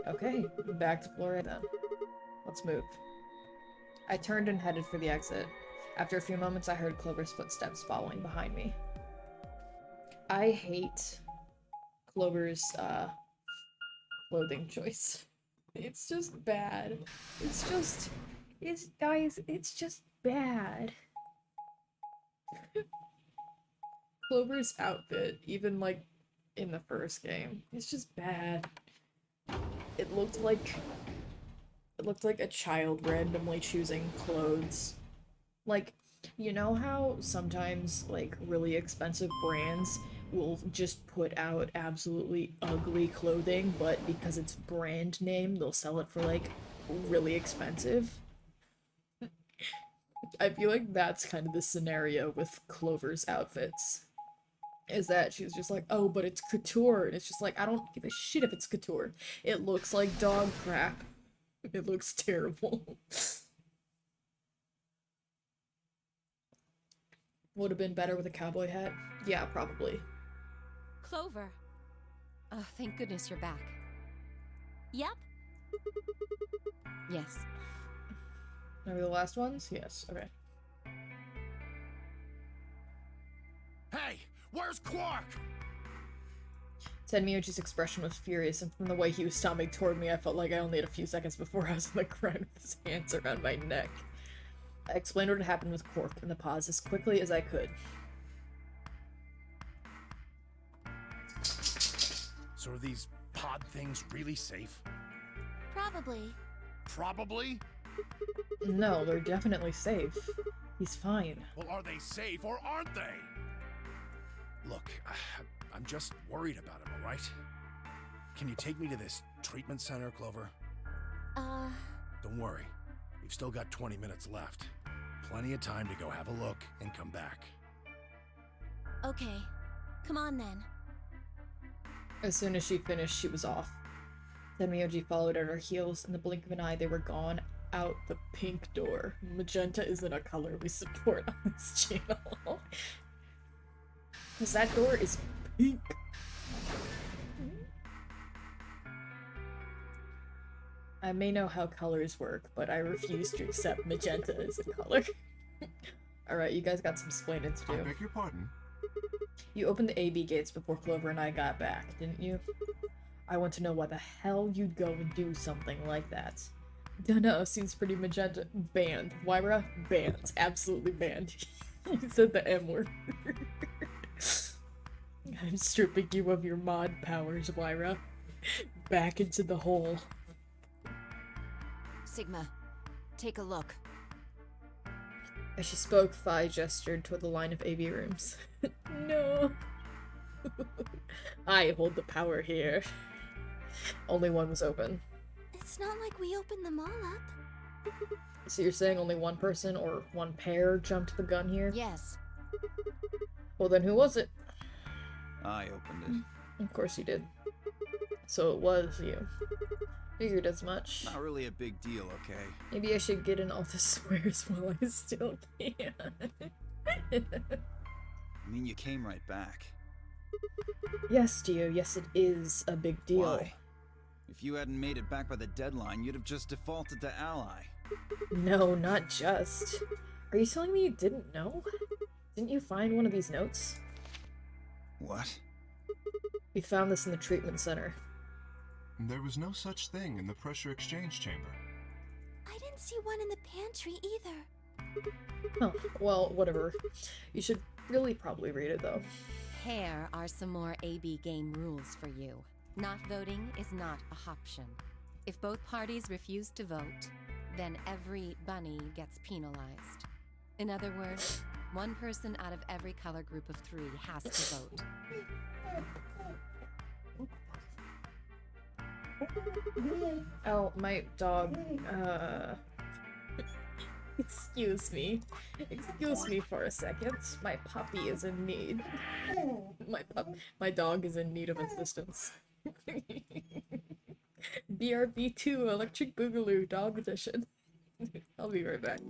Okay, back to Florida then. Let's move. I turned and headed for the exit. After a few moments, I heard Clover's footsteps following behind me. I hate Clover's, clothing choice. It's just bad. Guys, it's just bad. Clover's outfit, even like in the first game, it's just bad. It looked like a child randomly choosing clothes. Like, you know how sometimes like really expensive brands will just put out absolutely ugly clothing, but because it's brand name, they'll sell it for like really expensive? I feel like that's kind of the scenario with Clover's outfits. Is that she's just like, oh, but it's couture, and it's just like, I don't give a shit if it's couture. It looks like dog crap. It looks terrible. Would have been better with a cowboy hat? Yeah, probably. Clover. Oh, thank goodness you're back. Yep. Yes. Are we the last ones? Yes, okay. Hey, where's Quark? Tenmyuchi's expression was furious, and from the way he was stomping toward me, I felt like I only had a few seconds before I was on the ground with his hands around my neck. I explained what had happened with Quark in the pause as quickly as I could. So are these pod things really safe? Probably. Probably? No, they're definitely safe. He's fine. Well, are they safe or aren't they? Look, I'm just worried about him, alright? Can you take me to this treatment center, Clover? Don't worry. We've still got 20 minutes left. Plenty of time to go have a look and come back. Okay. Come on then. As soon as she finished, she was off. Tenmyoji followed at her heels. In the blink of an eye, they were gone out the pink door. Magenta isn't a color we support on this channel. Because that door is pink. I may know how colors work, but I refuse to accept magenta as a color. Alright, you guys got some explaining to do. I beg your pardon? You opened the AB gates before Clover and I got back, didn't you? I want to know why the hell you'd go and do something like that. Dunno, seems pretty magenta. Banned. Wyra? Banned. Absolutely banned. You said the M word. I'm stripping you of your mod powers, Wyra. Back into the hole. Sigma, take a look. As she spoke, Phi gestured toward the line of AB rooms. No. I hold the power here. Only one was open. It's not like we opened them all up. So you're saying only one person or one pair jumped the gun here? Yes. Well then who was it? I opened it. Of course you did. So it was you. Figured as much. Not really a big deal, okay? Maybe I should get in all the swears while I still can. I mean, you came right back. Yes, Dio, yes it is a big deal. Why? If you hadn't made it back by the deadline, you'd have just defaulted to ally. No, not just. Are you telling me you didn't know? Didn't you find one of these notes? What? We found this in the treatment center. There was no such thing in the pressure exchange chamber. I didn't see one in the pantry either. Oh, well, whatever. You should really probably read it, though. Here are some more AB game rules for you. Not voting is not a option. If both parties refuse to vote, then every bunny gets penalized. In other words, one person out of every color group of 3 has to vote. Oh, my dog, Excuse me. Excuse me for a second. My puppy is in need. My dog is in need of assistance. BRB2 Electric Boogaloo Dog Edition. I'll be right back.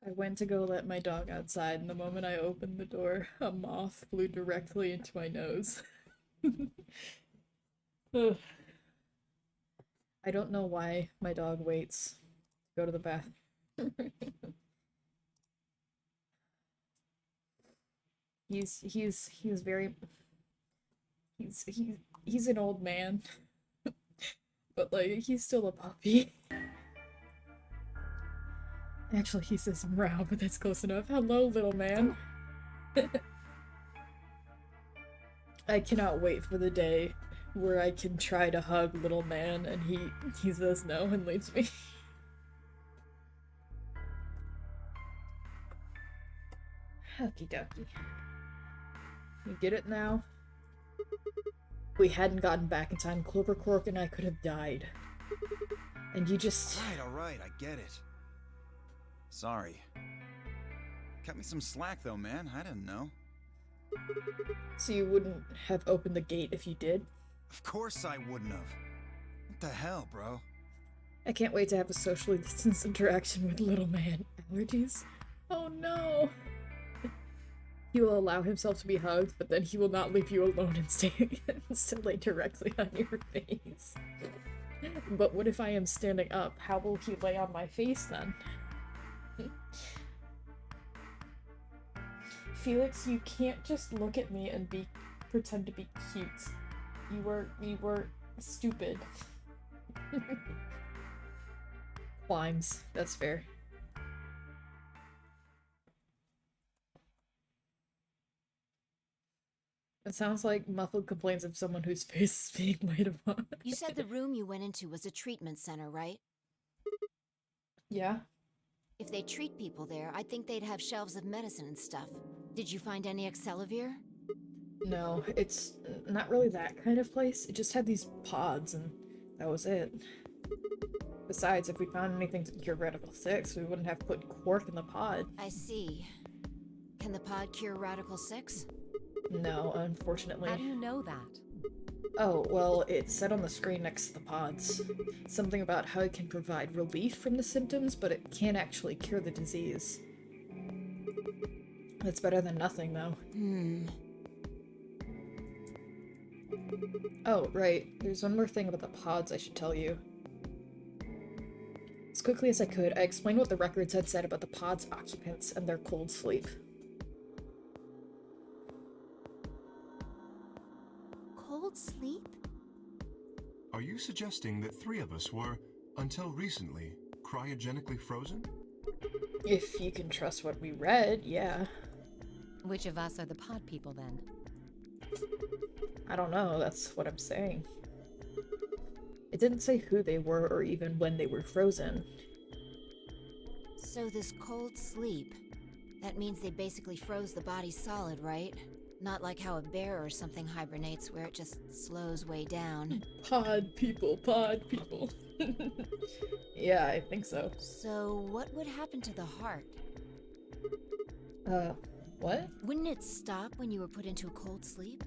I went to go let my dog outside, and the moment I opened the door, a moth flew directly into my nose. Ugh. I don't know why my dog waits to go to the bathroom. he's very he's an old man. But like he's still a puppy. Actually, he says meow, but that's close enough. Hello, little man. I cannot wait for the day where I can try to hug little man and he says no and leaves me. Okie dokie. You get it now? If we hadn't gotten back in time, Clover Cork and I could have died. And you just... Alright, I get it. Sorry. Cut me some slack though, man. I didn't know. So you wouldn't have opened the gate if you did? Of course I wouldn't have. What the hell, bro? I can't wait to have a socially distanced interaction with little man. Allergies? Oh no! He will allow himself to be hugged, but then he will not leave you alone and still lay directly on your face. But what if I am standing up? How will he lay on my face then? Felix, you can't just look at me and pretend to be cute. You were stupid. Climbs, that's fair. It sounds like muffled complaints of someone whose face is being made upon. You said the room you went into was a treatment center, right? Yeah. If they treat people there, I'd think they'd have shelves of medicine and stuff. Did you find any Excelavir? No, it's not really that kind of place. It just had these pods, and that was it. Besides, if we found anything to cure Radical 6, we wouldn't have put Quark in the pod. I see. Can the pod cure Radical 6? No, unfortunately. How do you know that? Oh, well, it said on the screen next to the pods. Something about how it can provide relief from the symptoms, but it can't actually cure the disease. That's better than nothing, though. Oh, right. There's one more thing about the pods I should tell you. As quickly as I could, I explained what the records had said about the pod's occupants and their cold sleep. Cold sleep? Are you suggesting that 3 of us were, until recently, cryogenically frozen? If you can trust what we read, yeah. Which of us are the pod people then? I don't know, that's what I'm saying. It didn't say who they were or even when they were frozen. So this cold sleep, that means they basically froze the body solid, right? Not like how a bear or something hibernates where it just slows way down. Pod people, pod people. Yeah, I think so. So what would happen to the heart? What? Wouldn't it stop when you were put into a cold sleep?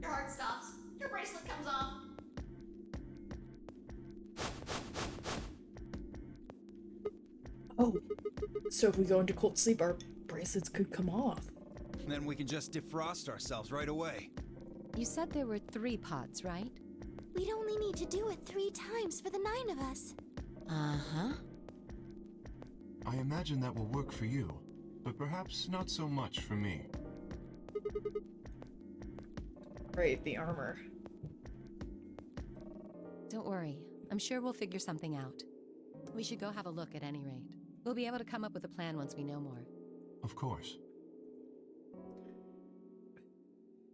Your heart stops. Your bracelet comes off. Oh, so if we go into cold sleep, our bracelets could come off. Then we can just defrost ourselves right away. You said there were 3 pods, right? We'd only need to do it 3 times for the 9 of us. Uh-huh. I imagine that will work for you, but perhaps not so much for me. Right, the armor. Don't worry. I'm sure we'll figure something out. We should go have a look at any rate. We'll be able to come up with a plan once we know more. Of course.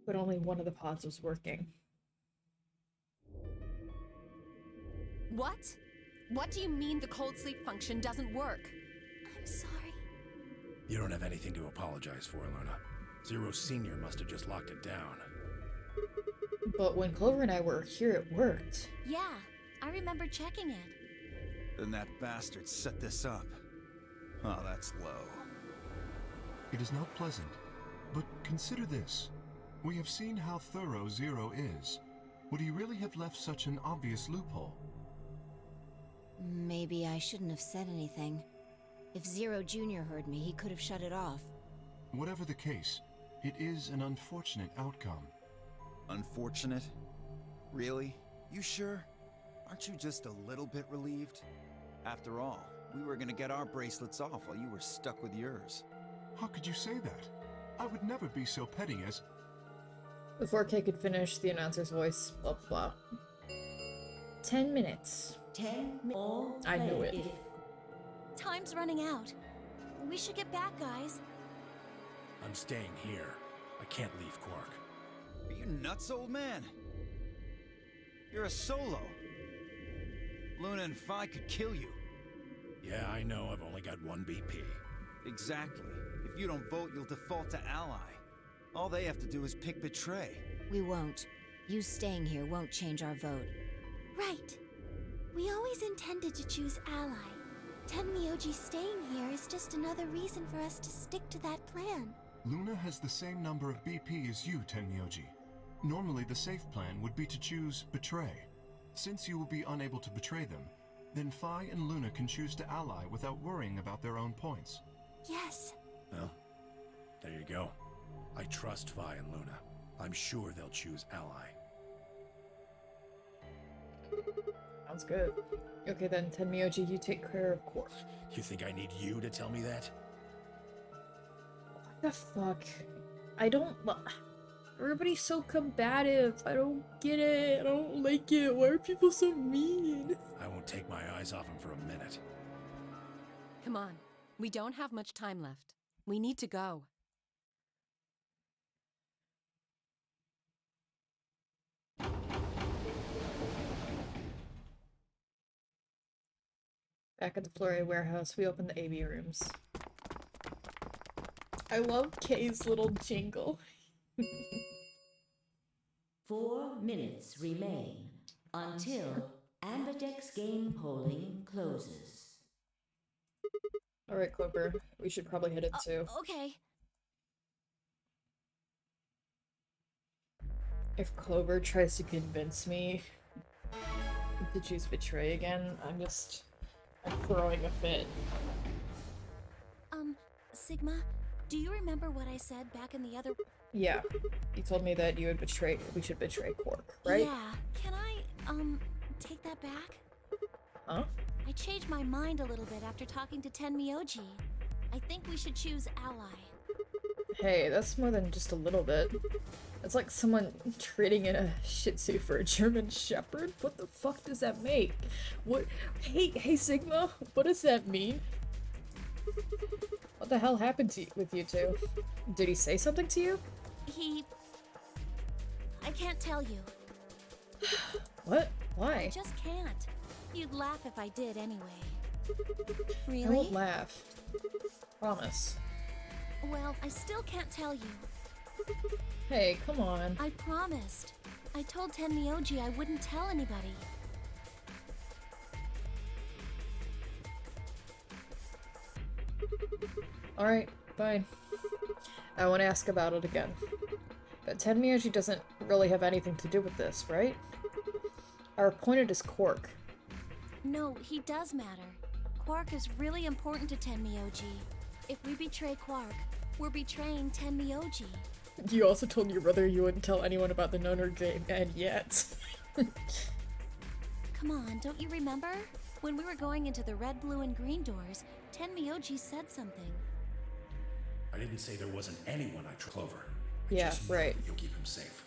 But only one of the pods was working. What? What do you mean the cold sleep function doesn't work? I'm sorry. You don't have anything to apologize for, Luna. Zero Senior must have just locked it down. But when Clover and I were here, it worked. Yeah, I remember checking it. Then that bastard set this up. Oh, that's low. It is not pleasant, but consider this. We have seen how thorough Zero is. Would he really have left such an obvious loophole? Maybe I shouldn't have said anything. If Zero Jr. heard me, he could have shut it off. Whatever the case, it is an unfortunate outcome. Unfortunate? Really? You sure? Aren't you just a little bit relieved? After all, we were gonna get our bracelets off while you were stuck with yours. How could you say that? I would never be so petty as... Before Kay could finish, the announcer's voice, blah blah. 10 minutes. 10 more. I knew it. Time's running out. We should get back, guys. I'm staying here. I can't leave Quark. Are you nuts, old man? You're a solo. Luna and Phi could kill you. Yeah, I know. I've only got 1 BP. Exactly. If you don't vote, you'll default to ally. All they have to do is pick betray. We won't. You staying here won't change our vote. Right. We always intended to choose ally. Tenmyoji staying here is just another reason for us to stick to that plan. Luna has the same number of BP as you, Tenmyoji. Normally, the safe plan would be to choose Betray. Since you will be unable to betray them, then Phi and Luna can choose to ally without worrying about their own points. Yes. Well, there you go. I trust Phi and Luna. I'm sure they'll choose ally. Sounds good. Okay then, Tenmyoji, you take care of Quark. You think I need you to tell me that? What the fuck? I don't... Everybody's so combative. I don't get it. I don't like it. Why are people so mean? I won't take my eyes off him for a minute. Come on. We don't have much time left. We need to go. Back at the Flore warehouse, we open the AB rooms. I love Kay's little jingle. 4 minutes remain until Ambidex game polling closes. Alright, Clover. We should probably head in too. Okay. If Clover tries to convince me to choose Betray again, I'm throwing a fit. Sigma, do you remember what I said back in the other... Yeah. You told me that we should betray Quark, right? Yeah. Can I, take that back? Huh? I changed my mind a little bit after talking to Tenmyoji. I think we should choose ally. Hey, that's more than just a little bit. It's like someone trading in a Shih Tzu for a German Shepherd? What the fuck does that make? What? Hey Sigma, what does that mean? What the hell happened with you two? Did he say something to you? I can't tell you. What? Why? I just can't. You'd laugh if I did anyway. Really? I won't laugh. Promise. Well, I still can't tell you. Hey, come on. I promised. I told Tenmyoji I wouldn't tell anybody. Alright, fine. I won't ask about it again. But Tenmyoji doesn't really have anything to do with this, right? Our opponent is Quark. No, he does matter. Quark is really important to Tenmyoji. If we betray Quark, we're betraying Tenmyoji. You also told your brother you wouldn't tell anyone about the Noner game, and yet. Come on, don't you remember? When we were going into the red, blue, and green doors, Tenmyoji said something. I didn't say there wasn't anyone I trust, Clover. Yeah, right. You'll keep him safe.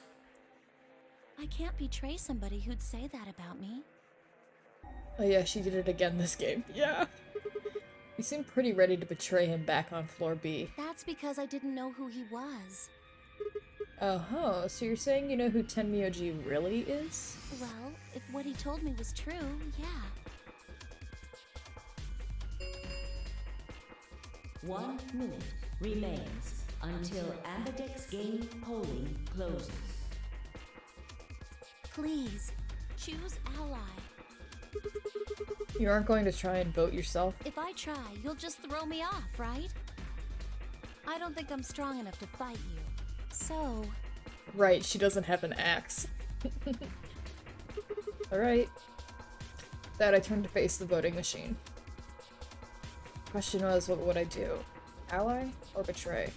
I can't betray somebody who'd say that about me. Oh yeah, she did it again this game. Yeah. You seem pretty ready to betray him back on floor B. That's because I didn't know who he was. Oh, so you're saying you know who Tenmyoji really is? Well, if what he told me was true, yeah. 1 minute remains until Ambidex game polling closes. Please, choose ally. You aren't going to try and vote yourself? If I try, you'll just throw me off, right? I don't think I'm strong enough to fight you. So... Right, she doesn't have an axe. Alright. That I turned to face the voting machine. Question was, what would I do? Ally or betray?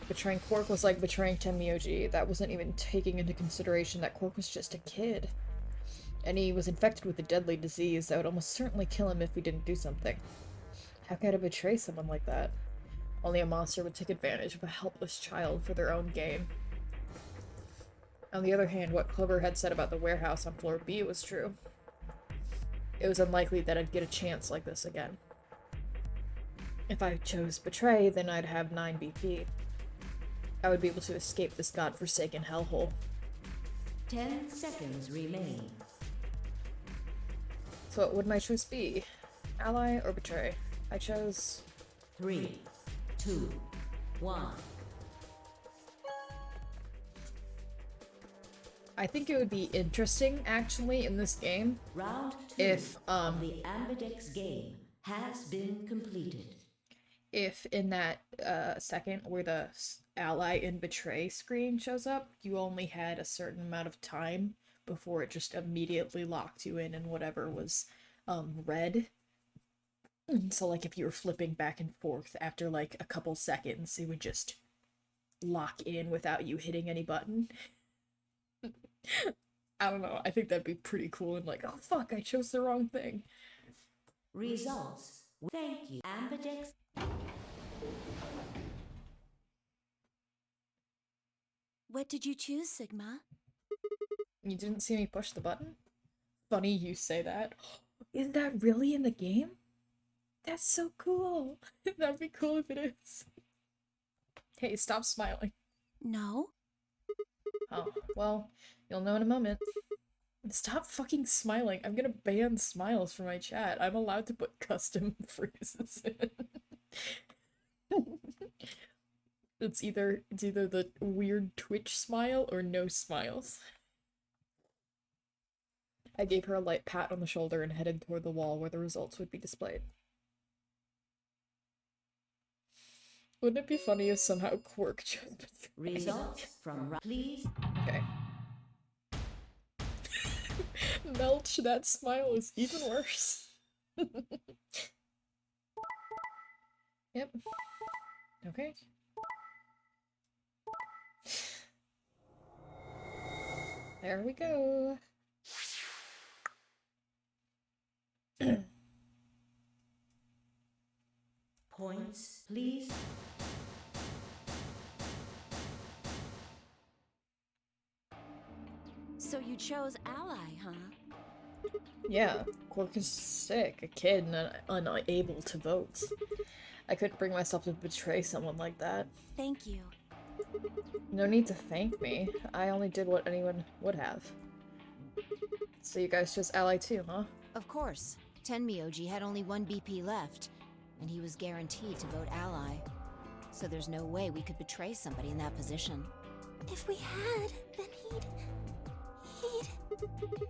Betraying Quark was like betraying Tenmyoji. That wasn't even taking into consideration that Quark was just a kid. And he was infected with a deadly disease that would almost certainly kill him if we didn't do something. How could I betray someone like that? Only a monster would take advantage of a helpless child for their own gain. On the other hand, what Clover had said about the warehouse on floor B was true. It was unlikely that I'd get a chance like this again. If I chose Betray, then I'd have 9 BP. I would be able to escape this godforsaken hellhole. 10 seconds remain. So what would my choice be? Ally or Betray? I chose... 3, 2, 1. I think it would be interesting, actually, in this game, Round 2 if, of the Ambidex game has been completed. if in that, second where the ally and betray screen shows up, you only had a certain amount of time before it just immediately locked you in and whatever was, red. So, like, if you were flipping back and forth after, like, a couple seconds, it would just lock in without you hitting any button. I don't know, I think that'd be pretty cool and like, oh fuck, I chose the wrong thing. Results. Thank you, Ambidex. What did you choose, Sigma? You didn't see me push the button? Funny you say that. Is that really in the game? That's so cool. That'd be cool if it is. Hey, stop smiling. No. Oh, well, you'll know in a moment. Stop fucking smiling. I'm gonna ban smiles from my chat. I'm allowed to put custom phrases in. It's either the weird Twitch smile or no smiles. I gave her a light pat on the shoulder and headed toward the wall where the results would be displayed. Wouldn't it be funny if somehow Quirk chose betray? Results from please. Okay. Melch, that smile is even worse. Yep. Okay. There we go. Points, please. So you chose Ally, huh? Yeah, Quark is sick, a kid, and unable to vote. I couldn't bring myself to betray someone like that. Thank you. No need to thank me. I only did what anyone would have. So you guys chose Ally too, huh? Of course. Tenmyoji had only one BP left, and he was guaranteed to vote ally. So there's no way we could betray somebody in that position. If we had, then he'd...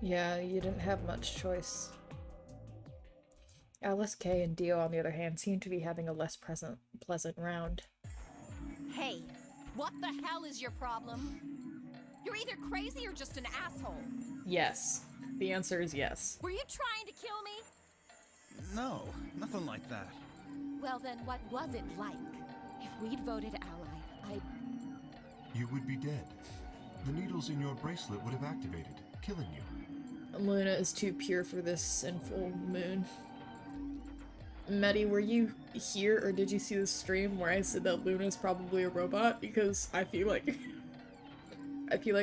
Yeah, you didn't have much choice. Alice, Kay, and Dio, on the other hand, seem to be having a less pleasant round. Hey, what the hell is your problem? You're either crazy or just an asshole. Yes. The answer is yes. Were you trying to kill me? No, nothing like that. Well then, what was it like? If we'd voted ally, You would be dead. The needles in your bracelet would have activated, killing you. Luna is too pure for this sinful moon. Medi, were you here or did you see the stream where I said that Luna's probably a robot? Because I feel like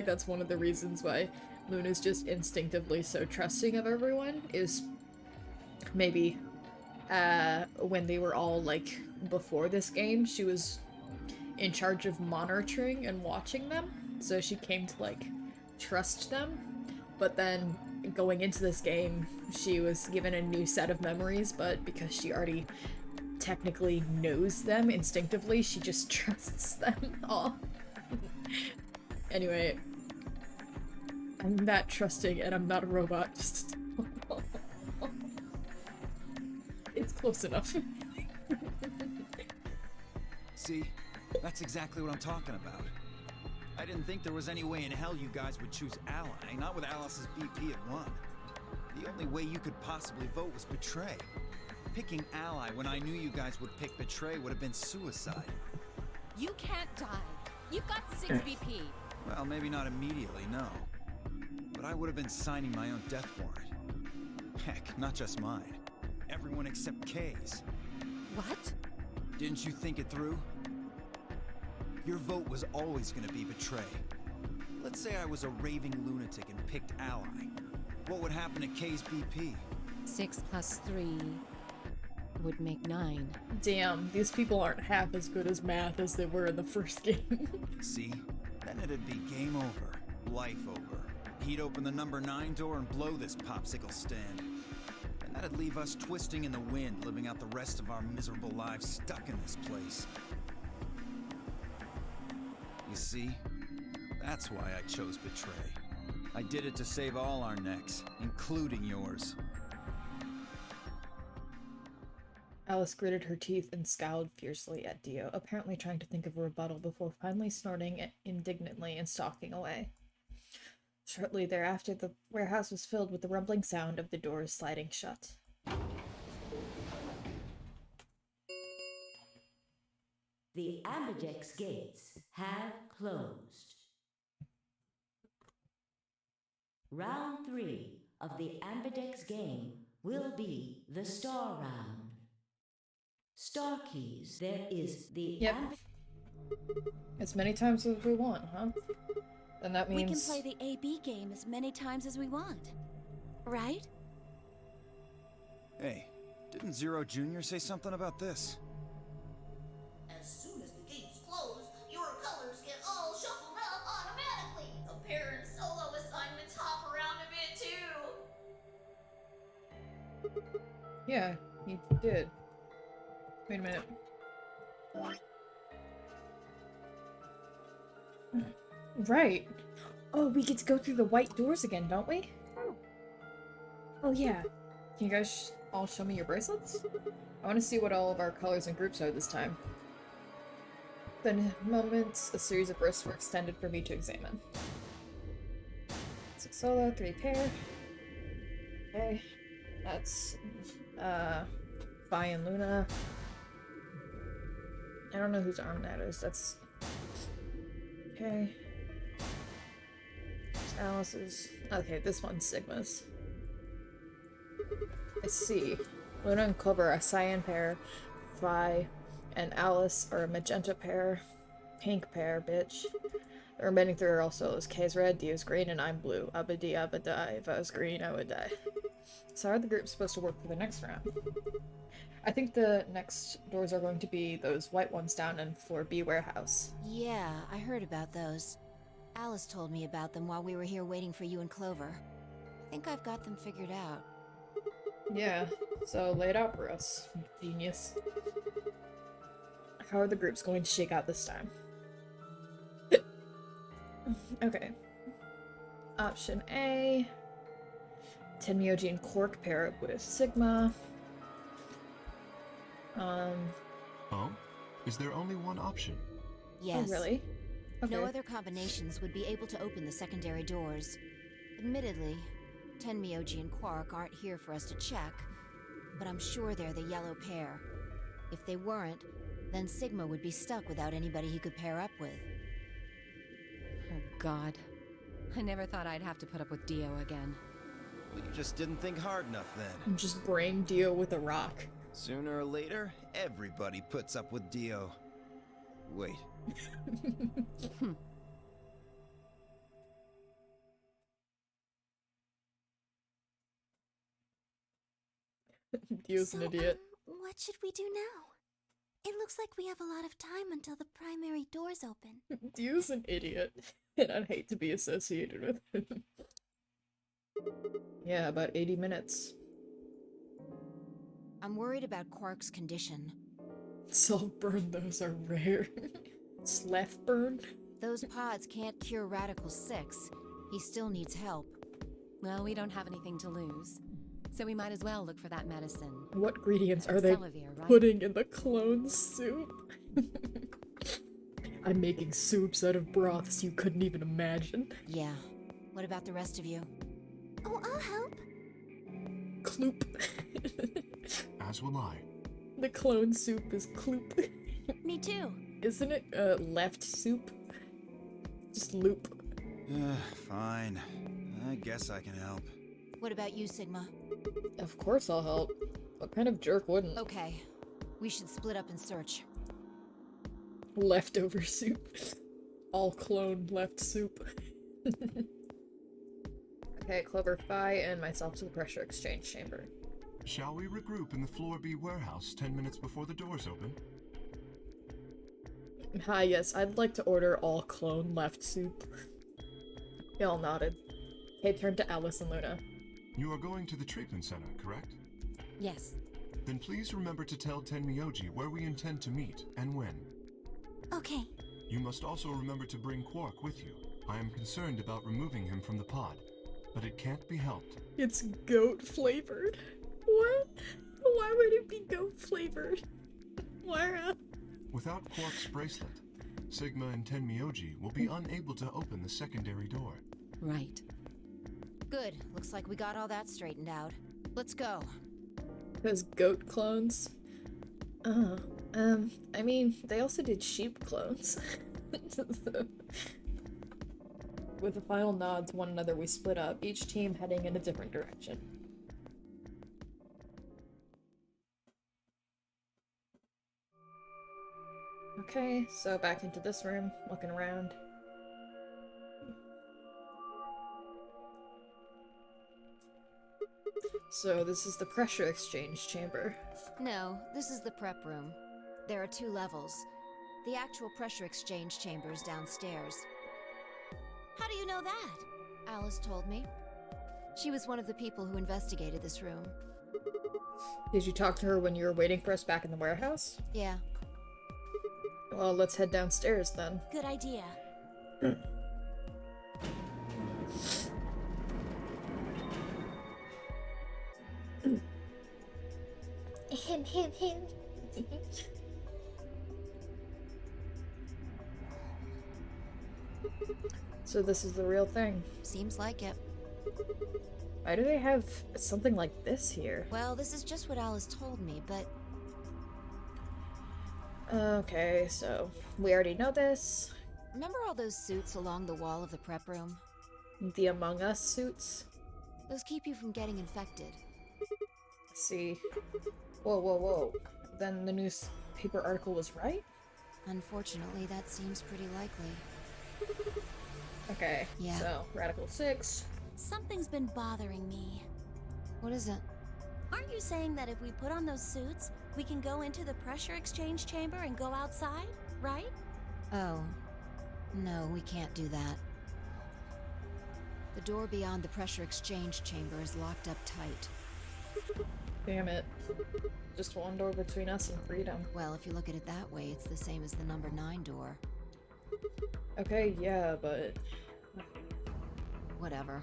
that's one of the reasons why Luna's just instinctively so trusting of everyone, is maybe when they were all like before this game, she was in charge of monitoring and watching them, so she came to like trust them. But then going into this game, she was given a new set of memories, but because she already technically knows them instinctively, she just trusts them all. Anyway, I'm that trusting and I'm not a robot, just it's close enough. See? That's exactly what I'm talking about. I didn't think there was any way in hell you guys would choose Ally, not with Alice's BP at 1. The only way you could possibly vote was Betray. Picking Ally when I knew you guys would pick Betray would have been suicide. you can't die. You've got 6 BP. Well, maybe not immediately, no. But I would have been signing my own death warrant. Heck, not just mine. Everyone except Kay's. What? Didn't you think it through? Your vote was always gonna be Betray. Let's say I was a raving lunatic and picked Ally. What would happen to Kay's BP? 6 plus 3 would make 9. Damn, these people aren't half as good as math as they were in the first game. See? Then it'd be game over. Life over. He'd open the number 9 door and blow this popsicle stand. And that'd leave us twisting in the wind, living out the rest of our miserable lives stuck in this place. You see? That's why I chose Betray. I did it to save all our necks, including yours. Alice gritted her teeth and scowled fiercely at Dio, apparently trying to think of a rebuttal before finally snorting indignantly and stalking away. Shortly thereafter, the warehouse was filled with the rumbling sound of the doors sliding shut. The Ambidex gates have closed. Round 3 of the Ambidex game will be the Star Round. Star keys, there is the As many times as we want, huh? And that means... We can play the AB game as many times as we want. Right? Hey, didn't Zero Jr. say something about this? As soon as the gates close, your colors get all shuffled up automatically. The pair and solo assignments hop around a bit too. Yeah, he did. Wait a minute. Right. Oh, we get to go through the white doors again, don't we? Oh yeah. Can you guys all show me your bracelets? I want to see what all of our colors and groups are this time. Then, moments, a series of wrists were extended for me to examine. 6 solo, 3 pair. Okay. That's, Vi and Luna. I don't know whose arm that is. That's... Okay. Alice's... Okay, this one's Sigma's. I see. Luna and Clover are a cyan pair. Vi and Alice are a magenta pair. Pink pair, bitch. The remaining 3 are all solos. Kay's red, Dio's green, and I'm blue. Abadi abadai. If I was green, I would die. So how are the groups supposed to work for the next round? I think the next doors are going to be those white ones down in floor B warehouse. Yeah, I heard about those. Alice told me about them while we were here waiting for you and Clover. I think I've got them figured out. Yeah, so lay it out for us, genius. How are the groups going to shake out this time? Okay. Option A. Tenmyoji and Quark pair up with Sigma. Oh? Is there only one option? Yes. Oh, really? Okay. No other combinations would be able to open the secondary doors. Admittedly, Tenmyoji and Quark aren't here for us to check, but I'm sure they're the yellow pair. If they weren't, then Sigma would be stuck without anybody he could pair up with. Oh god. I never thought I'd have to put up with Dio again. Well, you just didn't think hard enough then. Just brain Dio with a rock. Sooner or later, everybody puts up with Dio. Wait. Dio's an idiot. What should we do now? It looks like we have a lot of time until the primary doors open. Dio's an idiot, and I'd hate to be associated with him. Yeah, about 80 minutes. I'm worried about Quark's condition. Salt burn, those are rare. Slef burn? Those pods can't cure Radical 6. He still needs help. Well, we don't have anything to lose, so we might as well look for that medicine. What ingredients are they Celivir, right? putting in the clone soup? I'm making soups out of broths you couldn't even imagine. Yeah. What about the rest of you? Oh, I'll help. Kloop. As will I. The clone soup is kloop. Me too. Isn't it, left soup? Just loop. Fine. I guess I can help. What about you, Sigma? Of course I'll help. What kind of jerk wouldn't? Okay. We should split up and search. Leftover soup. All clone left soup. Okay, Clover, Phi, and myself to the pressure exchange chamber. Shall we regroup in the floor B warehouse 10 minutes before the doors open? Hi, yes, I'd like to order all clone left soup. They all nodded. Kay turned to Alice and Luna. You are going to the treatment center, correct? Yes. Then please remember to tell Tenmyoji where we intend to meet and when. Okay. You must also remember to bring Quark with you. I am concerned about removing him from the pod. but it can't be helped. It's goat flavored. What? Why would it be goat flavored? Why? Without Quark's bracelet, Sigma and Tenmyoji will be unable to open the secondary door. Right. Good. Looks like we got all that straightened out. Let's go. Those goat clones. I mean, they also did sheep clones. With the final nod to one another, we split up, each team heading in a different direction. Okay, so back into this room, looking around. So this is the pressure exchange chamber. No, this is the prep room. There are 2 levels. The actual pressure exchange chamber is downstairs. How do you know that? Alice told me. She was one of the people who investigated this room. Did you talk to her when you were waiting for us back in the warehouse? Yeah. Well, let's head downstairs then. Good idea. Him. So this is the real thing. Seems like it. Why do they have something like this here? Well, this is just what Alice told me, but... Okay, so we already know this. Remember all those suits along the wall of the prep room? The Among Us suits? Those keep you from getting infected. See. Whoa. Then the newspaper article was right? Unfortunately, that seems pretty likely. Okay, yeah. So Radical 6. Something's been bothering me. What is it? Aren't you saying that if we put on those suits, we can go into the pressure exchange chamber and go outside, right? Oh. No, we can't do that. The door beyond the pressure exchange chamber is locked up tight. Damn it. Just one door between us and freedom. Well, if you look at it that way, it's the same as the number 9 door. Okay, yeah, but... Whatever.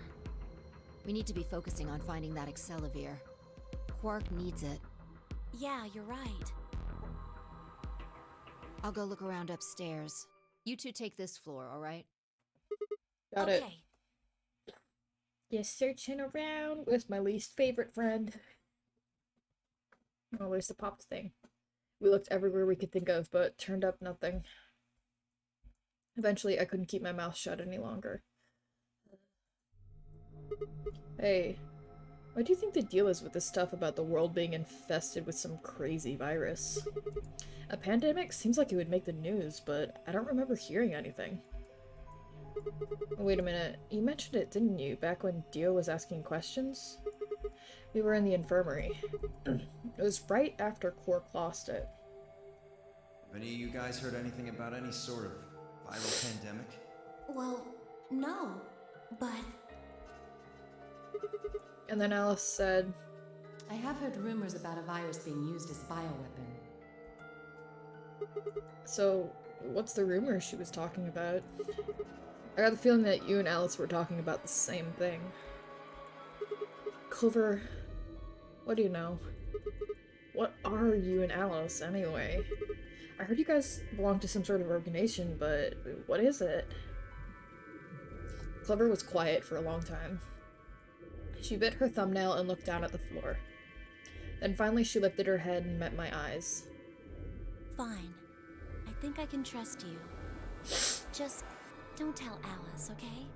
We need to be focusing on finding that Excelivir. Quark needs it. Yeah, you're right. I'll go look around upstairs. You 2 take this floor, alright? Got it. Just searching around with my least favorite friend. Oh, where's the popped thing? We looked everywhere we could think of, but turned up nothing. Eventually, I couldn't keep my mouth shut any longer. Hey, what do you think the deal is with this stuff about the world being infested with some crazy virus? A pandemic seems like it would make the news, but I don't remember hearing anything. Wait a minute, you mentioned it, didn't you, back when Dio was asking questions? We were in the infirmary. It was right after Quark lost it. Have any of you guys heard anything about any sort of viral pandemic? Well, no, but... And then Alice said, I have heard rumors about a virus being used as a bioweapon. So, what's the rumor she was talking about? I got the feeling that you and Alice were talking about the same thing. Clover, what do you know? What are you and Alice, anyway? I heard you guys belong to some sort of organization, but what is it? Clover was quiet for a long time. She bit her thumbnail and looked down at the floor. Then finally she lifted her head and met my eyes. Fine. I think I can trust you. Just don't tell Alice, okay?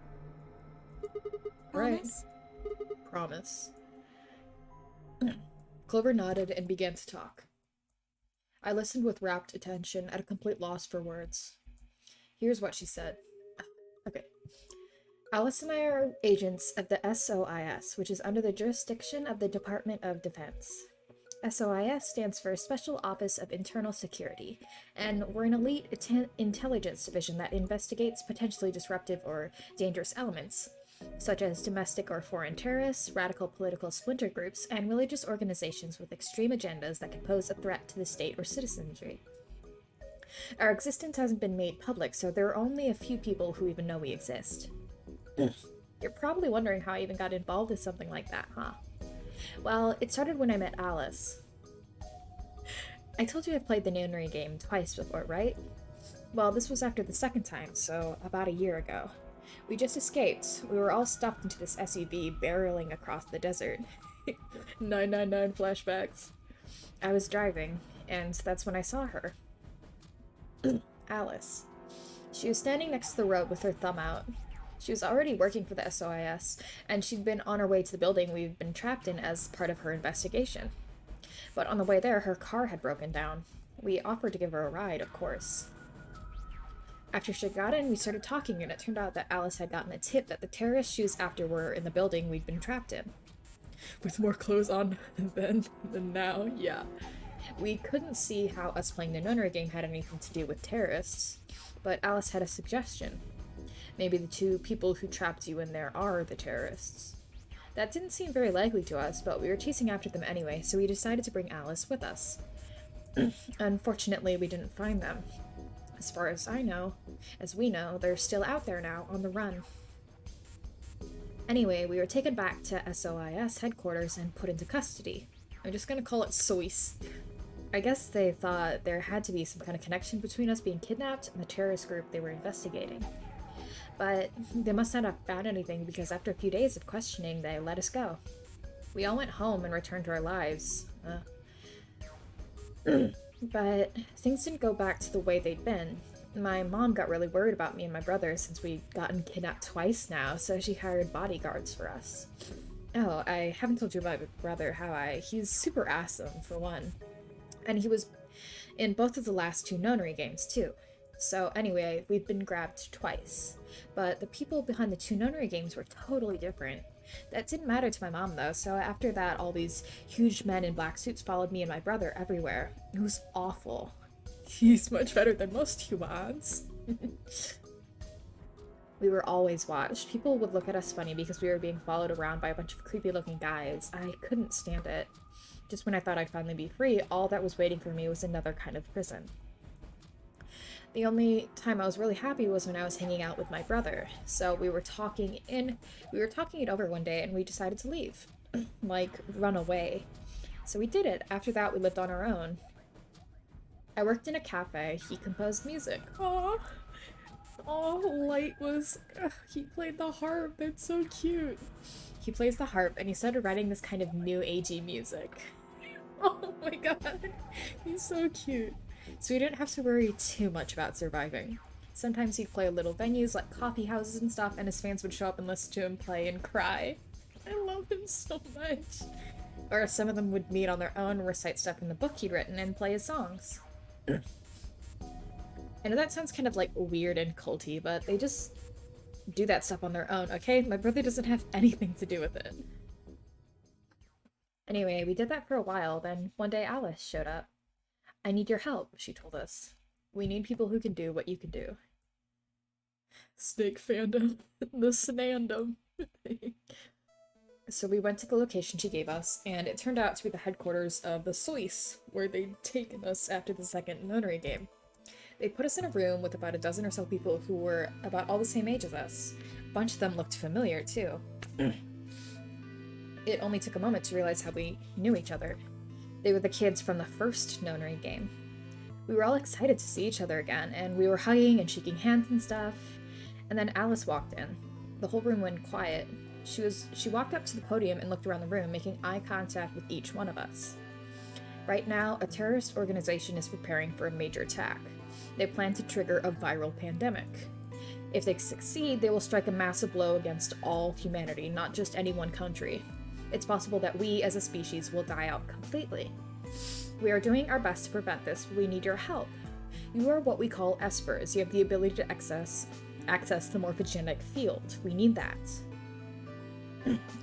Promise? Right. Promise. Clover nodded and began to talk. I listened with rapt attention, at a complete loss for words. Here's what she said. Okay. Alice and I are agents of the SOIS, which is under the jurisdiction of the Department of Defense. SOIS stands for Special Office of Internal Security, and we're an elite intelligence division that investigates potentially disruptive or dangerous elements, such as domestic or foreign terrorists, radical political splinter groups, and religious organizations with extreme agendas that could pose a threat to the state or citizenry. Our existence hasn't been made public, so there are only a few people who even know we exist. You're probably wondering how I even got involved with something like that, huh? Well, it started when I met Alice. I told you I've played the nunnery game twice before, right? Well, this was after the second time, so about a year ago. We just escaped. We were all stuffed into this SUV barreling across the desert. 999 flashbacks. I was driving, and that's when I saw her. Alice. She was standing next to the road with her thumb out. She was already working for the SOIS, and she'd been on her way to the building we'd been trapped in as part of her investigation. But on the way there, her car had broken down. We offered to give her a ride, of course. After she got in, we started talking, and it turned out that Alice had gotten a tip that the terrorists she was after were in the building we'd been trapped in. With more clothes on then than now, yeah. We couldn't see how us playing the nunnery game had anything to do with terrorists, but Alice had a suggestion. Maybe the two people who trapped you in there are the terrorists. That didn't seem very likely to us, but we were chasing after them anyway, so we decided to bring Alice with us. Unfortunately, we didn't find them. As far as we know, they're still out there now, on the run. Anyway, we were taken back to SOIS headquarters and put into custody. I'm just gonna call it SOIS. I guess they thought there had to be some kind of connection between us being kidnapped and the terrorist group they were investigating. But they must not have found anything because after a few days of questioning, they let us go. We all went home and returned to our lives. But things didn't go back to the way they'd been. My mom got really worried about me and my brother since we'd gotten kidnapped twice now, so she hired bodyguards for us. Oh, I haven't told you about my brother, have I? He's super awesome, for one. And he was in both of the last two nunnery games, too. So anyway, we've been grabbed twice. But the people behind the two nunnery games were totally different. That didn't matter to my mom, though, so after that, all these huge men in black suits followed me and my brother everywhere. It was awful. He's much better than most humans. We were always watched. People would look at us funny because we were being followed around by a bunch of creepy-looking guys. I couldn't stand it. Just when I thought I'd finally be free, all that was waiting for me was another kind of prison. The only time I was really happy was when I was hanging out with my brother. So we were talking it over one day and we decided to leave. Like, run away. So we did it. After that, we lived on our own. I worked in a cafe. He composed music. Aww. He played the harp. That's so cute. He plays the harp and he started writing this kind of new agey music. Oh my god. He's so cute. So we didn't have to worry too much about surviving. Sometimes he'd play little venues like coffee houses and stuff, and his fans would show up and listen to him play and cry. I love him so much. Or some of them would meet on their own, recite stuff in the book he'd written, and play his songs. I know that sounds kind of like weird and culty, but they just do that stuff on their own, okay? My brother doesn't have anything to do with it. Anyway, we did that for a while, then one day Alice showed up. I need your help, she told us. We need people who can do what you can do. Snake fandom. The snandom. So we went to the location she gave us, and it turned out to be the headquarters of the SOIS, where they'd taken us after the second nunnery game. They put us in a room with about a dozen or so people who were about all the same age as us. A bunch of them looked familiar, too. It only took a moment to realize how we knew each other. They were the kids from the first nunnery game. We were all excited to see each other again, and we were hugging and shaking hands and stuff. And then Alice walked in. The whole room went quiet. She walked up to the podium and looked around the room, making eye contact with each one of us. Right now, a terrorist organization is preparing for a major attack. They plan to trigger a viral pandemic. If they succeed, they will strike a massive blow against all humanity, not just any one country. It's possible that we, as a species, will die out completely. We are doing our best to prevent this, but we need your help. You are what we call espers. You have the ability to access the morphogenetic field. We need that.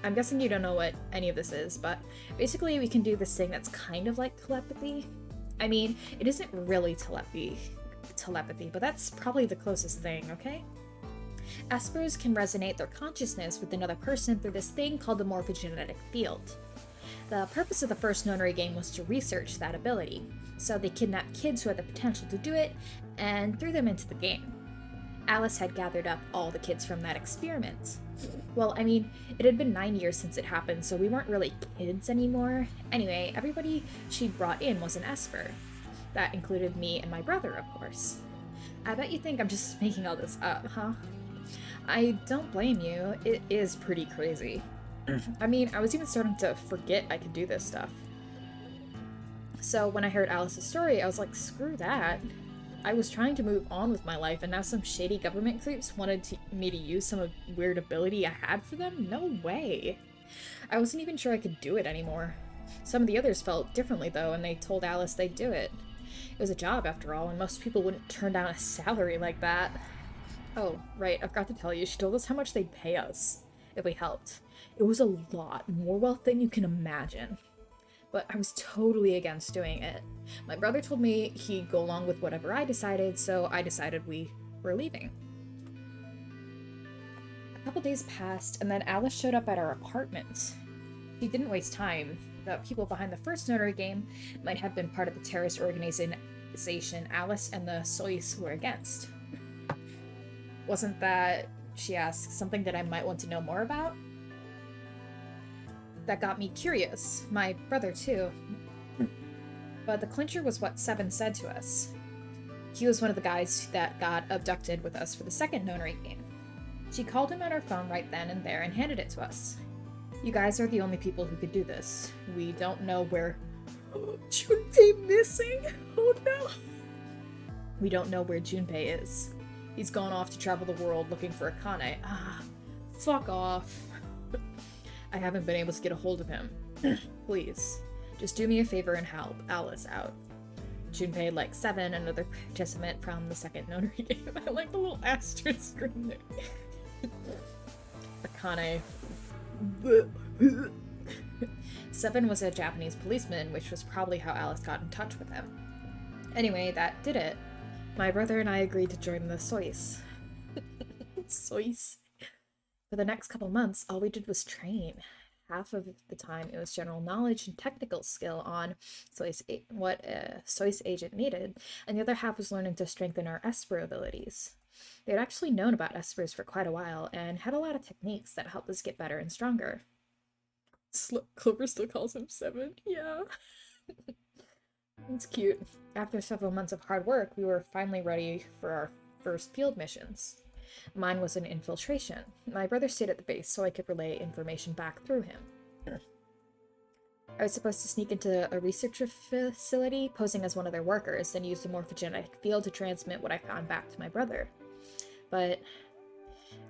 I'm guessing you don't know what any of this is, but basically we can do this thing that's kind of like telepathy. I mean, it isn't really telepathy, but that's probably the closest thing, okay? Espers can resonate their consciousness with another person through this thing called the morphogenetic field. The purpose of the first nunnery game was to research that ability, so they kidnapped kids who had the potential to do it and threw them into the game. Alice had gathered up all the kids from that experiment. Well, I mean, it had been 9 years since it happened, so we weren't really kids anymore. Anyway, everybody she brought in was an Esper. That included me and my brother, of course. I bet you think I'm just making all this up, huh? I don't blame you. It is pretty crazy. I mean, I was even starting to forget I could do this stuff. So when I heard Alice's story, I was like, screw that. I was trying to move on with my life, and now some shady government creeps wanted me to use some weird ability I had for them? No way. I wasn't even sure I could do it anymore. Some of the others felt differently, though, and they told Alice they'd do it. It was a job, after all, and most people wouldn't turn down a salary like that. Oh, right, I forgot to tell you, she told us how much they'd pay us if we helped. It was a lot, more wealth than you can imagine. But I was totally against doing it. My brother told me he'd go along with whatever I decided, so I decided we were leaving. A couple days passed, and then Alice showed up at our apartment. She didn't waste time. The people behind the first notary game might have been part of the terrorist organization Alice and the Sois were against. Wasn't that, she asked, something that I might want to know more about? That got me curious. My brother, too. But the clincher was what Seven said to us. He was one of the guys that got abducted with us for the second notary game. She called him on her phone right then and there and handed it to us. You guys are the only people who could do this. We don't know where... Junpei missing? Oh no! We don't know where Junpei is. He's gone off to travel the world looking for Akane. Ah, fuck off. I haven't been able to get a hold of him. Please, just do me a favor and help Alice out. Junpei, like Seven, another participant from the second notary game. I like the little asterisk screen there. Akane. Seven was a Japanese policeman, which was probably how Alice got in touch with him. Anyway, that did it. My brother and I agreed to join the Sois. Sois. For the next couple months, all we did was train. Half of the time, it was general knowledge and technical skill on what a Sois agent needed, and the other half was learning to strengthen our Esper abilities. They had actually known about Espers for quite a while, and had a lot of techniques that helped us get better and stronger. Clover still calls him Seven, yeah. It's cute. After several months of hard work, we were finally ready for our first field missions. Mine was an infiltration. My brother stayed at the base so I could relay information back through him. I was supposed to sneak into a research facility, posing as one of their workers, then use the morphogenetic field to transmit what I found back to my brother. But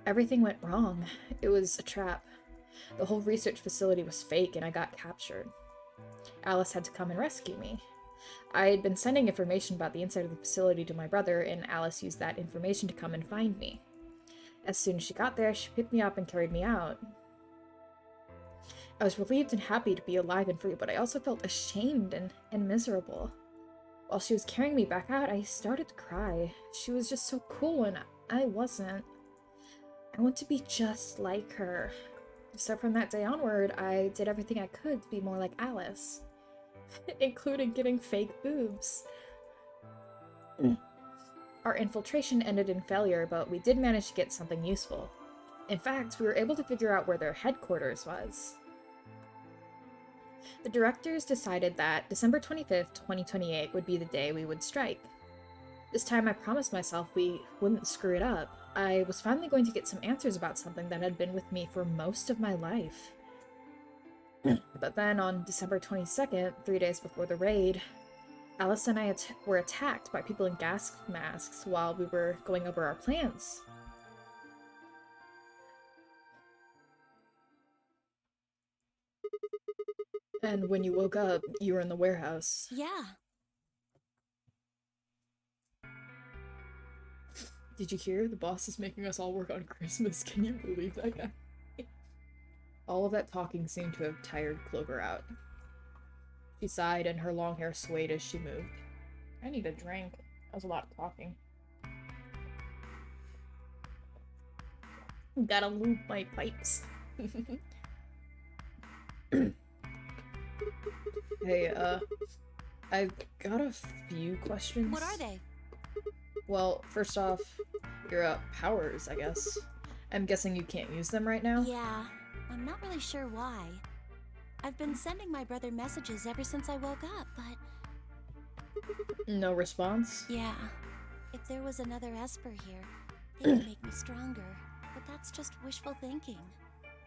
everything went wrong. It was a trap. The whole research facility was fake and I got captured. Alice had to come and rescue me. I had been sending information about the inside of the facility to my brother, and Alice used that information to come and find me. As soon as she got there, she picked me up and carried me out. I was relieved and happy to be alive and free, but I also felt ashamed and miserable. While she was carrying me back out, I started to cry. She was just so cool, and I wasn't. I want to be just like her. So from that day onward, I did everything I could to be more like Alice. Including getting fake boobs. Our infiltration ended in failure, but we did manage to get something useful. In fact, we were able to figure out where their headquarters was. The directors decided that December 25th, 2028 would be the day we would strike. This time I promised myself we wouldn't screw it up. I was finally going to get some answers about something that had been with me for most of my life. But then on December 22nd, 3 days before the raid, Alice and I were attacked by people in gas masks while we were going over our plans. And when you woke up, you were in the warehouse. Yeah. Did you hear? The boss is making us all work on Christmas. Can you believe that guy? All of that talking seemed to have tired Clover out. She sighed and her long hair swayed as she moved. I need a drink. That was a lot of talking. Gotta lube my pipes. Hey, I've got a few questions. What are they? Well, first off, Your powers, I guess. I'm guessing you can't use them right now? Yeah, I'm not really sure why. I've been sending my brother messages ever since I woke up, but... No response? Yeah. If there was another Esper here, they could make me stronger. But that's just wishful thinking.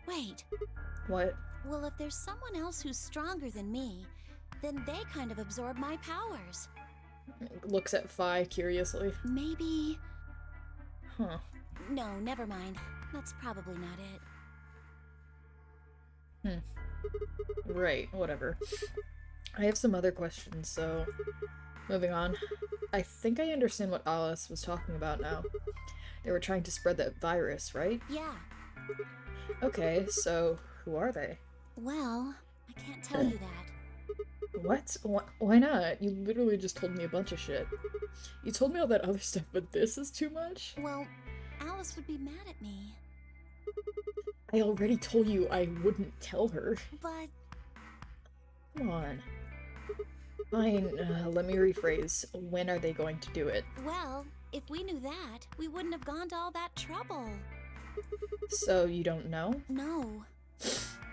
Wait. What? Well, if there's someone else who's stronger than me, then they kind of absorb my powers. Looks at Phi curiously. Maybe... Huh. No, never mind. That's probably not it. Right, whatever. I have some other questions, so... Moving on. I think I understand what Alice was talking about now. They were trying to spread that virus, right? Yeah. Okay, so who are they? Well, I can't tell you that. What? Why not? You literally just told me a bunch of shit. You told me all that other stuff, but this is too much? Well, Alice would be mad at me. I already told you I wouldn't tell her. But... Come on. Fine, let me rephrase. When are they going to do it? Well, if we knew that, we wouldn't have gone to all that trouble. So you don't know? No.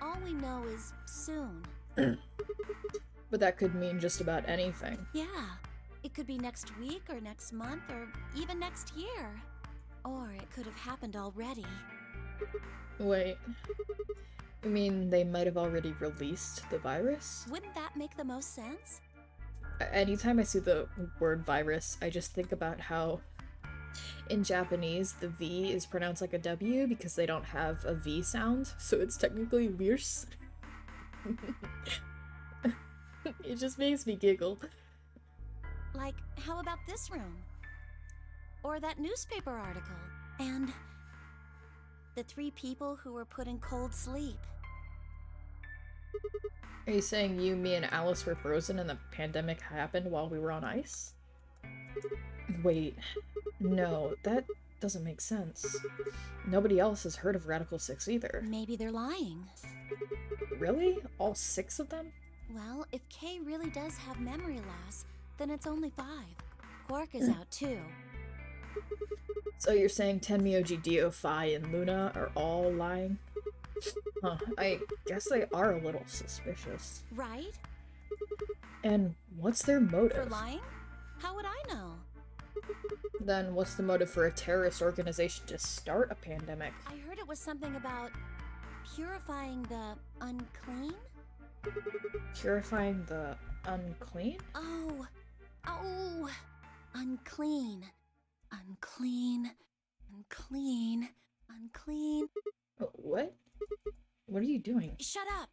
All we know is soon. But that could mean just about anything. Yeah. It could be next week or next month or even next year. Or it could have happened already. Wait. You mean they might have already released the virus? Wouldn't that make the most sense? Anytime I see the word virus, I just think about how in Japanese the V is pronounced like a W because they don't have a V sound, so it's technically virus. It just makes me giggle. Like, how about this room? Or that newspaper article? And the 3 people who were put in cold sleep. Are you saying you, me, and Alice were frozen and the pandemic happened while we were on ice? Wait, no, that doesn't make sense. Nobody else has heard of Radical 6 either. Maybe they're lying. Really? All 6 of them? Well, if Kay really does have memory loss, then it's only 5. Quark is out too. So you're saying Tenmyoji, Dio, Phi, and Luna are all lying? Huh, I guess they are a little suspicious. Right? And what's their motive? For lying? How would I know? Then what's the motive for a terrorist organization to start a pandemic? I heard it was something about purifying the unclean? Purifying the unclean? Oh, unclean. Unclean. Unclean. Unclean. What? What are you doing? Shut up!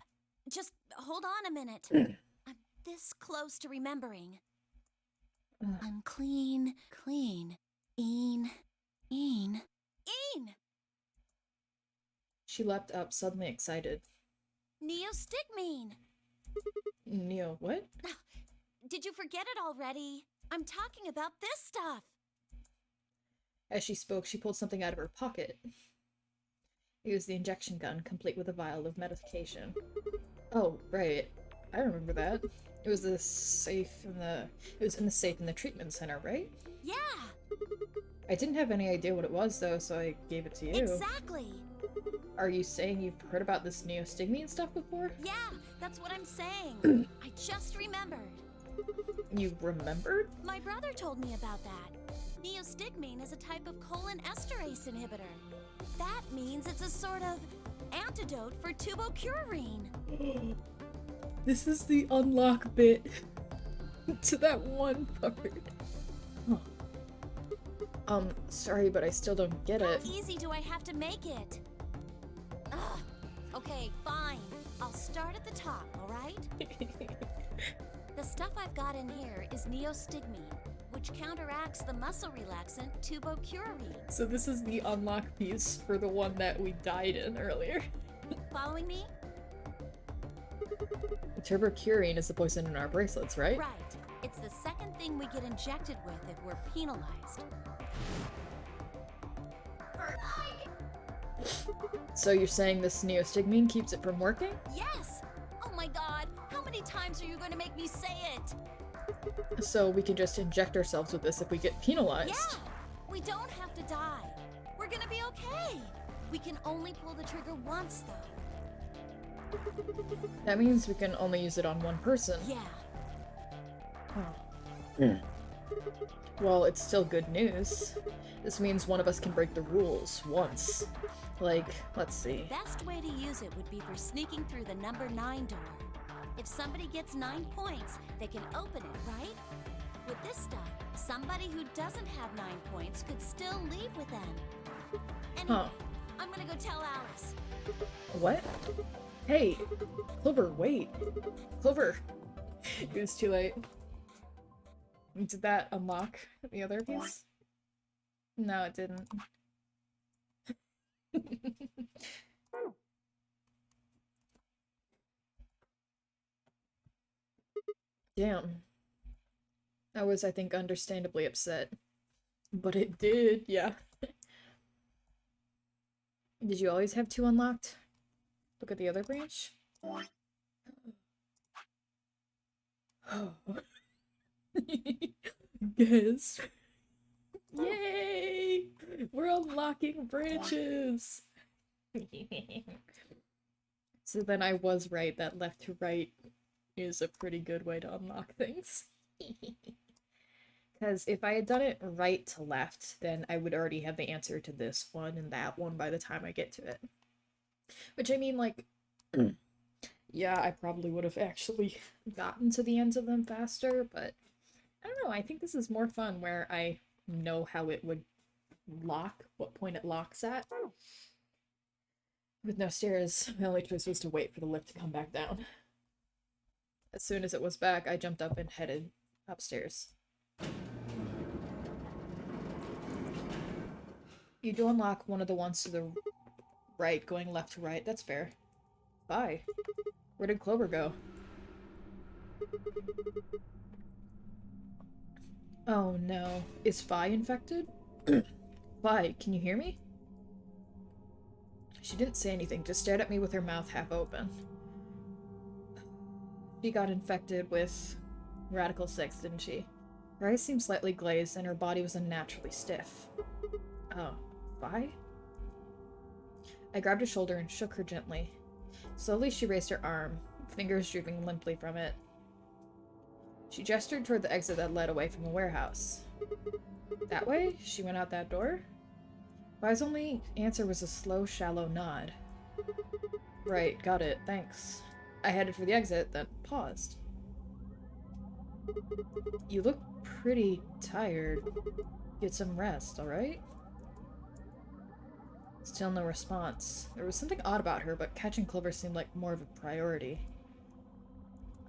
Just hold on a minute. I'm this close to remembering. Unclean, clean, een. She leapt up, suddenly excited. Neostigmine! Neo, what? Did you forget it already? I'm talking about this stuff! As she spoke, she pulled something out of her pocket. It was the injection gun, complete with a vial of medication. Oh, right. I remember that. It was the safe in the... It was in the safe in the treatment center, right? Yeah! I didn't have any idea what it was, though, so I gave it to you. Exactly! Are you saying you've heard about this neostigmine stuff before? Yeah, that's what I'm saying. I just remembered. You remembered? My brother told me about that. Neostigmine is a type of colon esterase inhibitor. That means it's a sort of antidote for tubocurarine. This is the unlock bit to that one part. Huh. Sorry, but I still don't get it. How easy do I have to make it? Ugh. Okay, fine. I'll start at the top, alright? The stuff I've got in here is neostigmine, which counteracts the muscle relaxant tubocurarine. So this is the unlock piece for the one that we died in earlier. Following me? Tubercurine is the poison in our bracelets, right? Right. It's the second thing we get injected with if we're penalized. So you're saying this neostigmine keeps it from working? Yes! Oh my god, how many times are you going to make me say it? So we can just inject ourselves with this if we get penalized? Yeah! We don't have to die. We're gonna be okay. We can only pull the trigger once, though. That means we can only use it on one person. Yeah. Oh. Well, it's still good news. This means one of us can break the rules once. Like, let's see. Best way to use it would be for sneaking through the number 9 door. If somebody gets 9 points, they can open it, right? With this stuff, somebody who doesn't have 9 points could still leave with them. Anyway, I'm gonna go tell Alice. What? Hey, Clover, wait. Clover. It was too late. Did that unlock the other piece? No, it didn't. Damn. I was, I think, understandably upset. But it did, yeah. Did you always have 2 unlocked? Look at the other branch. Yes. Yay! We're unlocking branches! So then I was right that left to right is a pretty good way to unlock things. Because if I had done it right to left, then I would already have the answer to this one and that one by the time I get to it. Which I mean, like, yeah, I probably would have actually gotten to the ends of them faster, but I don't know, I think this is more fun where I know how it would lock, what point it locks at. With no stairs, my only choice was to wait for the lift to come back down. As soon as it was back, I jumped up and headed upstairs. You do unlock one of the ones to the right, going left to right. That's fair. Bye. Where did Clover go? Oh no. Is Fi infected? Fi, can you hear me? She didn't say anything, just stared at me with her mouth half open. She got infected with Radical 6, didn't she? Her eyes seemed slightly glazed and her body was unnaturally stiff. Oh, Fi? I grabbed her shoulder and shook her gently. Slowly she raised her arm, fingers drooping limply from it. She gestured toward the exit that led away from the warehouse. That way? She went out that door? Fi's only answer was a slow, shallow nod. Right, got it, thanks. I headed for the exit, then paused. You look pretty tired. Get some rest, alright? Still no response. There was something odd about her, but catching Clover seemed like more of a priority.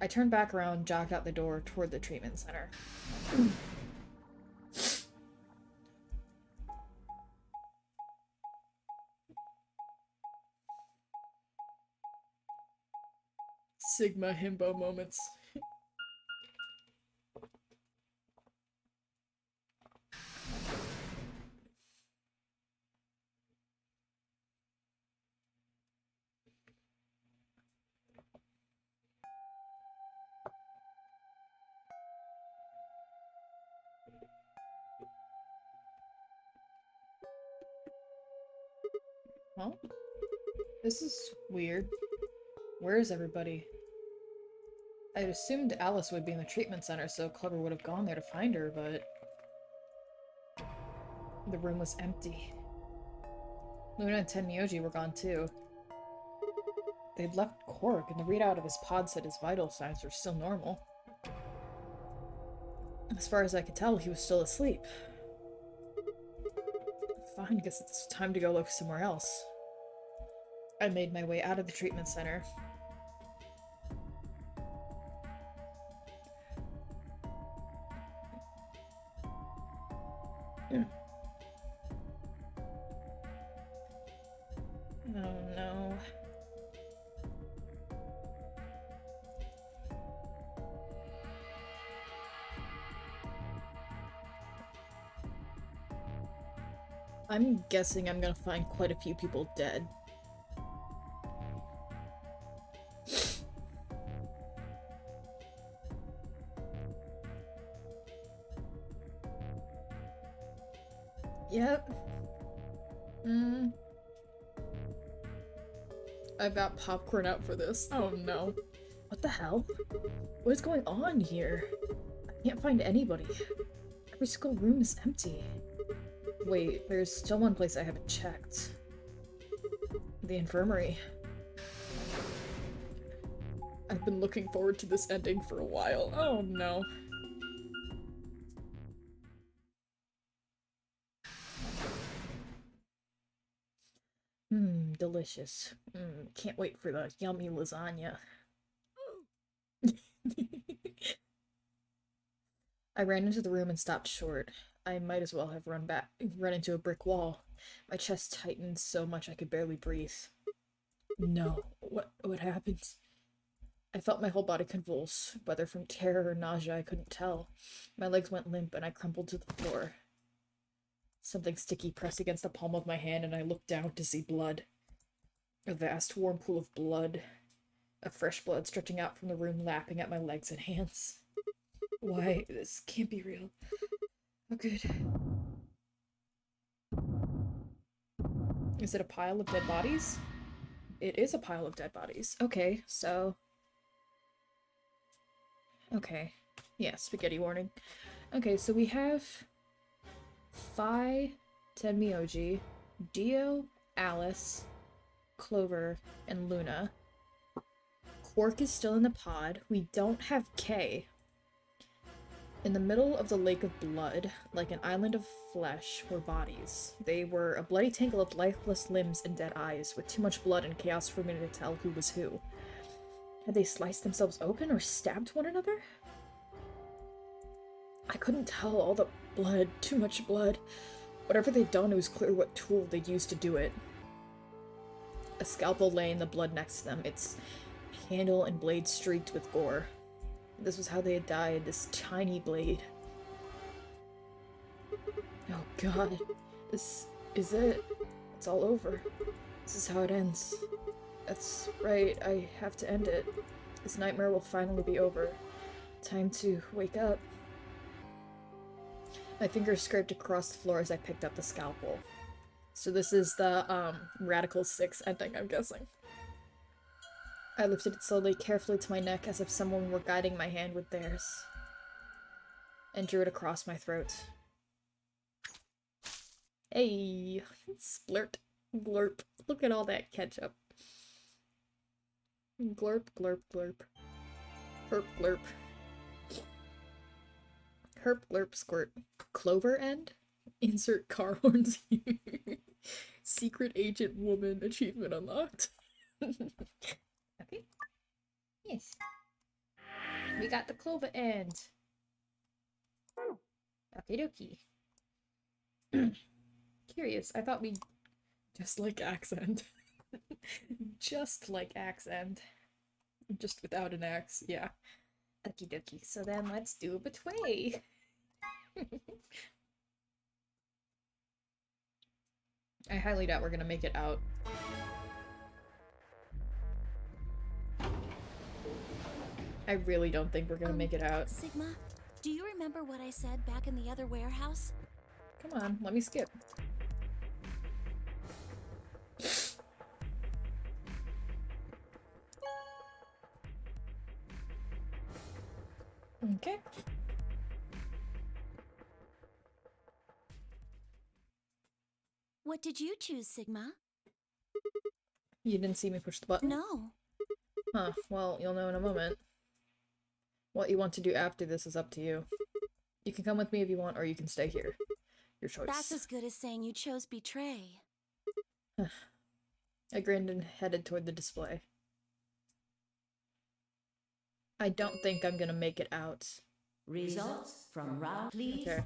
I turned back around, jogged out the door toward the treatment center. Sigma himbo moments. Huh? This is weird. Where is everybody? I had assumed Alice would be in the treatment center, so Clover would have gone there to find her, but... the room was empty. Luna and Tenmyoji were gone too. They'd left Cork, and the readout of his pod said his vital signs were still normal. As far as I could tell, he was still asleep. Fine, guess it's time to go look somewhere else. I made my way out of the treatment center. Oh no. I'm guessing I'm gonna find quite a few people dead. Yep. I've got popcorn out for this. Oh no. What the hell? What is going on here? I can't find anybody. Every single room is empty. Wait, there's still one place I haven't checked. The infirmary. I've been looking forward to this ending for a while. Oh no. Delicious. Can't wait for the yummy lasagna. I ran into the room and stopped short. I might as well have run into a brick wall. My chest tightened so much I could barely breathe. No. What happened? I felt my whole body convulse, whether from terror or nausea I couldn't tell. My legs went limp and I crumpled to the floor. Something sticky pressed against the palm of my hand and I looked down to see blood. A vast warm pool of blood. A fresh blood stretching out from the room, lapping at my legs and hands. Why? This can't be real. Oh, good. Is it a pile of dead bodies? It is a pile of dead bodies. Okay, so... Okay. Yeah, spaghetti warning. Okay, so we have... Fi, Tenmyoji, Dio, Alice, Clover, and Luna. Quark is still in the pod. We don't have Kay. In the middle of the lake of blood, like an island of flesh, were bodies. They were a bloody tangle of lifeless limbs and dead eyes, with too much blood and chaos for me to tell who was who. Had they sliced themselves open or stabbed one another? I couldn't tell. All the blood, too much blood. Whatever they'd done, it was clear what tool they'd used to do it. A scalpel lay in the blood next to them, its handle and blade streaked with gore. This was how they had died, this tiny blade. Oh god, this is it. It's all over. This is how it ends. That's right, I have to end it. This nightmare will finally be over. Time to wake up. My fingers scraped across the floor as I picked up the scalpel. So this is the, Radical 6 ending, I'm guessing. I lifted it slowly, carefully to my neck, as if someone were guiding my hand with theirs, and drew it across my throat. Hey! Splurt. Glurp. Look at all that ketchup. Glurp, glurp, glurp. Herp, glurp. Herp, glurp, squirt. Clover end? Insert car horns here. Secret agent woman achievement unlocked. Okay. Yes. We got the Clover end. Okie dokie. Curious. I thought we... Just like accent. Just like accent. Just without an X. Yeah. Okie dokie. So then let's do a betray. I highly doubt we're gonna make it out. I really don't think we're gonna make it out. Sigma, do you remember what I said back in the other warehouse? Come on, let me skip. Okay. What did you choose, Sigma? You didn't see me push the button? No. Huh, well, you'll know in a moment. What you want to do after this is up to you. You can come with me if you want, or you can stay here. Your choice. That's as good as saying you chose betray. I grinned and headed toward the display. I don't think I'm gonna make it out. Results from round, please. Okay.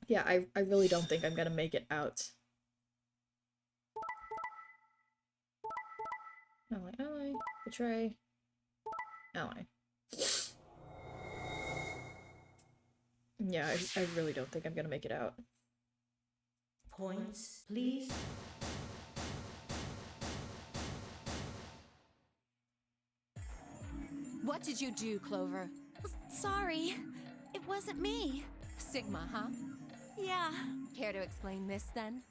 Yeah, I really don't think I'm gonna make it out. Ally, betray, ally. Yeah, I really don't think I'm gonna make it out. Points, please. What did you do, Clover? Sorry. It wasn't me. Sigma, huh? Yeah. Care to explain this, then?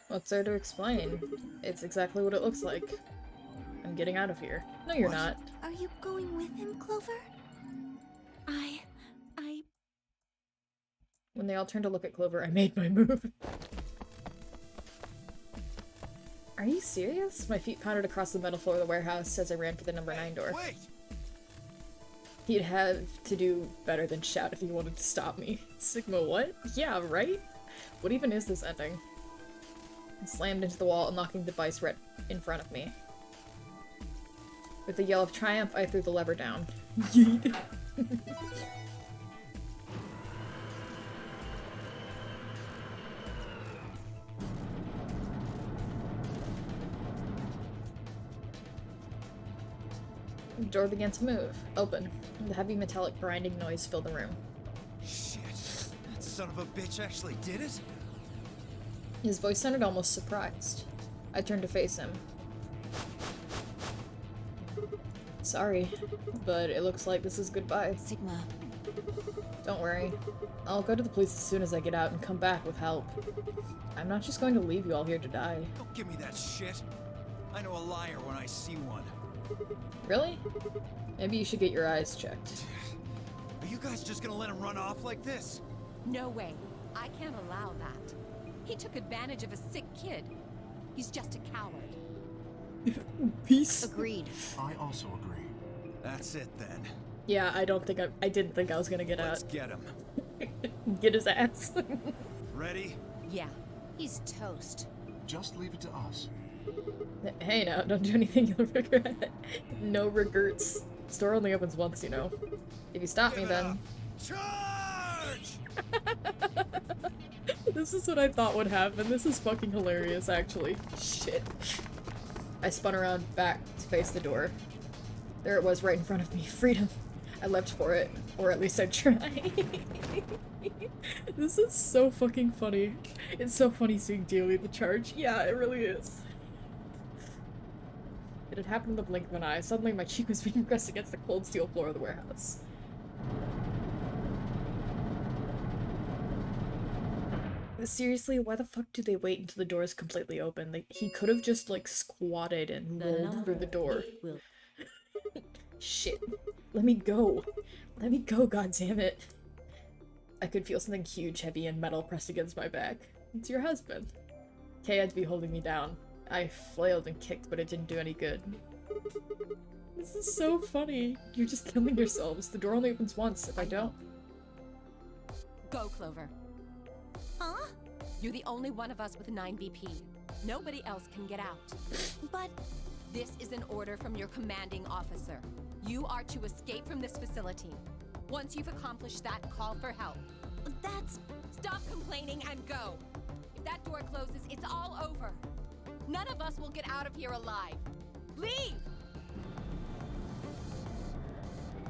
What's there to explain? It's exactly what it looks like. I'm getting out of here. No, you're not. Are you going with him, Clover? When they all turned to look at Clover, I made my move. Are you serious? My feet pounded across the metal floor of the warehouse as I ran for the number 9 door. Wait! He'd have to do better than shout if he wanted to stop me. Sigma what? Yeah, right? What even is this ending? I slammed into the wall, unlocking the device right in front of me. With a yell of triumph, I threw the lever down. Yeet. The door began to move, open. The heavy metallic grinding noise filled the room. Shit. That son of a bitch actually did it? His voice sounded almost surprised. I turned to face him. Sorry, but it looks like this is goodbye. Sigma. Don't worry. I'll go to the police as soon as I get out and come back with help. I'm not just going to leave you all here to die. Don't give me that shit. I know a liar when I see one. Really? Maybe you should get your eyes checked. Are you guys just gonna let him run off like this? No way. I can't allow that. He took advantage of a sick kid. He's just a coward. Peace. Agreed. I also agree. That's it then. Yeah, I didn't think I was gonna get Let's out. get him. Get his ass. Ready? Yeah. He's toast. Just leave it to us. Hey now, don't do anything you'll regret. No regrets. Store only opens once, you know. If you stop me, then... Charge! This is what I thought would happen. This is fucking hilarious, actually. Shit. I spun around back to face the door. There it was right in front of me. Freedom. I leapt for it. Or at least I tried. This is so fucking funny. It's so funny seeing Dio lead the charge. Yeah, it really is. It had happened in the blink of an eye. Suddenly my cheek was being pressed against the cold steel floor of the warehouse. Seriously, why the fuck do they wait until the door is completely open? He could have just, like, squatted and rolled through the door. Shit. Let me go. Let me go, goddammit. I could feel something huge, heavy, and metal pressed against my back. It's your husband. Kay had to be holding me down. I flailed and kicked, but it didn't do any good. This is so funny. You're just killing yourselves. The door only opens once if I don't. Go, Clover. Huh? You're the only one of us with 9 BP. Nobody else can get out. But This is an order from your commanding officer. You are to escape from this facility. Once you've accomplished that, call for help. that's... Stop complaining and go. If that door closes, it's all over. None of us will get out of here alive. Leave!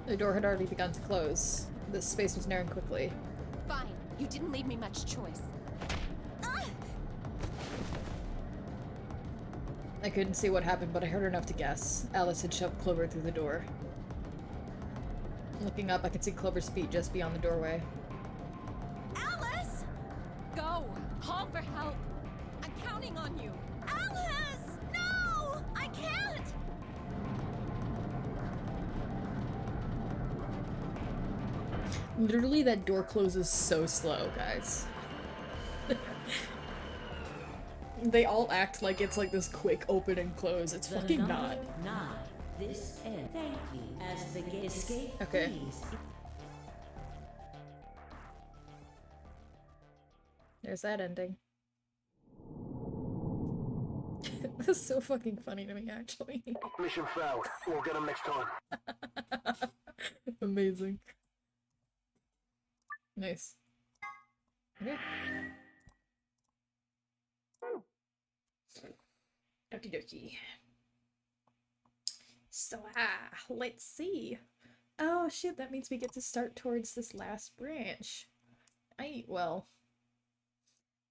The door had already begun to close. The space was narrowing quickly. Fine. You didn't leave me much choice. I couldn't see what happened, but I heard enough to guess. Alice had shoved Clover through the door. Looking up, I could see Clover's feet just beyond the doorway. Alice! Go! Call for help! I'm counting on you! Alice! No! I can't! Literally, that door closes so slow, guys. They all act like it's like this quick open and close. It's fucking not. This end. Thank you. As the gate escape, Okay. please. There's that ending. That's so fucking funny to me, actually. Mission failed. We'll get him next time. Amazing. Nice. Okay. Okie dokie. So, let's see. Oh shit, that means we get to start towards this last branch. Well.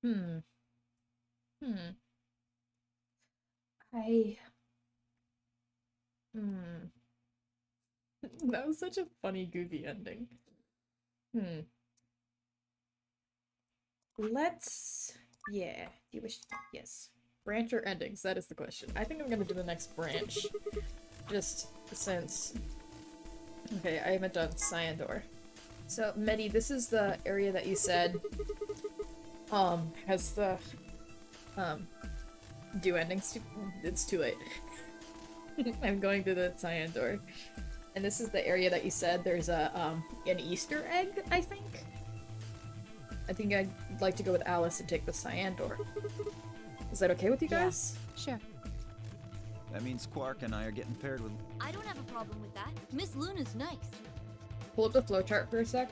That was such a funny, goofy ending. Hmm. Let's... Yeah. Do you wish... Yes. Branch or endings? That is the question. I think I'm gonna do the next branch. Just since... Okay, I haven't done Cyandor. So, Medi, this is the area that you said, has the, do endings. It's too late. I'm going to the Cyandor. And this is the area that you said there's a, an Easter egg, I think? I think I'd like to go with Alice and take the Cyandor. Is that okay with you guys? Sure. That means Quark and I are getting paired with... I don't have a problem with that. Miss Luna's nice. Pull up the flowchart for a sec.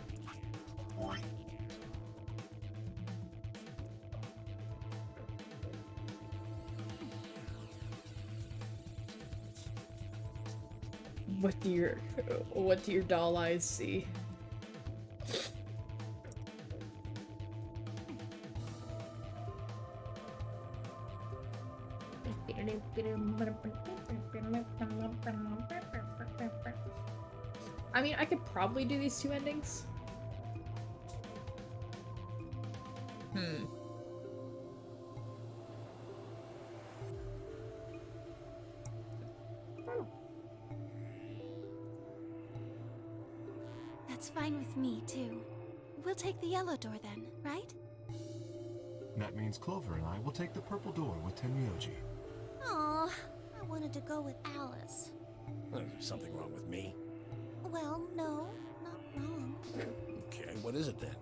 What do your doll eyes see? I mean, I could probably do these two endings. Hmm. That's fine with me, too. We'll take the yellow door then, right? That means Clover and I will take the purple door with Tenmyoji. Aw, I wanted to go with Alice. Well, is there something wrong with me? Well, no, not wrong. Okay, what is it then?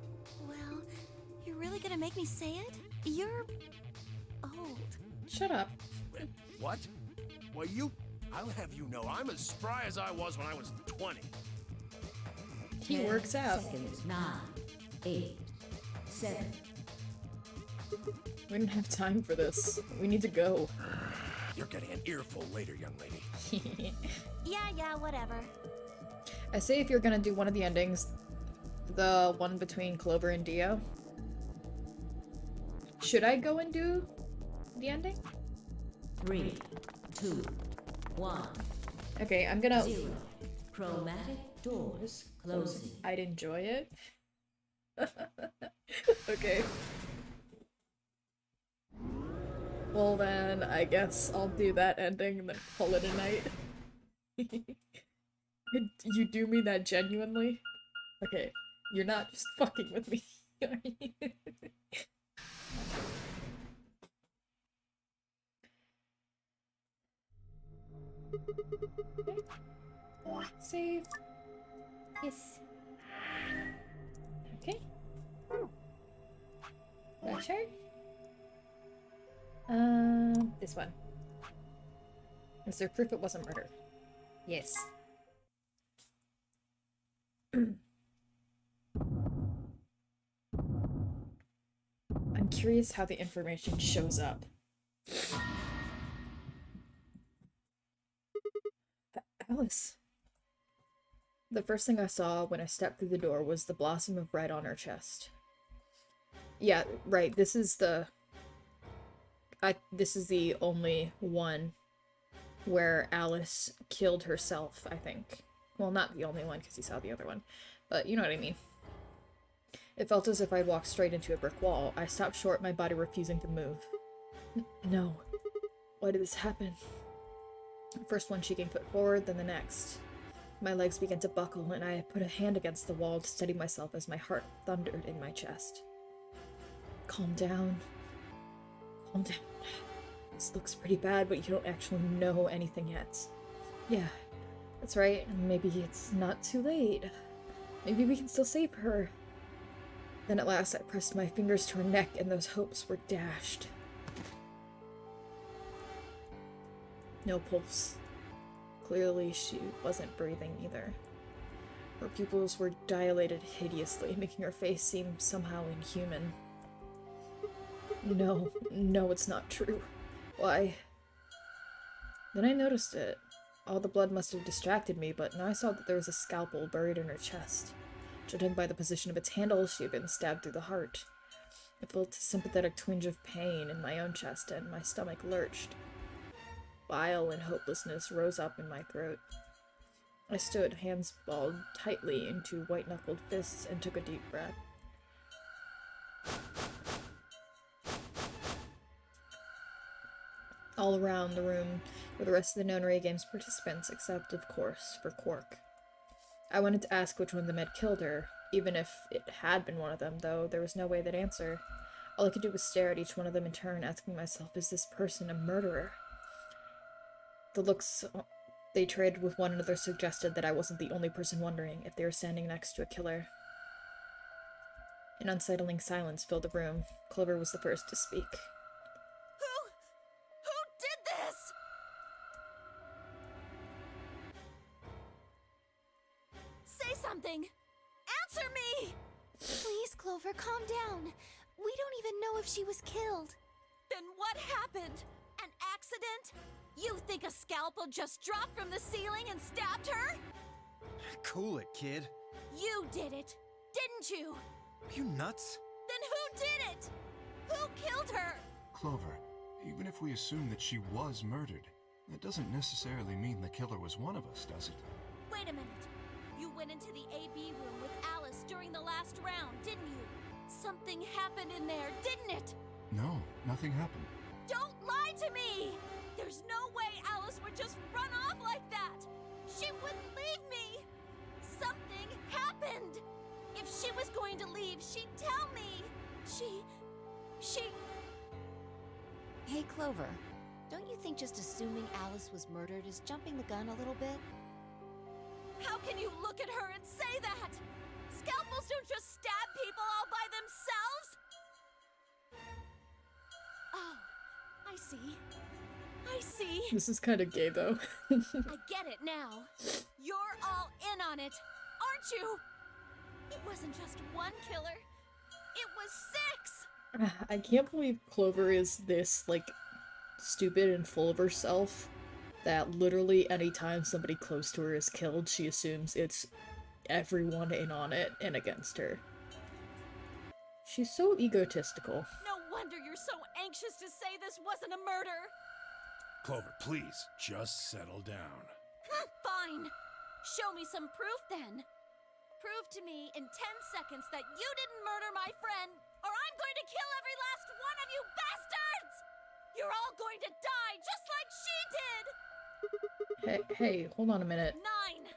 Well, you're really gonna make me say it? You're... old. Shut up. What? Well, I'll have you know, I'm as spry as I was when I was 20. He works out. Seconds. 9, 8, 7. We don't have time for this. We need to go. You're getting an earful later, young lady. Yeah, whatever. I say if you're gonna do one of the endings, the one between Clover and Dio. Should I go and do the ending? 3, 2, 1. Okay, I'm gonna... 0. Chromatic doors closing. I'd enjoy it. Okay. Well then, I guess I'll do that ending and then call it a night. You do mean that genuinely? Okay, you're not just fucking with me, are you? Save. Yes. Okay. Flowchart. This one. Is there proof it wasn't murder? Yes. I'm curious how the information shows up. Alice. The first thing I saw when I stepped through the door was the blossom of red on her chest. Yeah, right, this is the... this is the only one where Alice killed herself, I think. Well, not the only one, because you saw the other one. But you know what I mean. It felt as if I'd walked straight into a brick wall. I stopped short, my body refusing to move. No. Why did this happen? First one shaking foot forward, then the next. My legs began to buckle, and I put a hand against the wall to steady myself as my heart thundered in my chest. Calm down. Calm down. This looks pretty bad, but you don't actually know anything yet. Yeah, that's right. Maybe it's not too late. Maybe we can still save her. Then at last I pressed my fingers to her neck, and those hopes were dashed. No pulse. Clearly she wasn't breathing either. Her pupils were dilated hideously, making her face seem somehow inhuman. No, it's not true. Why? Then I noticed it. All the blood must have distracted me, but now I saw that there was a scalpel buried in her chest. Judging by the position of its handle, she had been stabbed through the heart. I felt a sympathetic twinge of pain in my own chest, and my stomach lurched. Bile and hopelessness rose up in my throat. I stood, hands balled tightly into white-knuckled fists, and took a deep breath. All around the room were the rest of the Nonary Games participants, except, of course, for Quark. I wanted to ask which one of them had killed her, even if it had been one of them, though there was no way they'd answer. All I could do was stare at each one of them in turn, asking myself, is this person a murderer? The looks they traded with one another suggested that I wasn't the only person wondering if they were standing next to a killer. An unsettling silence filled the room. Clover was the first to speak. Who did this? Say something! Answer me! Please, Clover, calm down. We don't even know if she was killed. Then what happened? An accident? You think a scalpel just dropped from the ceiling and stabbed her? Cool it, kid. You did it, didn't you? Are you nuts? Then who did it? Who killed her? Clover, even if we assume that she was murdered, that doesn't necessarily mean the killer was one of us, does it? Wait a minute. You went into the AB room with Alice during the last round, didn't you? Something happened in there, didn't it? No, nothing happened. Don't lie to me! There's no way Alice would just run off like that! She wouldn't leave me! Something happened! If she was going to leave, she'd tell me! She... Hey, Clover. Don't you think just assuming Alice was murdered is jumping the gun a little bit? How can you look at her and say that? Scalpels don't just stab people all by themselves! Oh, I see. I see. This is kind of gay, though. I get it now. You're all in on it, aren't you? It wasn't just one killer. It was 6! I can't believe Clover is this, like, stupid and full of herself that literally anytime somebody close to her is killed, she assumes it's everyone in on it and against her. She's so egotistical. No wonder you're so anxious to say this wasn't a murder! Clover, please, just settle down. Fine. Show me some proof then. Prove to me in 10 seconds that you didn't murder my friend, or I'm going to kill every last one of you bastards! You're all going to die just like she did! Hey, hold on a minute. 9, 8,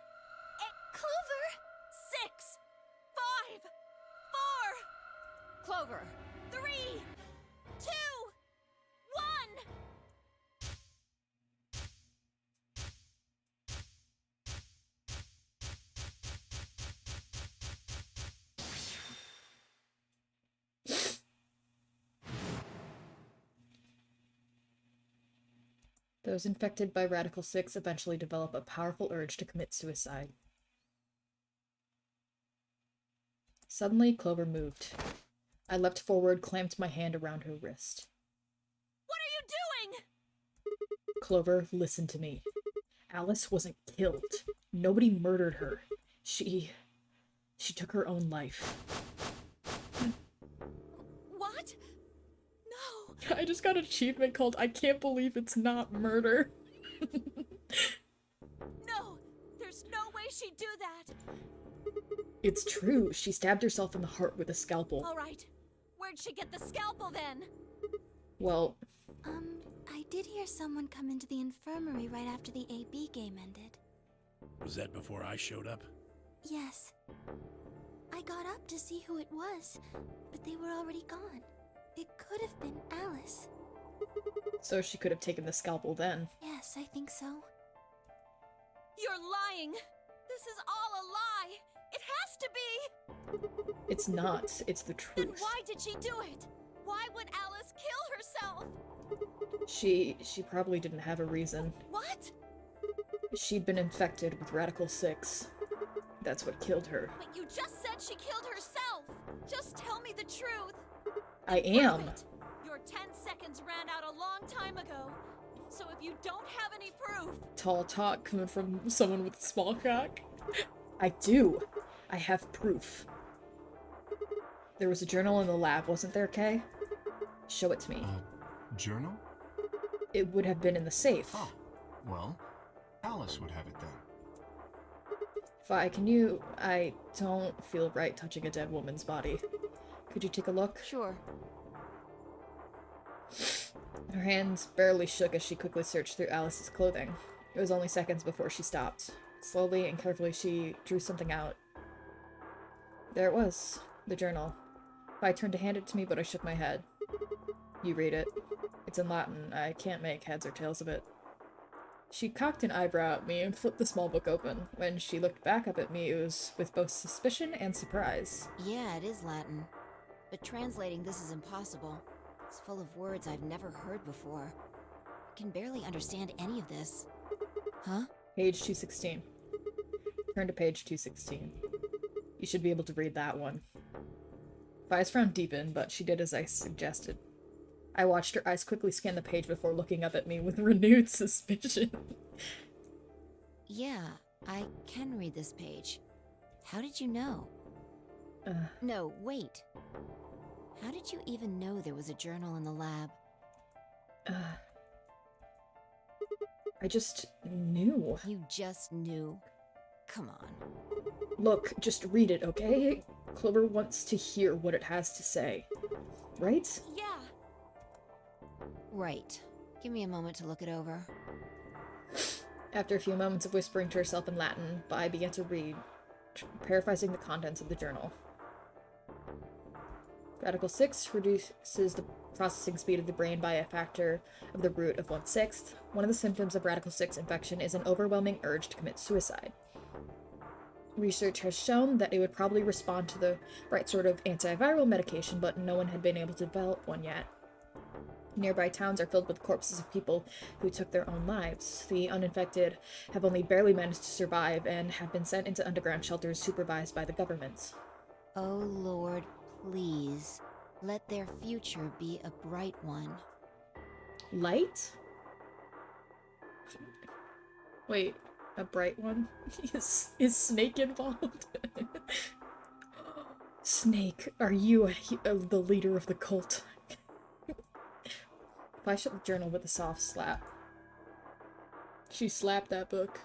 Clover! 6, 5, 4, Clover! 3, 2, 1! Those infected by Radical 6 eventually develop a powerful urge to commit suicide. Suddenly, Clover moved. I leapt forward, clamped my hand around her wrist. What are you doing? Clover, listen to me. Alice wasn't killed. Nobody murdered her. She took her own life. What? No. I just got an achievement called I Can't Believe It's Not Murder. No, there's no way she'd do that. It's true. She stabbed herself in the heart with a scalpel. All right. Where'd she get the scalpel then? Well... I did hear someone come into the infirmary right after the AB game ended. Was that before I showed up? Yes. I got up to see who it was, but they were already gone. It could have been Alice. So she could have taken the scalpel then. Yes, I think so. You're lying! This is all a lie! It has to be! It's not. It's the truth. Then why did she do it? Why would Alice kill herself? She probably didn't have a reason. What? She'd been infected with Radical 6. That's what killed her. But you just said she killed herself! Just tell me the truth! I am! Perfect. Your 10 seconds ran out a long time ago. So if you don't have any proof... Tall talk coming from someone with a small cock. I do. I have proof. There was a journal in the lab, wasn't there, Kay? Show it to me. Journal? It would have been in the safe. Oh, well, Alice would have it then. Fi, can you... I don't feel right touching a dead woman's body. Could you take a look? Sure. Her hands barely shook as she quickly searched through Alice's clothing. It was only seconds before she stopped. Slowly and carefully she drew something out. There it was. The journal. Fi turned to hand it to me, but I shook my head. You read it. It's in Latin. I can't make heads or tails of it. She cocked an eyebrow at me and flipped the small book open. When she looked back up at me, it was with both suspicion and surprise. Yeah, it is Latin. But translating this is impossible. It's full of words I've never heard before. I can barely understand any of this. Huh? Page 216. Turn to page 216. You should be able to read that one. Fi's frown deepened, but she did as I suggested. I watched her eyes quickly scan the page before looking up at me with renewed suspicion. Yeah, I can read this page. How did you know? No, wait. How did you even know there was a journal in the lab? I just knew. You just knew? Come on. Look, just read it, okay? Clover wants to hear what it has to say. Right? Yeah. Right. Give me a moment to look it over. After a few moments of whispering to herself in Latin, Vi began to read, paraphrasing the contents of the journal. Radical 6 reduces the processing speed of the brain by a factor of the root of 1/6. One of the symptoms of Radical 6 infection is an overwhelming urge to commit suicide. Research has shown that it would probably respond to the right sort of antiviral medication, but no one had been able to develop one yet. Nearby towns are filled with corpses of people who took their own lives. The uninfected have only barely managed to survive and have been sent into underground shelters supervised by the government. Oh Lord, please. Let their future be a bright one. Light? Wait, a bright one? Is Snake involved? Snake, are you the leader of the cult? I shut the journal with a soft slap. She slapped that book.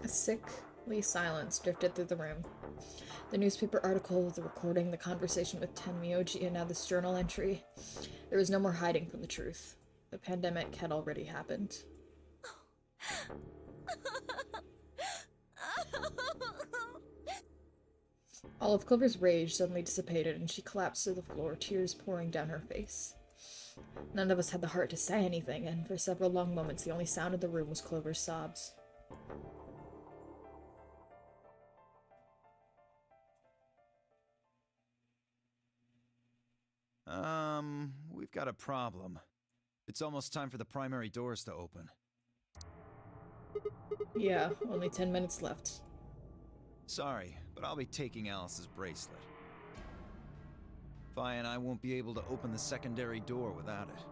A sickly silence drifted through the room. The newspaper article, the recording, the conversation with Tenmyoji, and now this journal entry. There was no more hiding from the truth. The pandemic had already happened. All of Clover's rage suddenly dissipated, and she collapsed to the floor, tears pouring down her face. None of us had the heart to say anything, and for several long moments the only sound in the room was Clover's sobs. We've got a problem. It's almost time for the primary doors to open. Yeah, only 10 minutes left. Sorry, but I'll be taking Alice's bracelet. Vi and I won't be able to open the secondary door without it.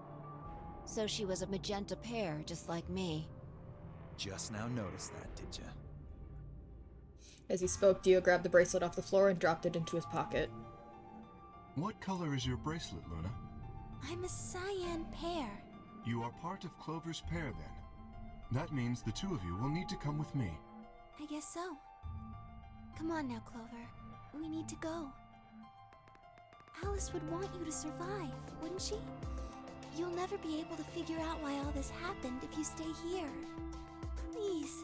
So she was a magenta pair, just like me. Just now noticed that, did ya? As he spoke, Dio grabbed the bracelet off the floor and dropped it into his pocket. What color is your bracelet, Luna? I'm a cyan pair. You are part of Clover's pair, then. That means the two of you will need to come with me. I guess so. Come on now, Clover. We need to go. Alice would want you to survive, wouldn't she? You'll never be able to figure out why all this happened if you stay here. Please.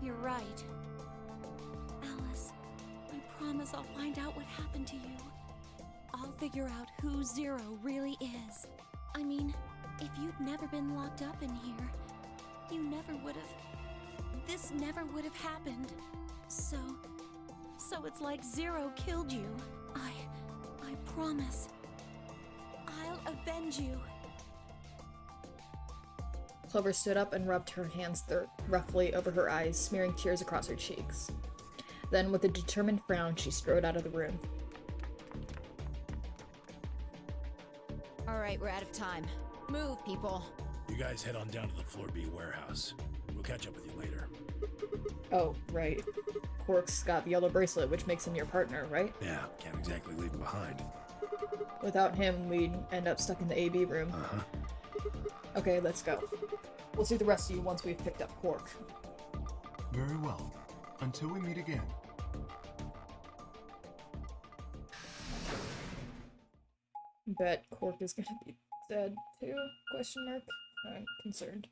You're right. Alice, I promise I'll find out what happened to you. I'll figure out who Zero really is. I mean, if you'd never been locked up in here, you never would have... This never would have happened. So it's like Zero killed you. I promise. I'll avenge you. Clover stood up and rubbed her hands roughly over her eyes, smearing tears across her cheeks. Then, with a determined frown, she strode out of the room. All right, we're out of time. Move, people. You guys head on down to the Floor B warehouse. We'll catch up with you later. Oh, right. Quark's got the yellow bracelet, which makes him your partner, right? Yeah, can't exactly leave him behind. Without him, we'd end up stuck in the AB room. Uh-huh. Okay, let's go. We'll see the rest of you once we've picked up Quark. Very well. Until we meet again. Bet Quark is gonna be dead too? Question mark. I'm concerned.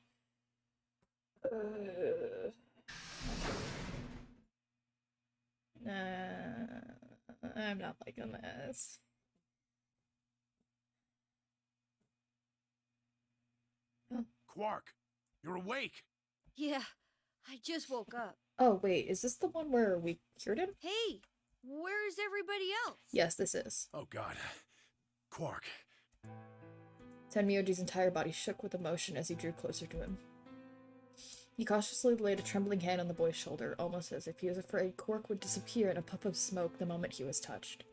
I'm not liking this. Quark, you're awake. Yeah, I just woke up. Oh, wait, is this the one where we cured him? Hey, where's everybody else? Yes, this is. Oh god. Quark. Tenmyoji's entire body shook with emotion as he drew closer to him. He cautiously laid a trembling hand on the boy's shoulder, almost as if he was afraid Quark would disappear in a puff of smoke the moment he was touched.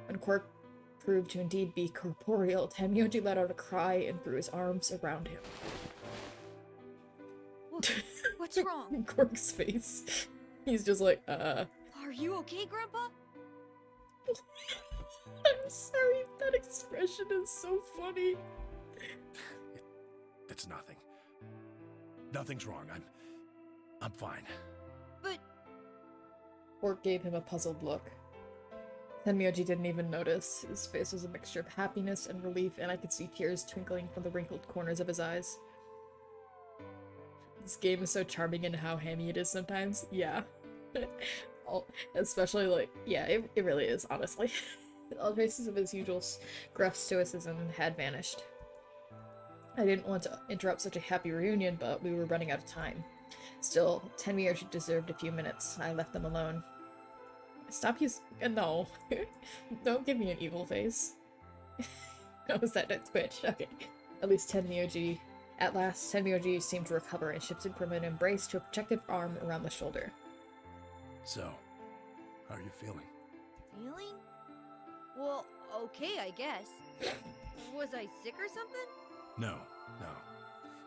When Quark proved to indeed be corporeal, Tenmyoji let out a cry and threw his arms around him. What's wrong? Quark's face. He's just like, Are you okay, Grandpa? I'm sorry, that expression is so funny. It's nothing. Nothing's wrong. I'm fine. But... Quark gave him a puzzled look. Tenmyoji didn't even notice. His face was a mixture of happiness and relief, and I could see tears twinkling from the wrinkled corners of his eyes. This game is so charming in how hammy it is sometimes. Yeah. Especially, like, yeah, it really is, honestly. All traces of his usual gruff stoicism had vanished. I didn't want to interrupt such a happy reunion, but we were running out of time. Still, Tenmyoji deserved a few minutes. I left them alone. Stop using— no. Don't give me an evil face. Oh, was that a twitch? Okay. At last, Tenmyoji seemed to recover and shifted from an embrace to a protective arm around the shoulder. So, how are you feeling? Feeling? Well, okay, I guess. Was I sick or something? No.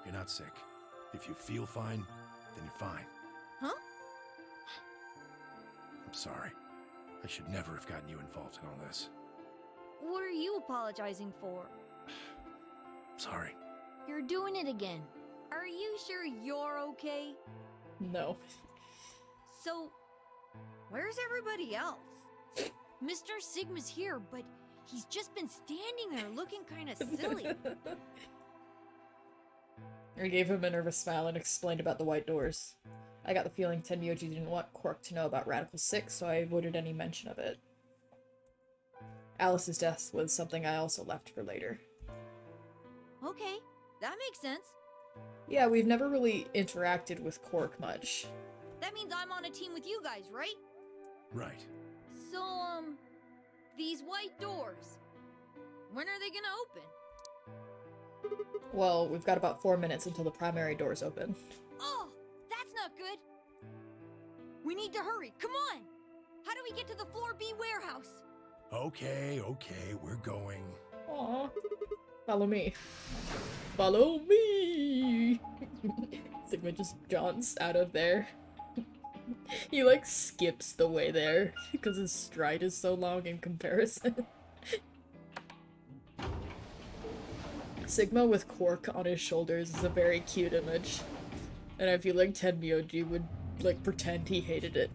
You're not sick. If you feel fine, then you're fine. Huh? I'm sorry. I should never have gotten you involved in all this. What are you apologizing for? Sorry. You're doing it again. Are you sure you're okay? No. So, where's everybody else? Mr. Sigma's here, but he's just been standing there looking kinda silly. I gave him a nervous smile and explained about the white doors. I got the feeling Tenmyoji didn't want Quark to know about Radical 6, so I avoided any mention of it. Alice's death was something I also left for later. Okay, that makes sense. Yeah, we've never really interacted with Quark much. That means I'm on a team with you guys, right? Right. So, these white doors, when are they gonna open? Well, we've got about 4 minutes until the primary doors open. Oh, that's not good. We need to hurry, come on! How do we get to the Floor B warehouse? Okay, we're going. Aww. Follow me. Follow me! Sigma just jaunts out of there. He, like, skips the way there, because his stride is so long in comparison. Sigma with Quark on his shoulders is a very cute image. And I feel like Tenmyoji would, like, pretend he hated it.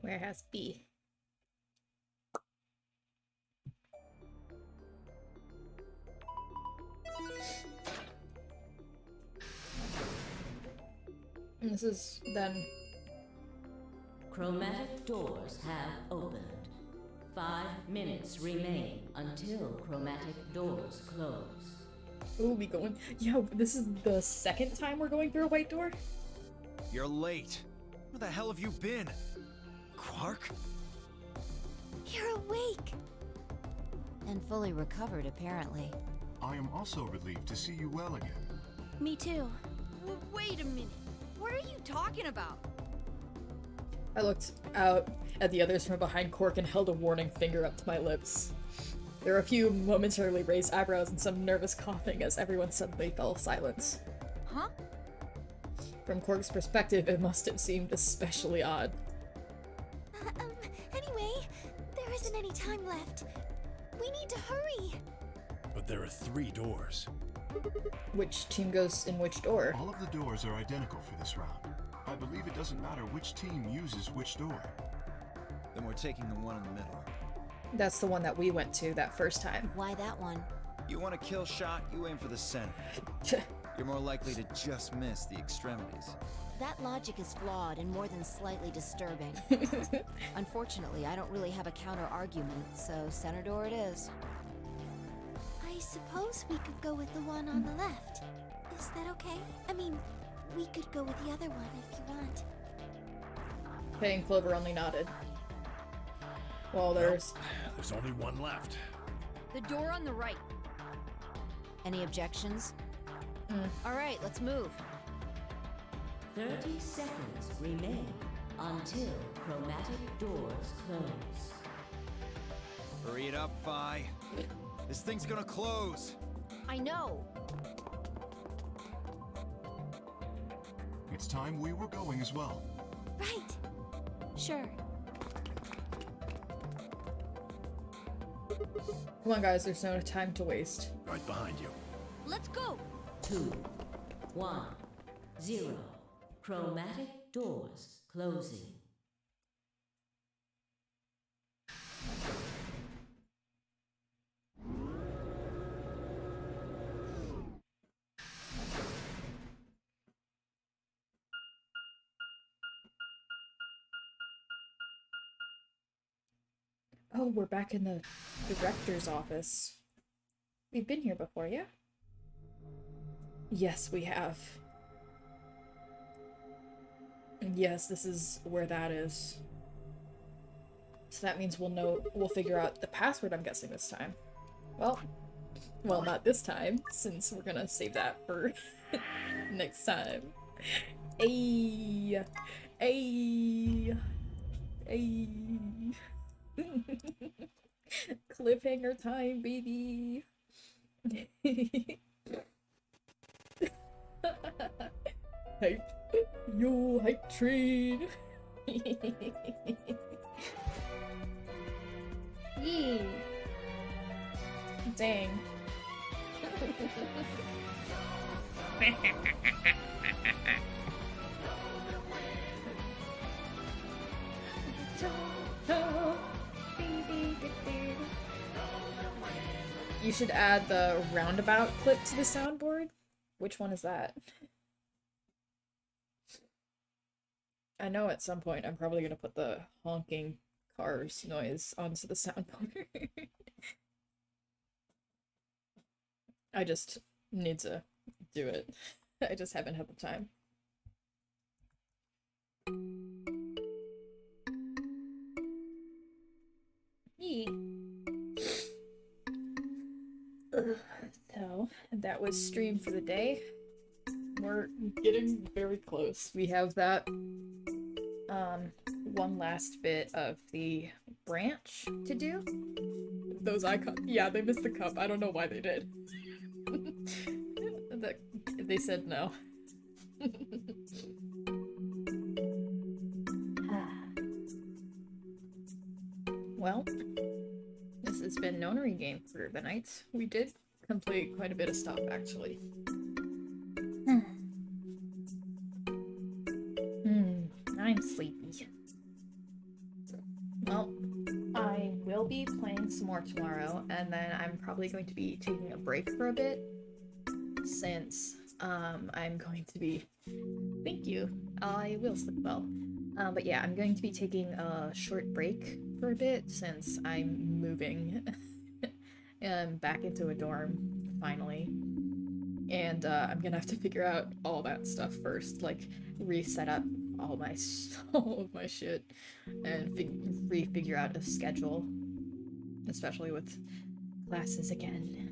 Warehouse B. And this is then. Chromatic doors have opened. 5 minutes remain until chromatic doors close. We'll be going. Yeah, this is the second time we're going through a white door? You're late. Where the hell have you been? Quark? You're awake! And fully recovered, apparently. I am also relieved to see you well again. Me too. Wait a minute. What are you talking about? I looked out at the others from behind Cork and held a warning finger up to my lips. There were a few momentarily raised eyebrows and some nervous coughing as everyone suddenly fell silent. Huh? From Cork's perspective, it must have seemed especially odd. Anyway, there isn't any time left. We need to hurry. But there are 3 doors. Which team goes in which door? All of the doors are identical for this round. I believe it doesn't matter which team uses which door. Then we're taking the one in the middle. That's the one that we went to that first time. Why that one? You want a kill shot, you aim for the center. You're more likely to just miss the extremities. That logic is flawed and more than slightly disturbing. Unfortunately, I don't really have a counter-argument, so center door it is. I suppose we could go with the one on the left. Is that okay? I mean, we could go with the other one if you want. Faye and Clover only nodded. Well, there's only one left. The door on the right. Any objections? All right, let's move. 30 seconds remain until chromatic doors close. Hurry it up, Vi. This thing's gonna close. I know. It's time we were going as well. Right. Sure. Come on, guys, there's no time to waste. Right behind you. Let's go. 2, 1, 0. Chromatic doors closing. Oh, we're back in the director's office. We've been here before, yeah? Yes, we have. Yes, this is where that is. So that means we'll figure out the password, I'm guessing, this time. Well, not this time, since we're gonna save that for next time. Ayy! Ayy! Ayy! Cliffhanger time, baby! Hype! Yo, hype train! Yee! Dang. You should add the roundabout clip to the soundboard. Which one is that? I know at some point I'm probably gonna put the honking cars noise onto the soundboard. I just need to do it. I just haven't had the time. Yee. So, that was stream for the day. We're getting very close. We have that one last bit of the branch to do. Those icons, yeah, they missed the cup. I don't know why they did. They said no. Well, this has been Nonary Game for the night. We did complete quite a bit of stuff, actually. I'm sleepy. Well, I will be playing some more tomorrow, and then I'm probably going to be taking a break for a bit, since I'm going to be... Thank you. I will sleep well. But yeah, I'm going to be taking a short break for a bit, since I'm moving back into a dorm, finally. And I'm gonna have to figure out all that stuff first, like reset up all of my shit, and refigure out a schedule, especially with classes again.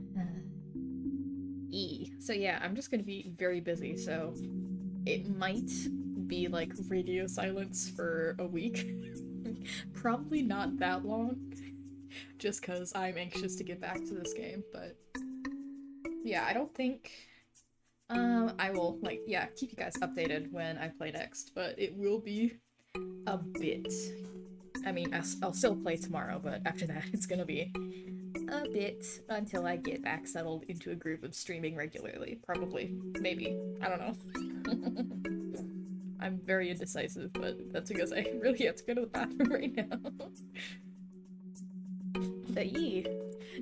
So yeah, I'm just gonna be very busy, so it might be like radio silence for a week. Probably not that long, just because I'm anxious to get back to this game, but yeah, I don't think I will, like, yeah, keep you guys updated when I play next, but it will be a bit. I mean, I'll still play tomorrow, but after that, it's gonna be a bit until I get back settled into a groove of streaming regularly. Probably. Maybe. I don't know. I'm very indecisive, but that's because I really have to go to the bathroom right now. But yee,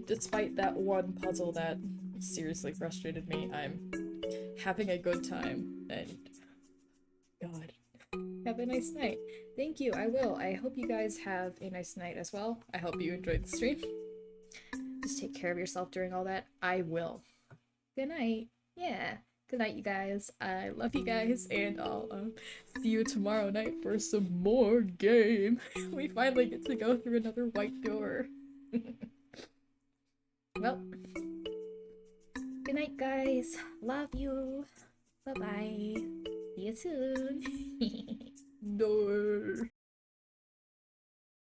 despite that one puzzle that seriously frustrated me, I'm having a good time, and God, have a nice night. Thank you, I will. I hope you guys have a nice night as well. I hope you enjoyed the stream. Just take care of yourself during all that. I will. Good night. Yeah. Good night, you guys. I love you guys, and I'll see you tomorrow night for some more game. We finally get to go through another white door. Well, good night, guys. Love you. Bye-bye. See you soon. No.